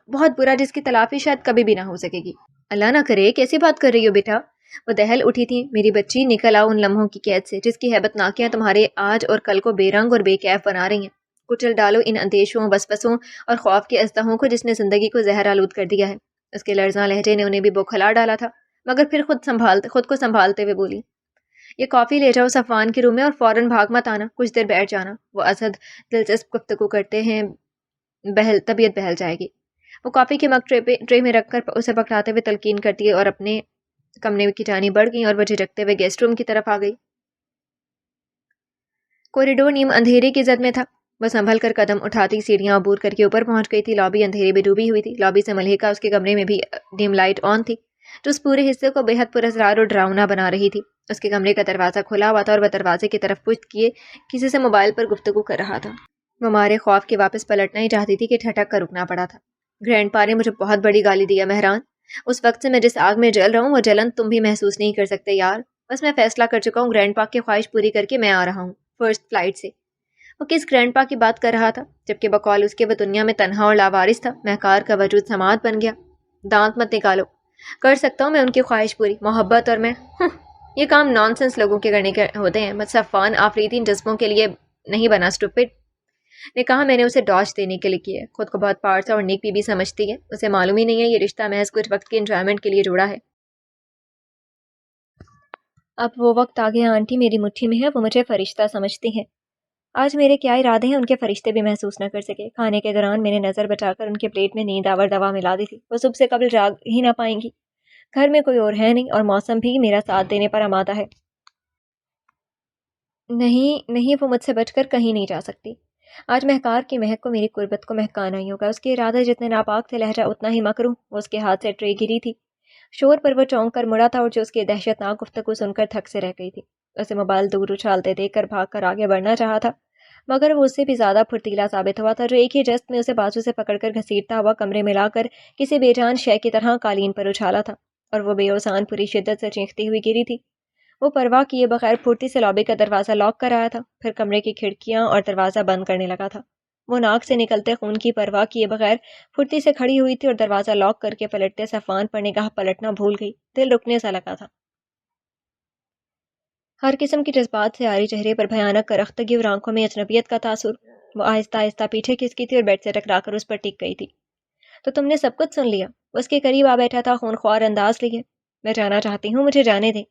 بہت برا، جس کی تلافی شاید کبھی بھی نہ ہو سکے گی۔ اللہ نہ کرے، کیسی بات کر رہی ہو بیٹا؟ وہ دہل اٹھی تھی۔ میری بچی، نکل آؤ ان لمحوں کی قید سے جس کی ہیبت ناکیاں تمہارے آج اور کل کو بے رنگ اور بے کیف بنا رہی ہیں۔ کچل ڈالو ان اندیشوں، وسوسوں اور خوف کے اژدہوں کو جس نے زندگی کو زہر آلود کر دیا ہے۔ اس کے لرزاں لہجے نے انہیں بھی بوکھلا ڈالا تھا، مگر پھر خود کو سنبھالتے ہوئے بولی، یہ کافی لے جاؤ صفوان کے روم میں اور فوراً بھاگ مت آنا، کچھ دیر بیٹھ جانا۔ وہ اسد دلچسپ گفتگو کرتے ہیں، طبیعت بہل جائے گی۔ وہ کافی کے مگ ٹرے میں رکھ کر اسے پکڑاتے ہوئے تلقین کرتی اور اپنے کمرے کی جانب بڑھ گئی اور وہ جھجکتے ہوئے گیسٹ روم کی طرف آ گئی۔ کوریڈور نیم اندھیرے کی زد میں تھا۔ وہ سنبھل کر قدم اٹھاتی سیڑھیاں عبور کر کے اوپر پہنچ گئی تھی۔ لابی اندھیرے میں ڈوبی ہوئی تھی۔ لابی سے ملحقہ اس کے کمرے میں بھی ڈیم لائٹ آن تھی جو اس پورے حصے کو بے حد پراسرار اور ڈراؤنا بنا رہی تھی۔ اس کے کمرے کا دروازہ کھلا ہوا تھا اور وہ دروازے کی طرف پشت کیے کسی سے موبائل پر گفتگو کر رہا تھا۔ وہ مارے خوف کے واپس پلٹنا ہی چاہتی تھی کہ ٹھٹک کر رکنا پڑا تھا۔ گرینڈ پا نے مجھے بہت بڑی گالی دیا مہران۔ اس وقت سے میں جس آگ میں جل رہا ہوں وہ جلن تم بھی محسوس نہیں کر سکتے یار۔ بس میں فیصلہ کر چکا ہوں، گرینڈ پا کی خواہش پوری کر کے میں آ رہا ہوں فرسٹ فلائٹ سے۔ وہ کس گرینڈ پا کی بات کر رہا تھا جبکہ بقول اس کے وہ دنیا میں تنہا اور لاوارث تھا۔ مہکار کا وجود سماعت بن گیا۔ دانت مت نکالو، کر سکتا ہوں میں ان کی خواہش پوری، محبت اور میں یہ کام نان سینس لوگوں کے کرنے کے ہوتے ہیں۔ صفوان آفریدی ان جذبوں کے لیے نہیں بنا، اسٹوپڈ نے کہا، میں نے اسے ڈاج دینے کے لیے کیا ہے۔ خود کو بہت پارسا اور نیک بی سمجھتی ہے، اسے معلوم ہی نہیں ہے یہ رشتہ محض کچھ وقت کی انجوائمنٹ کے لیے جوڑا ہے۔ اب وہ وقت آ گیا آنٹی، میری مٹھی میں ہے، وہ مجھے فرشتہ سمجھتی ہے۔ آج میرے کیا ارادے ہیں ان کے فرشتے بھی محسوس نہ کر سکے۔ کھانے کے دوران میں نے نظر بچا کر ان کے پلیٹ میں نیند آور دوا ملا دی تھی۔ وہ صبح سے قبل جاگ ہی نہ پائیں گی۔ گھر میں کوئی اور ہے نہیں اور موسم بھی میرا ساتھ دینے پر آمادہ ہے۔ نہیں، وہ مجھ سے بچ کر کہیں نہیں جا سکتی۔ آج مہکار کی مہک کو میری قربت کو مہکانا ہی ہوگا۔ اس کے ارادے جتنے ناپاک تھے، لہجہ اتنا ہی مکروہ۔ وہ اس کے ہاتھ سے ٹرے گری تھی۔ شور پر وہ چونک کر مڑا تھا اور جو اس کی دہشتناک گفتگو سن کر تھک سے رہ گئی تھی۔ اسے موبائل دور اچھالتے دیکھ کر بھاگ کر آگے بڑھنا چاہا تھا، مگر وہ اس سے بھی زیادہ پھرتیلا ثابت ہوا تھا جو ایک ہی جست میں اسے بازو سے پکڑ کر گھسیٹتا ہوا کمرے میں لا کر کسی بے جان شے کی طرح قالین پر اچھالا تھا، اور وہ بے اوسان پوری شدت سے چیختی ہوئی گری تھی۔ وہ پرواہ کیے بغیر پھرتی سے لابی کا دروازہ لاک کر آیا تھا، پھر کمرے کی کھڑکیاں اور دروازہ بند کرنے لگا تھا۔ وہ ناک سے نکلتے خون کی پرواہ کیے بغیر پھرتی سے کھڑی ہوئی تھی اور دروازہ لاک کر کے پلٹتے صفوان پر نگاہ پلٹنا بھول گئی۔ دل رکنے سا لگا تھا۔ ہر قسم کی جذبات سے عاری چہرے پر بھیانک کرختگی اور آنکھوں میں اجنبیت کا تاثر۔ وہ آہستہ آہستہ پیچھے کھسکی تھی اور بیڈ سے ٹکرا کر اس پر ٹک گئی تھی۔ تو تم نے سب کچھ سن لیا؟ وہ اس کے قریب آ بیٹھا تھا، خونخوار انداز لیے۔ میں جانا چاہتی ہوں، مجھے جانے دیں۔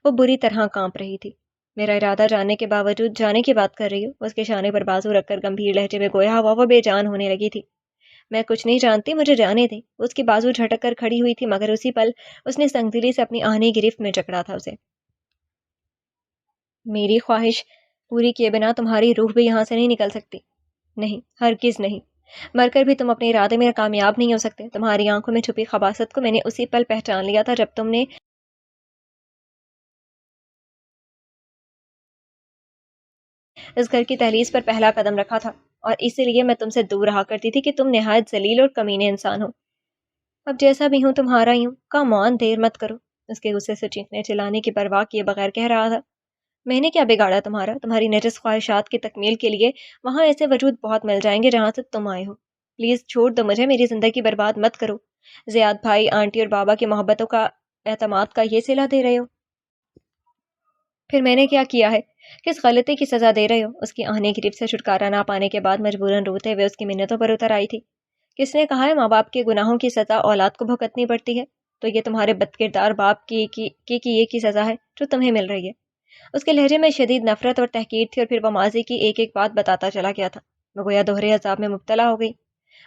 وہ بری طرح کانپ رہی تھی۔ میرا ارادہ جاننے کے باوجود جانے کی بات کر رہی ہو؟ اس کے شانے پر بازو رکھ کر گمبھیر لہجے میں گویا ہوا وہ بے جان ہونے لگی تھی۔ میں کچھ نہیں جانتی، مجھے جانے دیں۔ اس کی بازو جھٹک کر کھڑی ہوئی تھی، مگر اسی پل اس نے سنگدلی سے اپنی آہنی گرفت میں جکڑا تھا اسے۔ میری خواہش پوری کیے بنا تمہاری روح بھی یہاں سے نہیں نکل سکتی۔ نہیں، ہرگز نہیں۔ مر کر بھی تم اپنے ارادے میں کامیاب نہیں ہو سکتے۔ تمہاری آنکھوں میں چھپی خباثت کو میں نے اسی پل پہچان لیا تھا جب تم نے اس گھر کی دہلیز پر پہلا قدم رکھا تھا، اور اسی لیے میں تم سے دور رہا کرتی تھی کہ تم نہایت ذلیل اور کمینے انسان ہو۔ اب جیسا بھی ہوں تمہارا ہی ہوں، کم آن، دیر مت کرو۔ اس کے غصے سے چیخنے چلانے کی پرواہ کیے بغیر کہہ رہا تھا، میں نے کیا بگاڑا تمہاری نجس خواہشات کی تکمیل کے لیے وہاں ایسے وجود بہت مل جائیں گے جہاں سے تم آئے ہو۔ پلیز چھوڑ دو مجھے، میری زندگی برباد مت کرو۔ زیاد بھائی، آنٹی اور بابا کی محبتوں کا، اعتماد کا یہ صلہ دے رہے ہو؟ پھر میں نے کیا کیا ہے؟ کس غلطی کی سزا دے رہے ہو؟ اس کی آہنی گریپ سے چھٹکارا نہ پانے کے بعد مجبوراً روتے ہوئے اس کی منتوں پر اتر آئی تھی۔ کس نے کہا ہے ماں باپ کے گناہوں کی سزا اولاد کو بھگتنی پڑتی ہے؟ تو یہ تمہارے بد کردار باپ کی سزا ہے جو تمہیں مل رہی ہے۔ اس کے لہجے میں شدید نفرت اور تحقیر تھی، اور پھر وہ ماضی کی ایک ایک بات بتاتا چلا گیا تھا۔ وہ گویا دوہرے عذاب میں مبتلا ہو گئی۔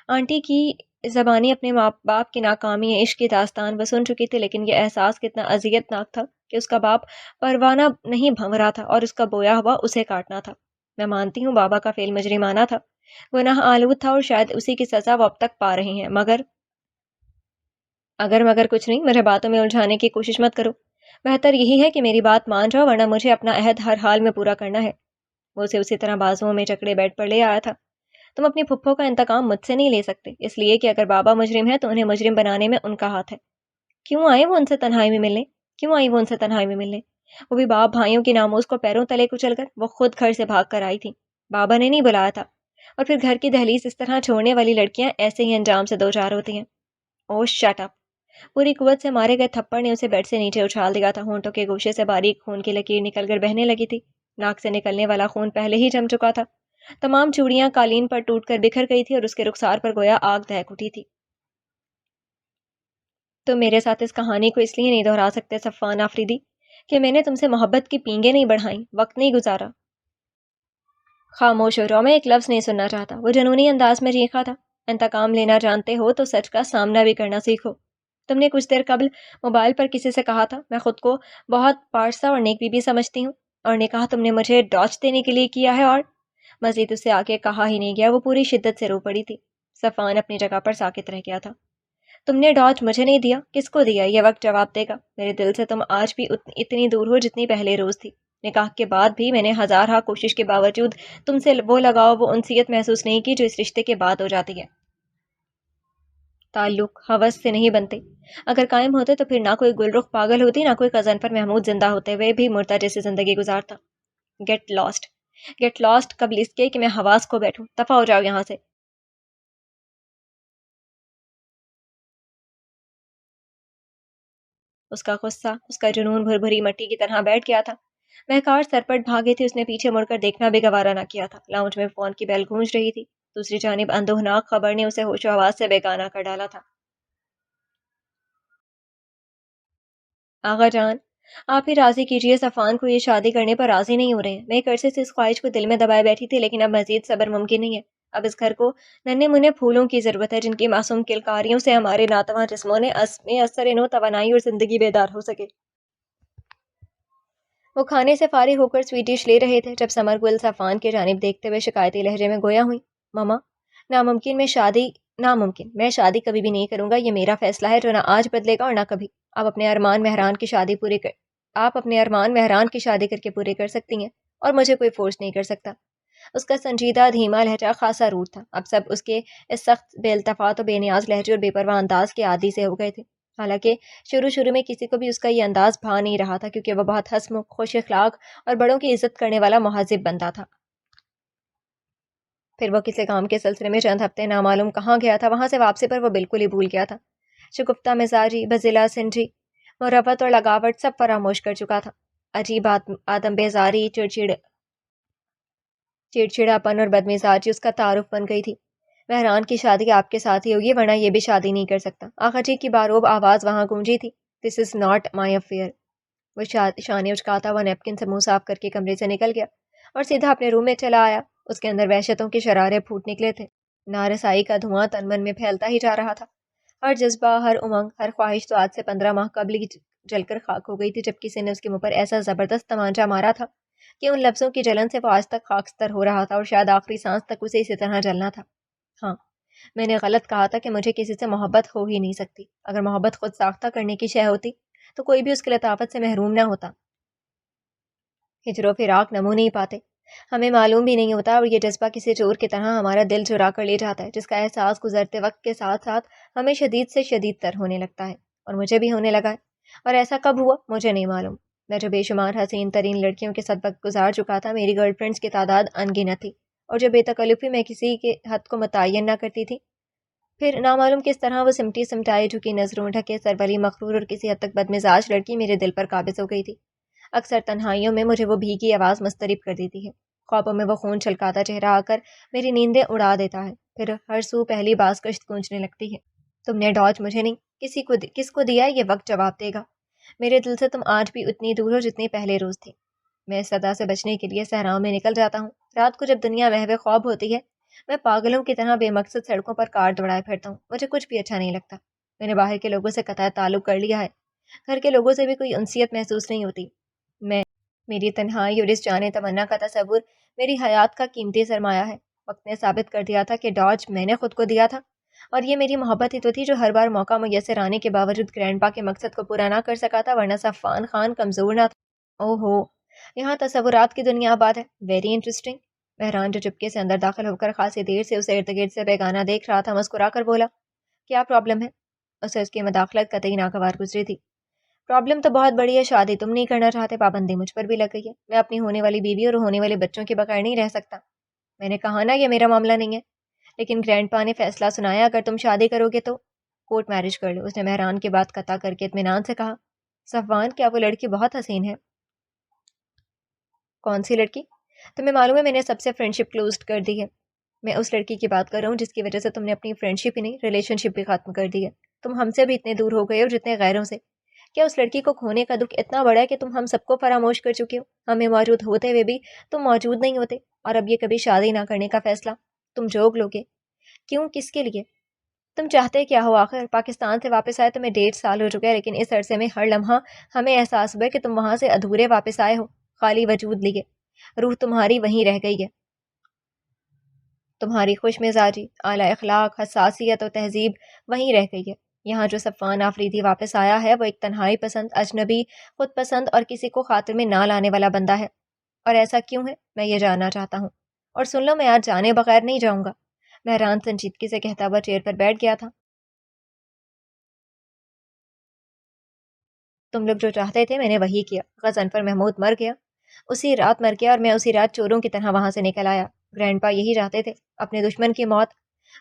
آنٹی کی زبانی اپنے ماں باپ کی ناکامی عشق کی داستان وہ سن چکی تھی، لیکن یہ احساس کتنا اذیت ناک تھا کہ اس کا باپ پروانہ نہیں بھنگ رہا تھا اور اس کا بویا ہوا اسے کاٹنا تھا۔ میں مانتی ہوں بابا کا فعل مجرمانہ تھا، گناہ آلود تھا، اور شاید اسی کی سزا وہ اب تک پا رہے ہیں، مگر کچھ نہیں، میرے باتوں میں الجھانے کی کوشش مت کرو۔ بہتر یہی ہے کہ میری بات مان جاؤ، ورنہ مجھے اپنا عہد ہر حال میں پورا کرنا ہے۔ وہ اسے اسی طرح بازوؤں میں جکڑے بیڈ پر لے آیا تھا۔ تم اپنی پھپھو کا انتقام مجھ سے نہیں لے سکتے، اس لیے کہ اگر بابا مجرم ہے تو انہیں مجرم بنانے میں ان کا ہاتھ ہے۔ کیوں آئے وہ ان سے تنہائی میں ملنے؟ وہ بھی باپ بھائیوں کی ناموس کو پیروں تلے کچل کر؟ وہ خود گھر سے بھاگ کر آئی تھی، بابا نے نہیں بلایا تھا۔ اور پھر گھر کی دہلیز اس طرح چھوڑنے والی لڑکیاں ایسے ہی انجام سے دوچار ہوتی ہیں۔ او شٹ اپ! پوری قوت سے مارے گئے تھپڑ نے اسے بیڈ سے نیچے اچھال دیا تھا۔ ہونٹوں کے گوشے سے باریک خون کی لکیر نکل کر بہنے لگی تھی۔ ناک سے نکلنے والا خون پہلے ہی جم چکا تھا۔ تمام چوڑیاں قالین پر ٹوٹ کر بکھر گئی تھی، اور اس کے رخسار پر گویا آگ دہک اٹھی تھی۔ تم میرے ساتھ اس کہانی کو اس لیے نہیں دہرا سکتے صفوان آفریدی کہ میں نے تم سے محبت کی پینگیں نہیں بڑھائیں، وقت نہیں گزارا۔ خاموش ہو جاؤ، میں ایک لفظ نہیں سننا چاہتا۔ وہ جنونی انداز میں چیخا تھا۔ انتقام لینا جانتے ہو تو سچ کا سامنا بھی کرنا سیکھو۔ تم نے کچھ دیر قبل موبائل پر کسی سے کہا تھا میں خود کو بہت پارسا اور نیک بیوی سمجھتی ہوں، اور نے کہا تم نے مجھے ڈاچ دینے کے لیے کیا ہے، اور مزید اس سے آگے کہا ہی نہیں گیا۔ وہ پوری شدت سے رو پڑی تھی۔ صفوان اپنی جگہ پر ساکت رہ گیا تھا۔ تم نے ڈاچ مجھے نہیں دیا، کس کو دیا؟ یہ وقت جواب دے گا۔ میرے دل سے تم آج بھی اتنی دور ہو جتنی پہلے روز تھی۔ نکاح کے بعد بھی میں نے ہزارہا کوشش کے باوجود تم سے وہ لگاؤ، وہ انسیت محسوس نہیں کی جو اس رشتے کے بعد ہو جاتی ہے۔ تعلق ہوس سے نہیں بنتے۔ اگر قائم ہوتے تو پھر نہ کوئی گل رخ پاگل ہوتی، نہ کوئی غضنفر محمود زندہ ہوتے ہوئے بھی مردہ جیسی زندگی گزارتا۔ گیٹ لاسٹ قبل اس کے کہ میں حواس کو بیٹھوں۔ دفع ہو جاؤ یہاں سے۔ اس کا غصہ، اس کا جنون بھر بھری مٹی کی طرح بیٹھ گیا تھا۔ مہکار سرپٹ بھاگے تھے، اس نے پیچھے مڑ کر دیکھنا بھی گوارا نہ کیا تھا۔ لاؤنج میں فون کی بیل گونج رہی تھی۔ دوسری جانب اندوہناک خبر نے اسے ہوش و حواس سے بیگانہ کر ڈالا تھا۔ آغا جان، آپ ہی راضی کیجئے، صفوان کو یہ شادی کرنے پر راضی نہیں ہو رہے ہیں۔ میں ایک عرصے سے اس خواہش کو دل میں دبائے بیٹھی تھی، لیکن اب مزید صبر ممکن نہیں ہے۔ اب اس گھر کو ننھے منھے پھولوں کی ضرورت ہے، جن کی معصوم کلکاریوں سے ہمارے ناتواں جسموں نے اثر نو توانائی اور زندگی بیدار ہو سکے۔ وہ کھانے سے فارغ ہو کر سویٹ ڈش لے رہے تھے جب ثمر گل صفوان کی جانب دیکھتے ہوئے شکایتی لہجے میں گویا ہوئی، ماما، ناممکن، میں شادی کبھی بھی نہیں کروں گا۔ یہ میرا فیصلہ ہے جو نہ آج بدلے گا اور نہ کبھی۔ آپ اپنے ارمان مہران کی شادی کر کے پورے کر سکتی ہیں، اور مجھے کوئی فورس نہیں کر سکتا۔ اس کا سنجیدہ دھیما لہجہ خاصا روٹ تھا۔ اب سب اس کے اس سخت بے التفات و بے نیاز لہجے اور بے پرواہ انداز کے عادی سے ہو گئے تھے۔ حالانکہ شروع میں کسی کو بھی اس کا یہ انداز بھا نہیں رہا تھا، کیونکہ وہ بہت ہنسمکھ، خوش اخلاق اور بڑوں کی عزت کرنے والا مہذب بندہ تھا۔ پھر وہ کسی کام کے سلسلے میں چند ہفتے نامعلوم کہاں گیا تھا، وہاں سے واپسی پر وہ بالکل ہی بھول گیا تھا۔ شگفتہ مزاجی، بزلہ سنجی، مروت اور لگاوٹ سب فراموش کر چکا تھا۔ عجیب آدم بیزاری، چڑچڑاپن اور بدمزاجی اس کا تعارف بن گئی تھی۔ مہران کی شادی آپ کے ساتھ ہی ہوگی، ورنہ یہ بھی شادی نہیں کر سکتا۔ آقا جی کی باروب آواز وہاں گونجی تھی۔ دس از ناٹ مائی افیئر۔ وہ شانے اچکاتا ہوا نیپکن سے منہ صاف کر کے کمرے سے نکل گیا اور سیدھا اپنے روم میں چلا آیا۔ اس کے اندر وحشتوں کے شرارے پھوٹ نکلے تھے۔ نارسائی کا دھواں تن من میں پھیلتا ہی جا رہا تھا۔ ہر جذبہ، ہر امنگ، ہر خواہش تو آج سے 15 ماہ قبل ہی جل کر خاک ہو گئی تھی، جب کسی نے اس کے منہ پر ایسا زبردست تمانچہ مارا تھا کہ ان لفظوں کی جلن سے وہ آج تک خاکستر ہو رہا تھا، اور شاید آخری سانس تک اسے اسی طرح جلنا تھا۔ ہاں، میں نے غلط کہا تھا کہ مجھے کسی سے محبت ہو ہی نہیں سکتی۔ اگر محبت خود ساختہ کرنے کی شے ہوتی تو کوئی بھی اس کی لطافت سے محروم نہ ہوتا۔ ہجر و فراق نمو نہیں پاتے۔ ہمیں معلوم بھی نہیں ہوتا اور یہ جذبہ کسی چور کی طرح ہمارا دل چرا کر لے جاتا ہے، جس کا احساس گزرتے وقت کے ساتھ ساتھ ہمیں شدید سے شدید تر ہونے لگتا ہے، اور مجھے بھی ہونے لگا ہے۔ اور ایسا کب ہوا مجھے نہیں معلوم۔ میں جو بے شمار حسین ترین لڑکیوں کے ساتھ وقت گزار چکا تھا، میری گرل فرینڈس کی تعداد ان گنت تھی، اور جو بے تکلفی میں کسی کے حد کو متعین نہ کرتی تھی، پھر نامعلوم کس طرح وہ سمٹی سمٹائی جھکی نظروں، ڈھکے سربلی مغرور اور کسی حد تک بدمزاج لڑکی میرے دل پر قابض ہو گئی تھی۔ اکثر تنہائیوں میں مجھے وہ بھیگی آواز مضطرب کر دیتی ہے، خوابوں میں وہ خون چھلکاتا چہرہ آ کر میری نیندیں اڑا دیتا ہے، پھر ہر سو پہلی باز گشت گونجنے لگتی ہے۔ تم نے ڈاج مجھے نہیں، کس کو دیا یہ وقت جواب دے گا۔ میرے دل سے تم آج بھی اتنی دور ہو جتنی پہلے روز تھی۔ میں اس صدا سے بچنے کے لیے صحراؤں میں نکل جاتا ہوں۔ رات کو جب دنیا محو خواب ہوتی ہے، میں پاگلوں کی طرح بے مقصد سڑکوں پر کار دوڑائے پھرتا ہوں۔ مجھے کچھ بھی اچھا نہیں لگتا۔ میں نے باہر کے لوگوں سے قطع تعلق کر لیا ہے، گھر کے لوگوں سے بھی کوئی انسیت محسوس نہیں ہوتی۔ میری تنہائی اور اس جانے تمنا کا تصور میری حیات کا قیمتی سرمایہ ہے۔ وقت نے ثابت کر دیا تھا کہ ڈاج میں نے خود کو دیا تھا، اور یہ میری محبت ہی تو تھی جو ہر بار موقع میسر آنے کے باوجود گرینڈ پا کے مقصد کو پورا نہ کر سکا تھا، ورنہ صفان خان کمزور نہ تھا۔ او ہو، یہاں تصورات کی دنیا آباد ہے۔ Very interesting. مہران جو چپکے سے اندر داخل ہو کر خاصی دیر سے اسے ارد گرد سے بیگانہ دیکھ رہا تھا، مسکرا کر بولا، کیا پرابلم ہے؟ اسے اس کی مداخلت قطعی ناگوار گزری تھی۔ پرابلم تو بہت بڑی ہے، شادی تم نہیں کرنا چاہتے، پابندی مجھ پر بھی لگ گئی ہے۔ میں اپنی ہونے والی بیوی اور ہونے والے بچوں کے بغیر نہیں رہ سکتا۔ میں نے کہا نا یہ میرا معاملہ نہیں ہے، لیکن گرینڈ پا نے فیصلہ سنایا، اگر تم شادی کرو گے تو کورٹ میرج کر لو۔ اس نے مہران کی بات قطع کر کے اطمینان سے کہا، صفوان کیا وہ لڑکی بہت حسین ہے؟ کون سی لڑکی؟ تمہیں معلوم ہے میں نے سب سے فرینڈ شپ کلوزڈ کر دی ہے۔ میں اس لڑکی کی بات کر رہا ہوں جس کی وجہ سے تم نے اپنی فرینڈ شپ ہی نہیں ریلیشن شپ بھی ختم کر دی ہے۔ تم ہم سے بھی اتنے دور ہو گئے ہو جتنے غیروں سے۔ کیا اس لڑکی کو کھونے کا دکھ اتنا بڑا ہے کہ تم ہم سب کو فراموش کر چکے ہو؟ ہمیں موجود ہوتے ہوئے بھی تم موجود نہیں ہوتے، اور اب یہ کبھی شادی نہ کرنے کا فیصلہ تم جوگ لوگے؟ کیوں؟ کس کے لیے؟ تم چاہتے کیا ہو آخر؟ پاکستان سے واپس آئے تمہیں 1.5 سال ہو چکے ہیں، لیکن اس عرصے میں ہر لمحہ ہمیں احساس ہوا کہ تم وہاں سے ادھورے واپس آئے ہو، خالی وجود لیے۔ روح تمہاری وہیں رہ گئی ہے، تمہاری خوش مزاجی، اعلیٰ اخلاق، حساسیت اور تہذیب وہیں رہ گئی ہے۔ یہاں جو صفوان آفریدی واپس آیا ہے وہ ایک تنہائی پسند، اجنبی، خود پسند اور کسی کو خاطر میں نہ لانے والا بندہ ہے۔ اور ایسا کیوں ہے میں یہ جاننا چاہتا ہوں، اور سن لو میں آج جانے بغیر نہیں جاؤں گا۔ مہران سنجیدگی سے کہتا ہوا چیئر پر بیٹھ گیا تھا۔ تم لوگ جو چاہتے تھے میں نے وہی کیا۔ غضنفر محمود مر گیا، اسی رات مر گیا، اور میں اسی رات چوروں کی طرح وہاں سے نکل آیا۔ گرینڈ پا یہی چاہتے تھے، اپنے دشمن کی موت۔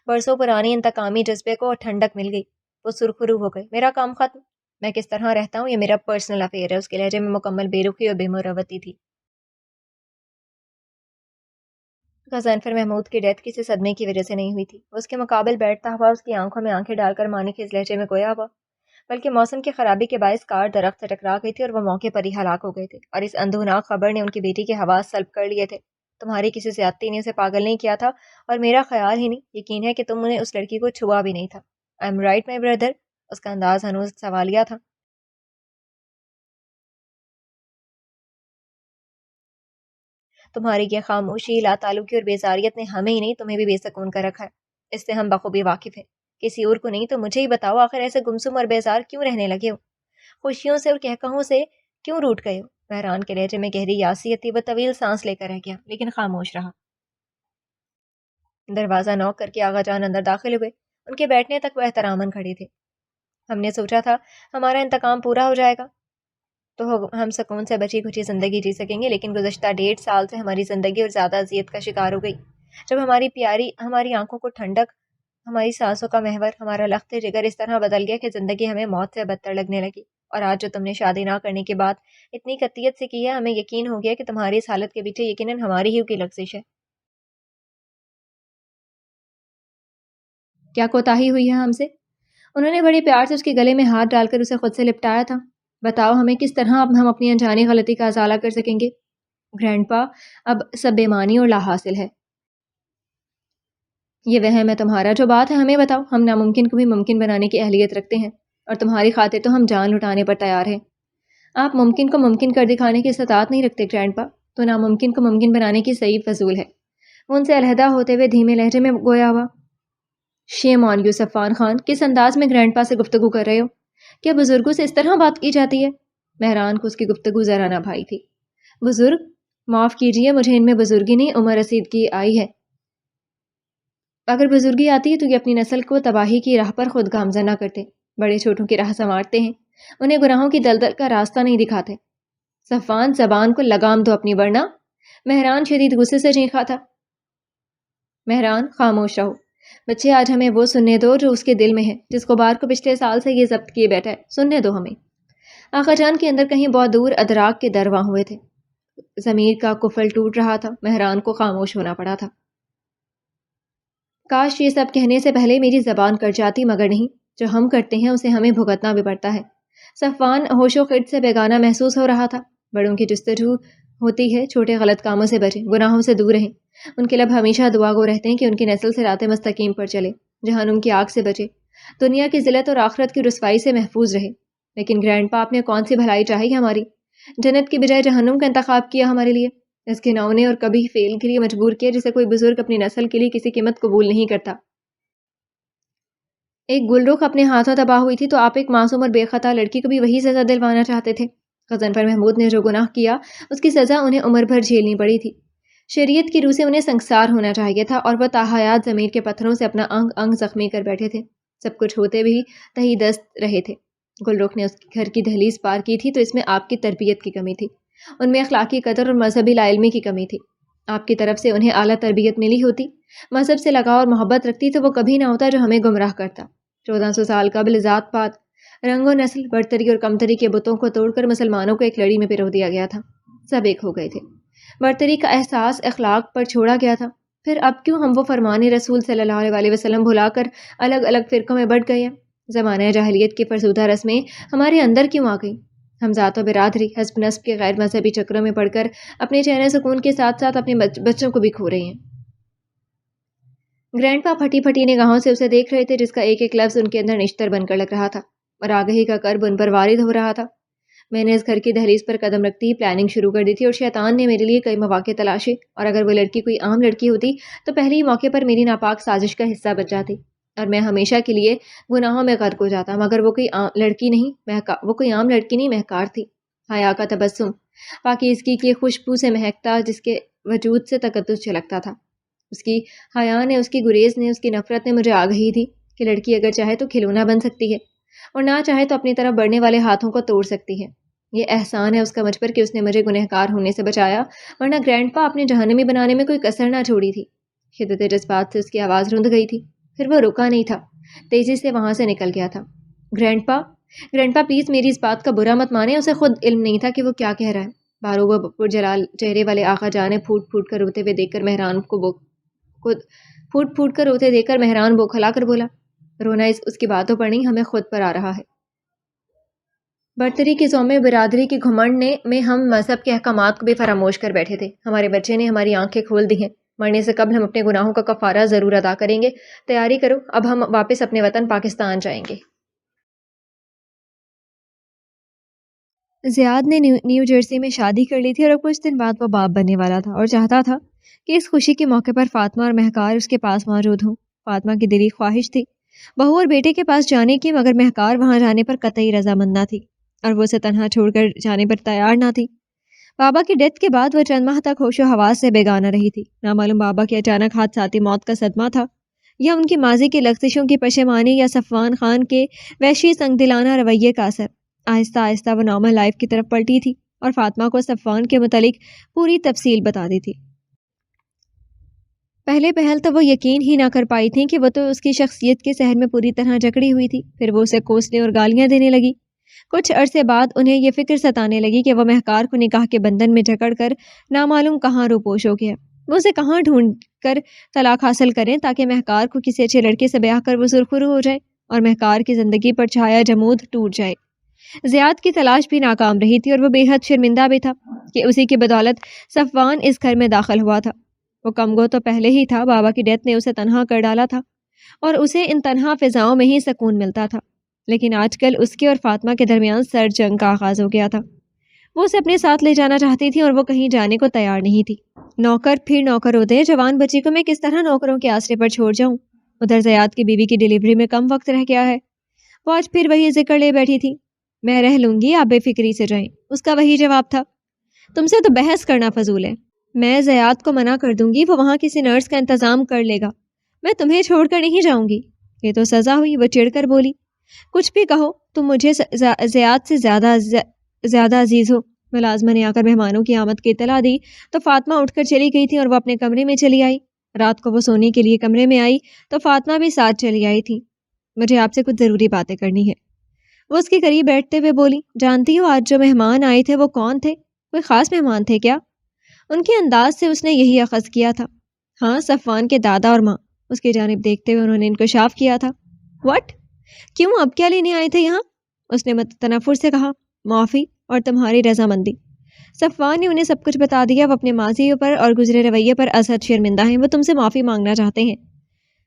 برسوں پرانی انتقامی جذبے کو ٹھنڈک مل گئی، وہ سرخرو ہو گئے۔ میرا کام ختم۔ میں کس طرح رہتا ہوں یہ میرا پرسنل افیئر ہے۔ اس کے لہجے میں مکمل بے رخی اور بے مروتی تھی۔ غضنفر محمود کی ڈیتھ کسی صدمے کی وجہ سے نہیں ہوئی تھی۔ وہ اس کے مقابل بیٹھتا ہوا، اس کی آنکھوں میں آنکھیں ڈال کر مانے کے اس لہجے میں گویا ہوا، بلکہ موسم کی خرابی کے باعث کار درخت سے ٹکرا گئی تھی اور وہ موقع پر ہی ہلاک ہو گئے تھے، اور اس اندھوناک خبر نے ان کی بیٹی کے حواس سلب کر لیے تھے۔ تمہاری کسی زیادتی نے اسے پاگل نہیں کیا تھا، اور میرا خیال ہی نہیں، یقین ہے کہ تم نے اس لڑکی کو چھوا بھی نہیں تھا۔ I am right my brother? اس کا انداز ہنوز سوالیہ تھا۔ تمہاری یہ خاموشی، لا تعلقی اور بیزاریت نے ہمیں ہی نہیں تمہیں بھی بے سکون کر رکھا ہے۔ اس سے ہم بخوبی واقف ہیں۔ کسی اور کو نہیں تو مجھے ہی بتاؤ، آخر ایسے گمسم اور بیزار کیوں رہنے لگے ہو؟ خوشیوں سے اور کہکہوں سے کیوں روٹ گئے ہو؟ مہران کے لہجے میں گہری یاسیت تھی۔ وہ طویل سانس لے کر رہ گیا، لیکن خاموش رہا۔ دروازہ نوک کر کے آغا جان اندر داخل ہوئے۔ ان کے بیٹھنے تک وہ احتراماً کھڑے تھے۔ ہم نے سوچا تھا ہمارا انتقام پورا ہو جائے گا تو ہم سکون سے بچی کچی زندگی جی سکیں گے، لیکن گزشتہ 1.5 سال سے ہماری زندگی اور زیادہ اذیت کا شکار ہو گئی۔ جب ہماری پیاری، ہماری آنکھوں کو ٹھنڈک، ہماری سانسوں کا محور، ہمارا لخت جگر اس طرح بدل گیا کہ زندگی ہمیں موت سے بدتر لگنے لگی۔ اور آج جو تم نے شادی نہ کرنے کی بات اتنی قطعیت سے کی ہے، ہمیں یقین ہو گیا کہ تمہاری اس حالت کے پیچھے یقیناً ہماری ہی کی لغزش ہے۔ کیا کوتاہی ہوئی ہے ہم سے؟ انہوں نے بڑے پیار سے اس کے گلے میں ہاتھ ڈال کر اسے خود سے لپٹایا تھا۔ بتاؤ ہمیں کس طرح اب ہم اپنی انجانی غلطی کا ازالہ کر سکیں گے؟ گرینڈ پا، اب سب بے معنی اور لا حاصل ہے۔ یہ وہم ہے تمہارا، جو بات ہے ہمیں بتاؤ۔ ہم ناممکن کو بھی ممکن بنانے کی اہلیت رکھتے ہیں، اور تمہاری خاطر تو ہم جان لٹانے پر تیار ہیں۔ آپ ممکن کو ممکن کر دکھانے کی استطاعت نہیں رکھتے گرینڈ پا، تو ناممکن کو ممکن بنانے کی صحیح فضول ہے۔ وہ ان سے علیحدہ ہوتے ہوئے دھیمے لہجے میں گویا ہوا، شیم آن یو صفوان خان، کس انداز میں گرینڈ پا سے گفتگو کر رہے ہو؟ کیا بزرگوں سے اس طرح بات کی جاتی ہے؟ مہران کو اس کی گفتگو ذرا نہ بھائی تھی۔ بزرگ؟ معاف کیجیے، مجھے ان میں بزرگی نہیں، عمر رسید کی آئی ہے۔ اگر بزرگی آتی ہے تو یہ اپنی نسل کو تباہی کی راہ پر خود گامزن نہ کرتے، بڑے چھوٹوں کی راہ سنوارتے ہیں، انہیں گناہوں کی دلدل کا راستہ نہیں دکھاتے۔ صفوان، زبان کو لگام دو اپنی، ورنہ… مہران شدید غصے سے چیخا تھا۔ مہران، خاموش رہو بچے، آج ہمیں وہ سننے دو جو اس کے دل میں ہے، جس غبار کو پچھلے سال سے یہ ضبط کیے بیٹھا ہے، سننے دو ہمیں۔ آقا جان کے اندر کہیں بہت دور ادراک کے درواں ہوئے تھے، ضمیر کا قفل ٹوٹ رہا تھا، مہران کو خاموش ہونا پڑا تھا۔ کاش یہ سب کہنے سے پہلے میری زبان کٹ جاتی، مگر نہیں، جو ہم کرتے ہیں اسے ہمیں بھگتنا بھی پڑتا ہے۔ صفوان ہوش و خرد سے بیگانہ محسوس ہو رہا تھا۔ بڑوں کی جستجو ہوتی ہے چھوٹے غلط کاموں سے بچیں، گناہوں سے دور رہیں۔ ان کے لب ہمیشہ دعا گو رہتے ہیں کہ ان کی نسل سے رات مستقیم پر چلے، جہنم کی آگ سے بچے، دنیا کی ذلت اور آخرت کی رسوائی سے محفوظ رہے۔ لیکن گرینڈ پا، آپ نے کون سی بھلائی چاہی ہماری؟ جنت کی بجائے جہنم کا انتخاب کیا ہمارے لیے۔ اس گھناؤنے اور کبھی فیل کے لیے مجبور کیا جسے کوئی بزرگ اپنی نسل کے لیے کسی قیمت قبول نہیں کرتا۔ ایک گل رخ اپنے ہاتھوں تباہ ہوئی تھی تو آپ ایک معصوم اور بے خطا لڑکی کو بھی وہی سزا دلوانا چاہتے تھے۔ غضنفر محمود نے جو گناہ کیا اس کی سزا انہیں عمر بھر جھیلنی پڑی تھی۔ شریعت کی روح سے انہیں سنگسار ہونا چاہیے تھا، اور وہ تاحیات ضمیر کے پتھروں سے اپنا انگ انگ زخمی کر بیٹھے تھے۔ سب کچھ ہوتے بھی تہی دست رہے تھے۔ گل رخ نے اس کے گھر کی دہلیز پار کی تھی تو اس میں آپ کی تربیت کی کمی تھی، ان میں اخلاقی قدر اور مذہبی لا علمی کی کمی تھی۔ آپ کی طرف سے انہیں اعلیٰ تربیت ملی ہوتی، مذہب سے لگاؤ اور محبت رکھتی تو وہ کبھی نہ ہوتا جو ہمیں گمراہ کرتا۔ 1400 سال قبل ذات پات، رنگ و نسل، برتری اور کمتری کے بتوں کو توڑ کر مسلمانوں کو ایک لڑی میں پرو دیا گیا تھا۔ سب ایک ہو گئے تھے، برتری کا احساس اخلاق پر چھوڑا گیا تھا۔ پھر اب کیوں ہم وہ فرمان رسول صلی اللہ علیہ وسلم بھلا کر الگ الگ فرقوں میں بٹ گئے ہیں؟ زمانہ جاہلیت کی فرسودہ رسمیں ہمارے اندر کیوں آ گئیں؟ ہم ذات و برادری، حسب نسب کے غیر مذہبی چکروں میں پڑھ کر اپنے چین سکون کے ساتھ ساتھ اپنے بچوں کو بھی کھو رہے ہیں۔ گرینڈ پا پھٹی پھٹی نگاہوں سے اسے دیکھ رہے تھے، جس کا ایک ایک لفظ ان کے اندر نشتر بن کر لگ رہا تھا اور آگہی کا کرب ان پر وارد ہو رہا تھا۔ میں نے اس گھر کی دہلیز پر قدم رکھتی ہی پلاننگ شروع کر دی تھی، اور شیطان نے میرے لیے کئی مواقع تلاشے، اور اگر وہ لڑکی کوئی عام لڑکی ہوتی تو پہلے ہی موقع پر میری ناپاک سازش کا حصہ بن جاتی اور میں ہمیشہ کے لیے گناہوں میں غرق ہو جاتا۔ مگر وہ کوئی عام لڑکی نہیں، مہکار تھی، حیا کا تبسم، پاکیزگی کی خوشبو سے مہکتا، جس کے وجود سے تقدس چھلکتا تھا۔ اس کی حیا نے، اس کی گریز نے، اس کی نفرت نے مجھے آگہی دی کہ لڑکی اگر چاہے تو کھلونا بن سکتی ہے، اور نہ چاہے تو اپنی طرف بڑھنے والے ہاتھوں کو توڑ سکتی ہے۔ یہ احسان ہے اس کا مجھ پر کہ اس نے مجھے گنہگار ہونے سے بچایا، ورنہ گرینڈ پا اپنے جہنمی بنانے میں کوئی کسر نہ چھوڑی تھی۔ شدت جذبات سے اس کی آواز رند گئی تھی، پھر وہ رکا نہیں تھا، تیزی سے وہاں سے نکل گیا تھا۔ گرینڈ پا پلیز میری اس بات کا برا مت مانے، اسے خود علم نہیں تھا کہ وہ کیا کہہ رہا ہے۔ بارو و پرجلال چہرے والے آقا جان نے پھوٹ پھوٹ کر روتے دیکھ کر مہران بوکھلا کر بولا، رونا اس کی باتوں پر نہیں، ہمیں خود پر آ رہا ہے۔ برتری کی زوم برادری کی گھمنڈ میں ہم مذہب کے احکامات کو بھی فراموش کر بیٹھے تھے۔ ہمارے بچے نے ہماری آنکھیں کھول دی ہیں، مرنے سے قبل ہم اپنے گناہوں کا کفارہ ضرور ادا کریں گے۔ تیاری کرو، اب ہم واپس اپنے وطن پاکستان جائیں گے۔ زیاد نے نیو جرسی میں شادی کر لی تھی، اور اب کچھ دن بعد وہ باپ بننے والا تھا، اور چاہتا تھا کہ اس خوشی کے موقع پر فاطمہ اور مہکار اس کے پاس موجود ہوں۔ فاطمہ کی دلی خواہش تھی بہو اور بیٹے کے پاس جانے کی، مگر مہکار وہاں جانے پر قطعی رضامند نہ تھی، اور وہ اسے تنہا چھوڑ کر جانے پر تیار نہ تھی۔ بابا کی ڈیتھ کے بعد وہ چند ماہ تک ہوش و حواس سے بیگانہ رہی تھی۔ نامعلوم بابا کی اچانک حادثاتی موت کا صدمہ تھا، یا ان کی ماضی کی لغزشوں کی پشیمانی، یا صفوان خان کے وحشی سنگ دلانہ رویے کا اثر۔ آہستہ آہستہ وہ نارمل لائف کی طرف پلٹی تھی، اور فاطمہ کو صفوان کے متعلق پوری تفصیل بتا دی تھی۔ پہلے پہل تو وہ یقین ہی نہ کر پائی تھی کہ وہ تو اس کی شخصیت کے سحر میں پوری طرح جکڑی ہوئی تھی۔ پھر وہ اسے کوسنے اور گالیاں دینے لگی۔ کچھ عرصے بعد انہیں یہ فکر ستانے لگی کہ وہ مہکار کو نکاح کے بندھن میں جکڑ کر نامعلوم کہاں روپوش ہو گیا، وہ اسے کہاں ڈھونڈ کر طلاق حاصل کریں تاکہ مہکار کو کسی اچھے لڑکے سے بیاہ کر وہ سرخرو ہو جائے اور مہکار کی زندگی پر چھایا جمود ٹوٹ جائے۔ زیاد کی تلاش بھی ناکام رہی تھی، اور وہ بے حد شرمندہ بھی تھا کہ اسی کی بدولت صفوان اس گھر میں داخل ہوا تھا۔ وہ کمگو تو پہلے ہی تھا، بابا کی ڈیتھ نے اسے تنہا کر ڈالا تھا، اور اسے ان تنہا فضاؤں میں ہی سکون ملتا تھا۔ لیکن آج کل اس کے اور فاطمہ کے درمیان سرد جنگ کا آغاز ہو گیا تھا۔ وہ اسے اپنے ساتھ لے جانا چاہتی تھی، اور وہ کہیں جانے کو تیار نہیں تھی۔ نوکر پھر نوکر ہوتے ہیں، جوان بچی کو میں کس طرح نوکروں کے آسرے پر چھوڑ جاؤں؟ ادھر زیاد کی بیوی کی ڈیلیوری میں کم وقت رہ گیا ہے۔ وہ آج پھر وہی ذکر لے بیٹھی تھی، میں رہ لوں گی، آپ بے فکری سے جائیں، اس کا وہی جواب تھا۔ تم سے تو بحث کرنا فضول ہے. میں زیاد کو منع کر دوں گی, وہ وہاں کسی نرس کا انتظام کر لے گا. میں تمہیں چھوڑ کر نہیں جاؤں گی. یہ تو سزا ہوئی, وہ چڑھ کر بولی. کچھ بھی کہو, تم مجھے زیاد سے زیادہ عزیز ہو. ملازمہ نے آ کر مہمانوں کی آمد کی اطلاع دی تو فاطمہ اٹھ کر چلی گئی تھی اور وہ اپنے کمرے میں چلی آئی. رات کو وہ سونے کے لیے کمرے میں آئی تو فاطمہ بھی ساتھ چلی آئی تھی. مجھے آپ سے کچھ ضروری باتیں کرنی ہے. وہ اس کے قریب بیٹھتے ہوئے بولی. جانتی ہو آج جو مہمان آئے تھے وہ کون تھے؟ کوئی خاص مہمان تھے کیا؟ ان کے انداز سے اس نے یہی اخذ کیا تھا. ہاں, صفوان کے دادا اور ماں. اس کی جانب دیکھتے ہوئے انہوں نے انکشاف کیا تھا. وٹ؟ کیوں, اب کیا لینے آئے تھے یہاں؟ اس نے تنفر سے کہا. معافی اور تمہاری رضامندی. صفوان نے انہیں سب کچھ بتا دیا. وہ اپنے ماضی پر اور گزرے رویے پر ازحد شرمندہ ہیں. وہ تم سے معافی مانگنا چاہتے ہیں.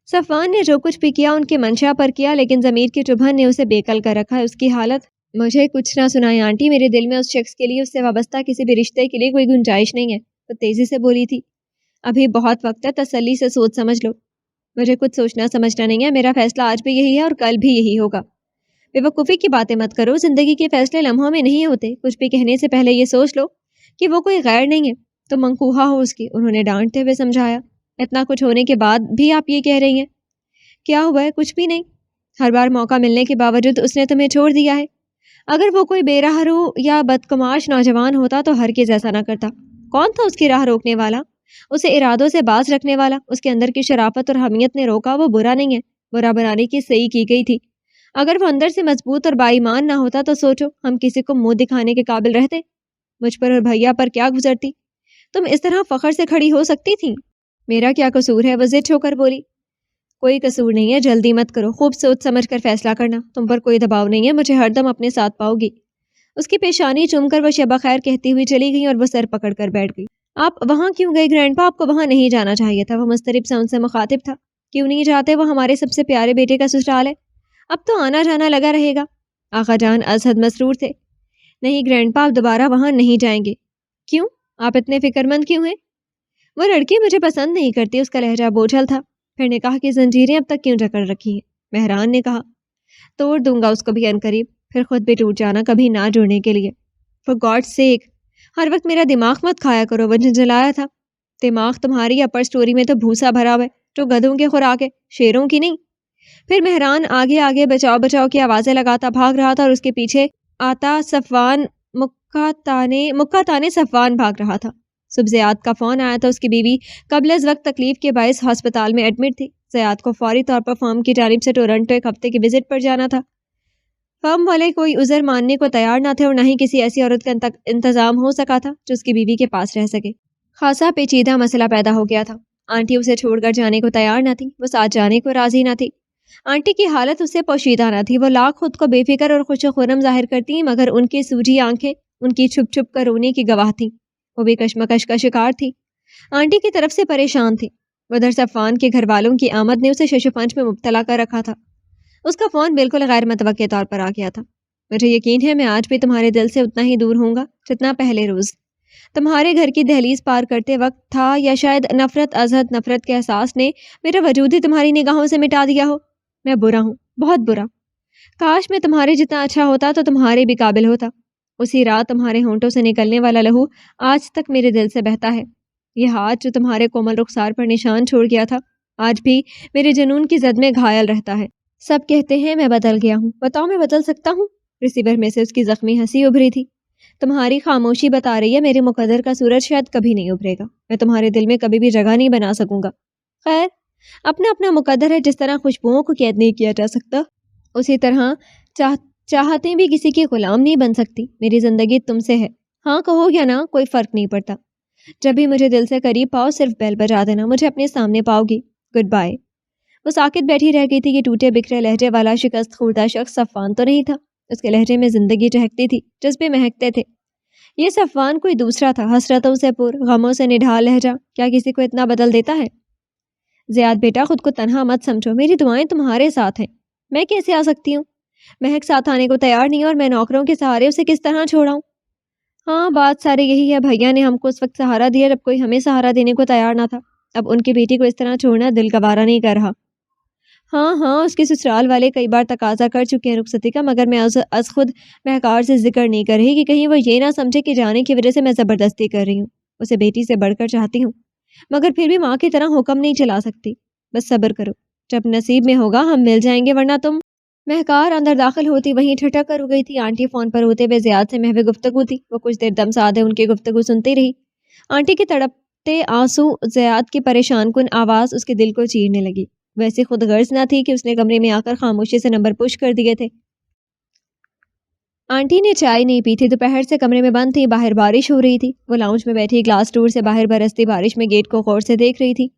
صفوان نے جو کچھ بھی کیا ان کے منشا پر کیا, لیکن ضمیر کی چبھن نے اسے بےقل کر رکھا ہے. اس کی حالت. مجھے کچھ نہ سنائے آنٹی, میرے دل میں اس شخص کے لیے, اس سے وابستہ کسی بھی رشتے کے لیے کوئی گنجائش نہیں ہے. وہ تیزی سے بولی تھی. ابھی بہت وقت ہے, تسلی سے سوچ سمجھ لو. مجھے کچھ سوچنا سمجھنا نہیں ہے. میرا فیصلہ آج بھی یہی ہے اور کل بھی یہی ہوگا. بے وقوفی کی باتیں مت کرو. زندگی کے فیصلے لمحوں میں نہیں ہوتے. کچھ بھی کہنے سے پہلے یہ سوچ لو کہ وہ کوئی غیر نہیں ہے, تو منقوہہ ہو اس کی. انہوں نے ڈانٹتے ہوئے سمجھایا. اتنا کچھ ہونے کے بعد بھی آپ یہ کہہ رہی ہیں؟ کیا ہوا ہے؟ کچھ بھی نہیں. ہر بار موقع ملنے کے باوجود اس نے تمہیں چھوڑ دیا ہے. اگر وہ کوئی بے راہ رو یا بدقماش نوجوان ہوتا تو ہرگز ایسا نہ کرتا. کون تھا اس کی راہ روکنے والا, اسے ارادوں سے باز رکھنے والا؟ اس کے اندر کی شرافت اور حمیت نے روکا. وہ برا نہیں ہے, برا بنانے کی صحیح کی گئی تھی. اگر وہ اندر سے مضبوط اور باایمان نہ ہوتا تو سوچو, ہم کسی کو منہ دکھانے کے قابل رہتے؟ مجھ پر اور بھیا پر کیا گزرتی؟ تم اس طرح فخر سے کھڑی ہو سکتی تھی. میرا کیا قصور ہے؟ وہ ضد ہو کر بولی. کوئی قصور نہیں ہے, جلدی مت کرو, خوب سوچ سمجھ کر فیصلہ کرنا. تم پر کوئی دباؤ نہیں ہے, مجھے ہر دم اپنے ساتھ پاؤ گی. اس کی پیشانی چوم کر وہ شبہ خیر کہتی ہوئی چلی گئی اور وہ سر پکڑ کر بیٹھ گئی. آپ وہاں کیوں گئے گرینڈ پا؟ آپ کو وہاں نہیں جانا چاہیے تھا. وہ مضطرب سے ان سے مخاطب تھا. کیوں نہیں جاتے؟ وہ ہمارے سب سے پیارے بیٹے کا سسرال ہے. اب تو آنا جانا لگا رہے گا. آقا جان ازحد مسرور تھے. نہیں گرینڈ پا, آپ دوبارہ وہاں نہیں جائیں گے. کیوں؟ آپ اتنے فکر مند کیوں ہیں؟ وہ لڑکی مجھے پسند نہیں کرتی. اس کا لہجہ بوجھل تھا. پھر نے کہا کہ زنجیریں اب تک کیوں جکڑ رکھی ہیں؟ مہران نے کہا. توڑ دوں گا اس کو بھی عنقریب, پھر خود بھی ٹوٹ جانا کبھی نہ جڑنے کے لیے. فار گاڈ سیک, ہر وقت میرا دماغ مت کھایا کرو. وہ جھنجھلایا تھا. دماغ تمہاری اپر سٹوری میں تو بھوسا بھرا ہوا ہے, جو گدھوں کی خوراک ہے, شیروں کی نہیں. پھر مہران آگے آگے بچاؤ بچاؤ کی آوازیں لگاتا بھاگ رہا تھا اور اس کے پیچھے آتا صفوان مکہ تانے صفوان بھاگ رہا تھا. صبح زیاد کا فون آیا تھا. اس کی بیوی قبل از وقت تکلیف کے باعث ہسپتال میں ایڈمٹ تھی. زیاد کو فوری طور پر فرم کی جانب سے ٹورنٹو ایک ہفتے کی وزٹ پر جانا تھا. فرم والے کوئی عذر ماننے کو تیار نہ تھے اور نہ ہی کسی ایسی عورت کا انتظام ہو سکا تھا جو اس کی بیوی کے پاس رہ سکے. خاصا پیچیدہ مسئلہ پیدا ہو گیا تھا. آنٹی اسے چھوڑ کر جانے کو تیار نہ تھی. وہ ساتھ جانے کو راضی نہ تھی. آنٹی کی حالت اس سے پوشیدہ نہ تھی. وہ لاکھ خود کو بے فکر اور خوش و خرم ظاہر کرتی, مگر ان کی سوجھی آنکھیں ان کی چھپ چھپ کر رونے کی گواہ تھیں. وہ بھی کشمکش کا شکار تھی. آنٹی کی طرف سے پریشان تھی. ادھر صفوان کے گھر والوں کی آمد نے اسے شش و پنج میں مبتلا کر رکھا تھا. اس کا فون بالکل غیر متوقع طور پر آ گیا تھا. مجھے یقین ہے میں آج بھی تمہارے دل سے اتنا ہی دور ہوں گا جتنا پہلے روز تمہارے گھر کی دہلیز پار کرتے وقت تھا, یا شاید نفرت ازحد نفرت کے احساس نے میرا وجود ہی تمہاری نگاہوں سے مٹا دیا ہو. میں برا ہوں, بہت برا. کاش میں تمہارے جتنا اچھا ہوتا تو تمہارے بھی قابل ہوتا. اسی رات تمہارے ہونٹوں سے نکلنے والا لہو آج تک میرے دل سے بہتا ہے. یہ ہاتھ جو تمہارے کومل رخسار پر نشان چھوڑ گیا تھا آج بھی میرے جنون کی زد میں گھائل رہتا ہے. سب کہتے ہیں میں بدل گیا ہوں. بتاؤ میں بدل سکتا ہوں؟ ریسیور میں سے اس کی زخمی ہنسی ابھری تھی. تمہاری خاموشی بتا رہی ہے میرے مقدر کا سورج شاید کبھی نہیں ابھرے گا. میں تمہارے دل میں کبھی بھی جگہ نہیں بنا سکوں گا. خیر, اپنا اپنا مقدر ہے. جس طرح خوشبوؤں کو قید نہیں کیا جا سکتا, اسی طرح چاہتے بھی کسی کی غلام نہیں بن سکتی. میری زندگی تم سے ہے. ہاں کہو یا نہ, کوئی فرق نہیں پڑتا. جب بھی مجھے دل سے قریب پاؤ صرف بیل بجا دینا. مجھے اپنے سامنے پاؤ گی. Goodbye. وہ ساکت بیٹھی رہ گئی تھی. یہ ٹوٹے بکھرے لہجے والا شکست خوردہ شخص صفوان تو نہیں تھا. اس کے لہجے میں زندگی چہکتی تھی, جذبے مہکتے تھے. یہ صفوان کوئی دوسرا تھا. حسرتوں سے پر, غموں سے نڈھال لہجہ کیا کسی کو اتنا بدل دیتا ہے؟ زیاد بیٹا, خود کو تنہا مت سمجھو. میری دعائیں تمہارے ساتھ ہیں. میں کیسے آ سکتی ہوں؟ مہک ساتھ آنے کو تیار نہیں, اور میں نوکروں کے سہارے اسے کس طرح چھوڑاؤں؟ ہاں, بات سارے یہی ہے. بھیا نے ہم کو اس وقت سہارا دیا جب کوئی ہمیں سہارا دینے کو تیار نہ تھا. اب ان کی بیٹی کو اس طرح چھوڑنا دل گوارا نہیں کر رہا. ہاں ہاں، اس کے سسرال والے کئی بار تقاضا کر چکے ہیں رخصتی کا، مگر میں از خود مہکار سے ذکر نہیں کر رہی کہ کہیں وہ یہ نہ سمجھے کہ جانے کی وجہ سے میں زبردستی کر رہی ہوں. اسے بیٹی سے بڑھ کر چاہتی ہوں، مگر پھر بھی ماں کی طرح حکم نہیں چلا سکتی. بس صبر کرو، جب نصیب میں ہوگا ہم مل جائیں گے، ورنہ تم. مہکار اندر داخل ہوتی وہیں ٹھٹک کر رک گئی تھی. آنٹی فون پر ہوتے ہوئے زیاد سے محو گفتگو تھی. وہ کچھ دیر دم سادے ان کی گفتگو سنتی رہی. آنٹی کے تڑپتے آنسو، زیاد کی پریشان کن آواز اس کے دل کو چیرنے لگی. ویسے خود غرض نہ تھی کہ اس نے کمرے میں آ کر خاموشی سے نمبر پش کر دیے تھے. آنٹی نے چائے نہیں پی تھی، دوپہر سے کمرے میں بند تھی. باہر بارش ہو رہی تھی. وہ لاؤنج میں بیٹھی گلاس ڈور سے باہر برستی بارش میں گیٹ کو غور سے دیکھ رہی تھی.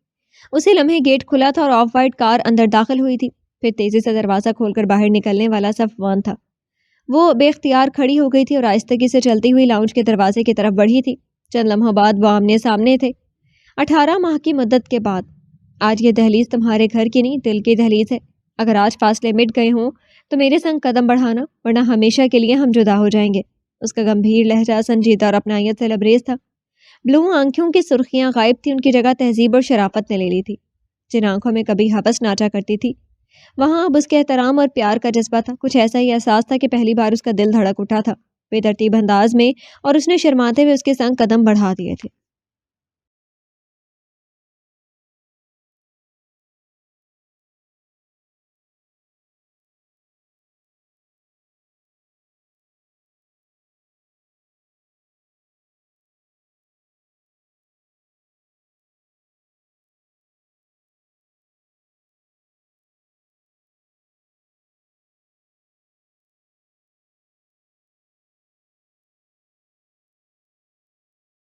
اسی لمحے گیٹ کھلا تھا اور آف وائٹ کار اندر داخل ہوئی تھی. پھر تیزی سے دروازہ کھول کر باہر نکلنے والا صفوان تھا. وہ بے اختیار کھڑی ہو گئی تھی اور آہستگی سے چلتی ہوئی لاؤنج کے دروازے کی طرف بڑھی تھی. چند لمحوں بعد وہ آمنے سامنے تھے. 18 ماہ کی مدت کے بعد. آج یہ دہلیز تمہارے گھر کی نہیں، دل کی دہلیز ہے. اگر آج فاصلے مٹ گئے ہوں تو میرے سنگ قدم بڑھانا، ورنہ ہمیشہ کے لیے ہم جدا ہو جائیں گے. اس کا گمبھیر لہجہ سنجیدہ اور اپنائیت سے لبریز تھا. بلو آنکھوں کی سرخیاں غائب تھیں، ان کی جگہ تہذیب اور شرافت نے لے لی تھی. جن آنکھوں میں کبھی حبس ناچا کرتی تھی، وہاں اب اس کے احترام اور پیار کا جذبہ تھا. کچھ ایسا ہی احساس تھا کہ پہلی بار اس کا دل دھڑک اٹھا تھا بے ترتیب انداز میں، اور اس نے شرماتے ہوئے اس کے سنگ قدم بڑھا دیے تھے.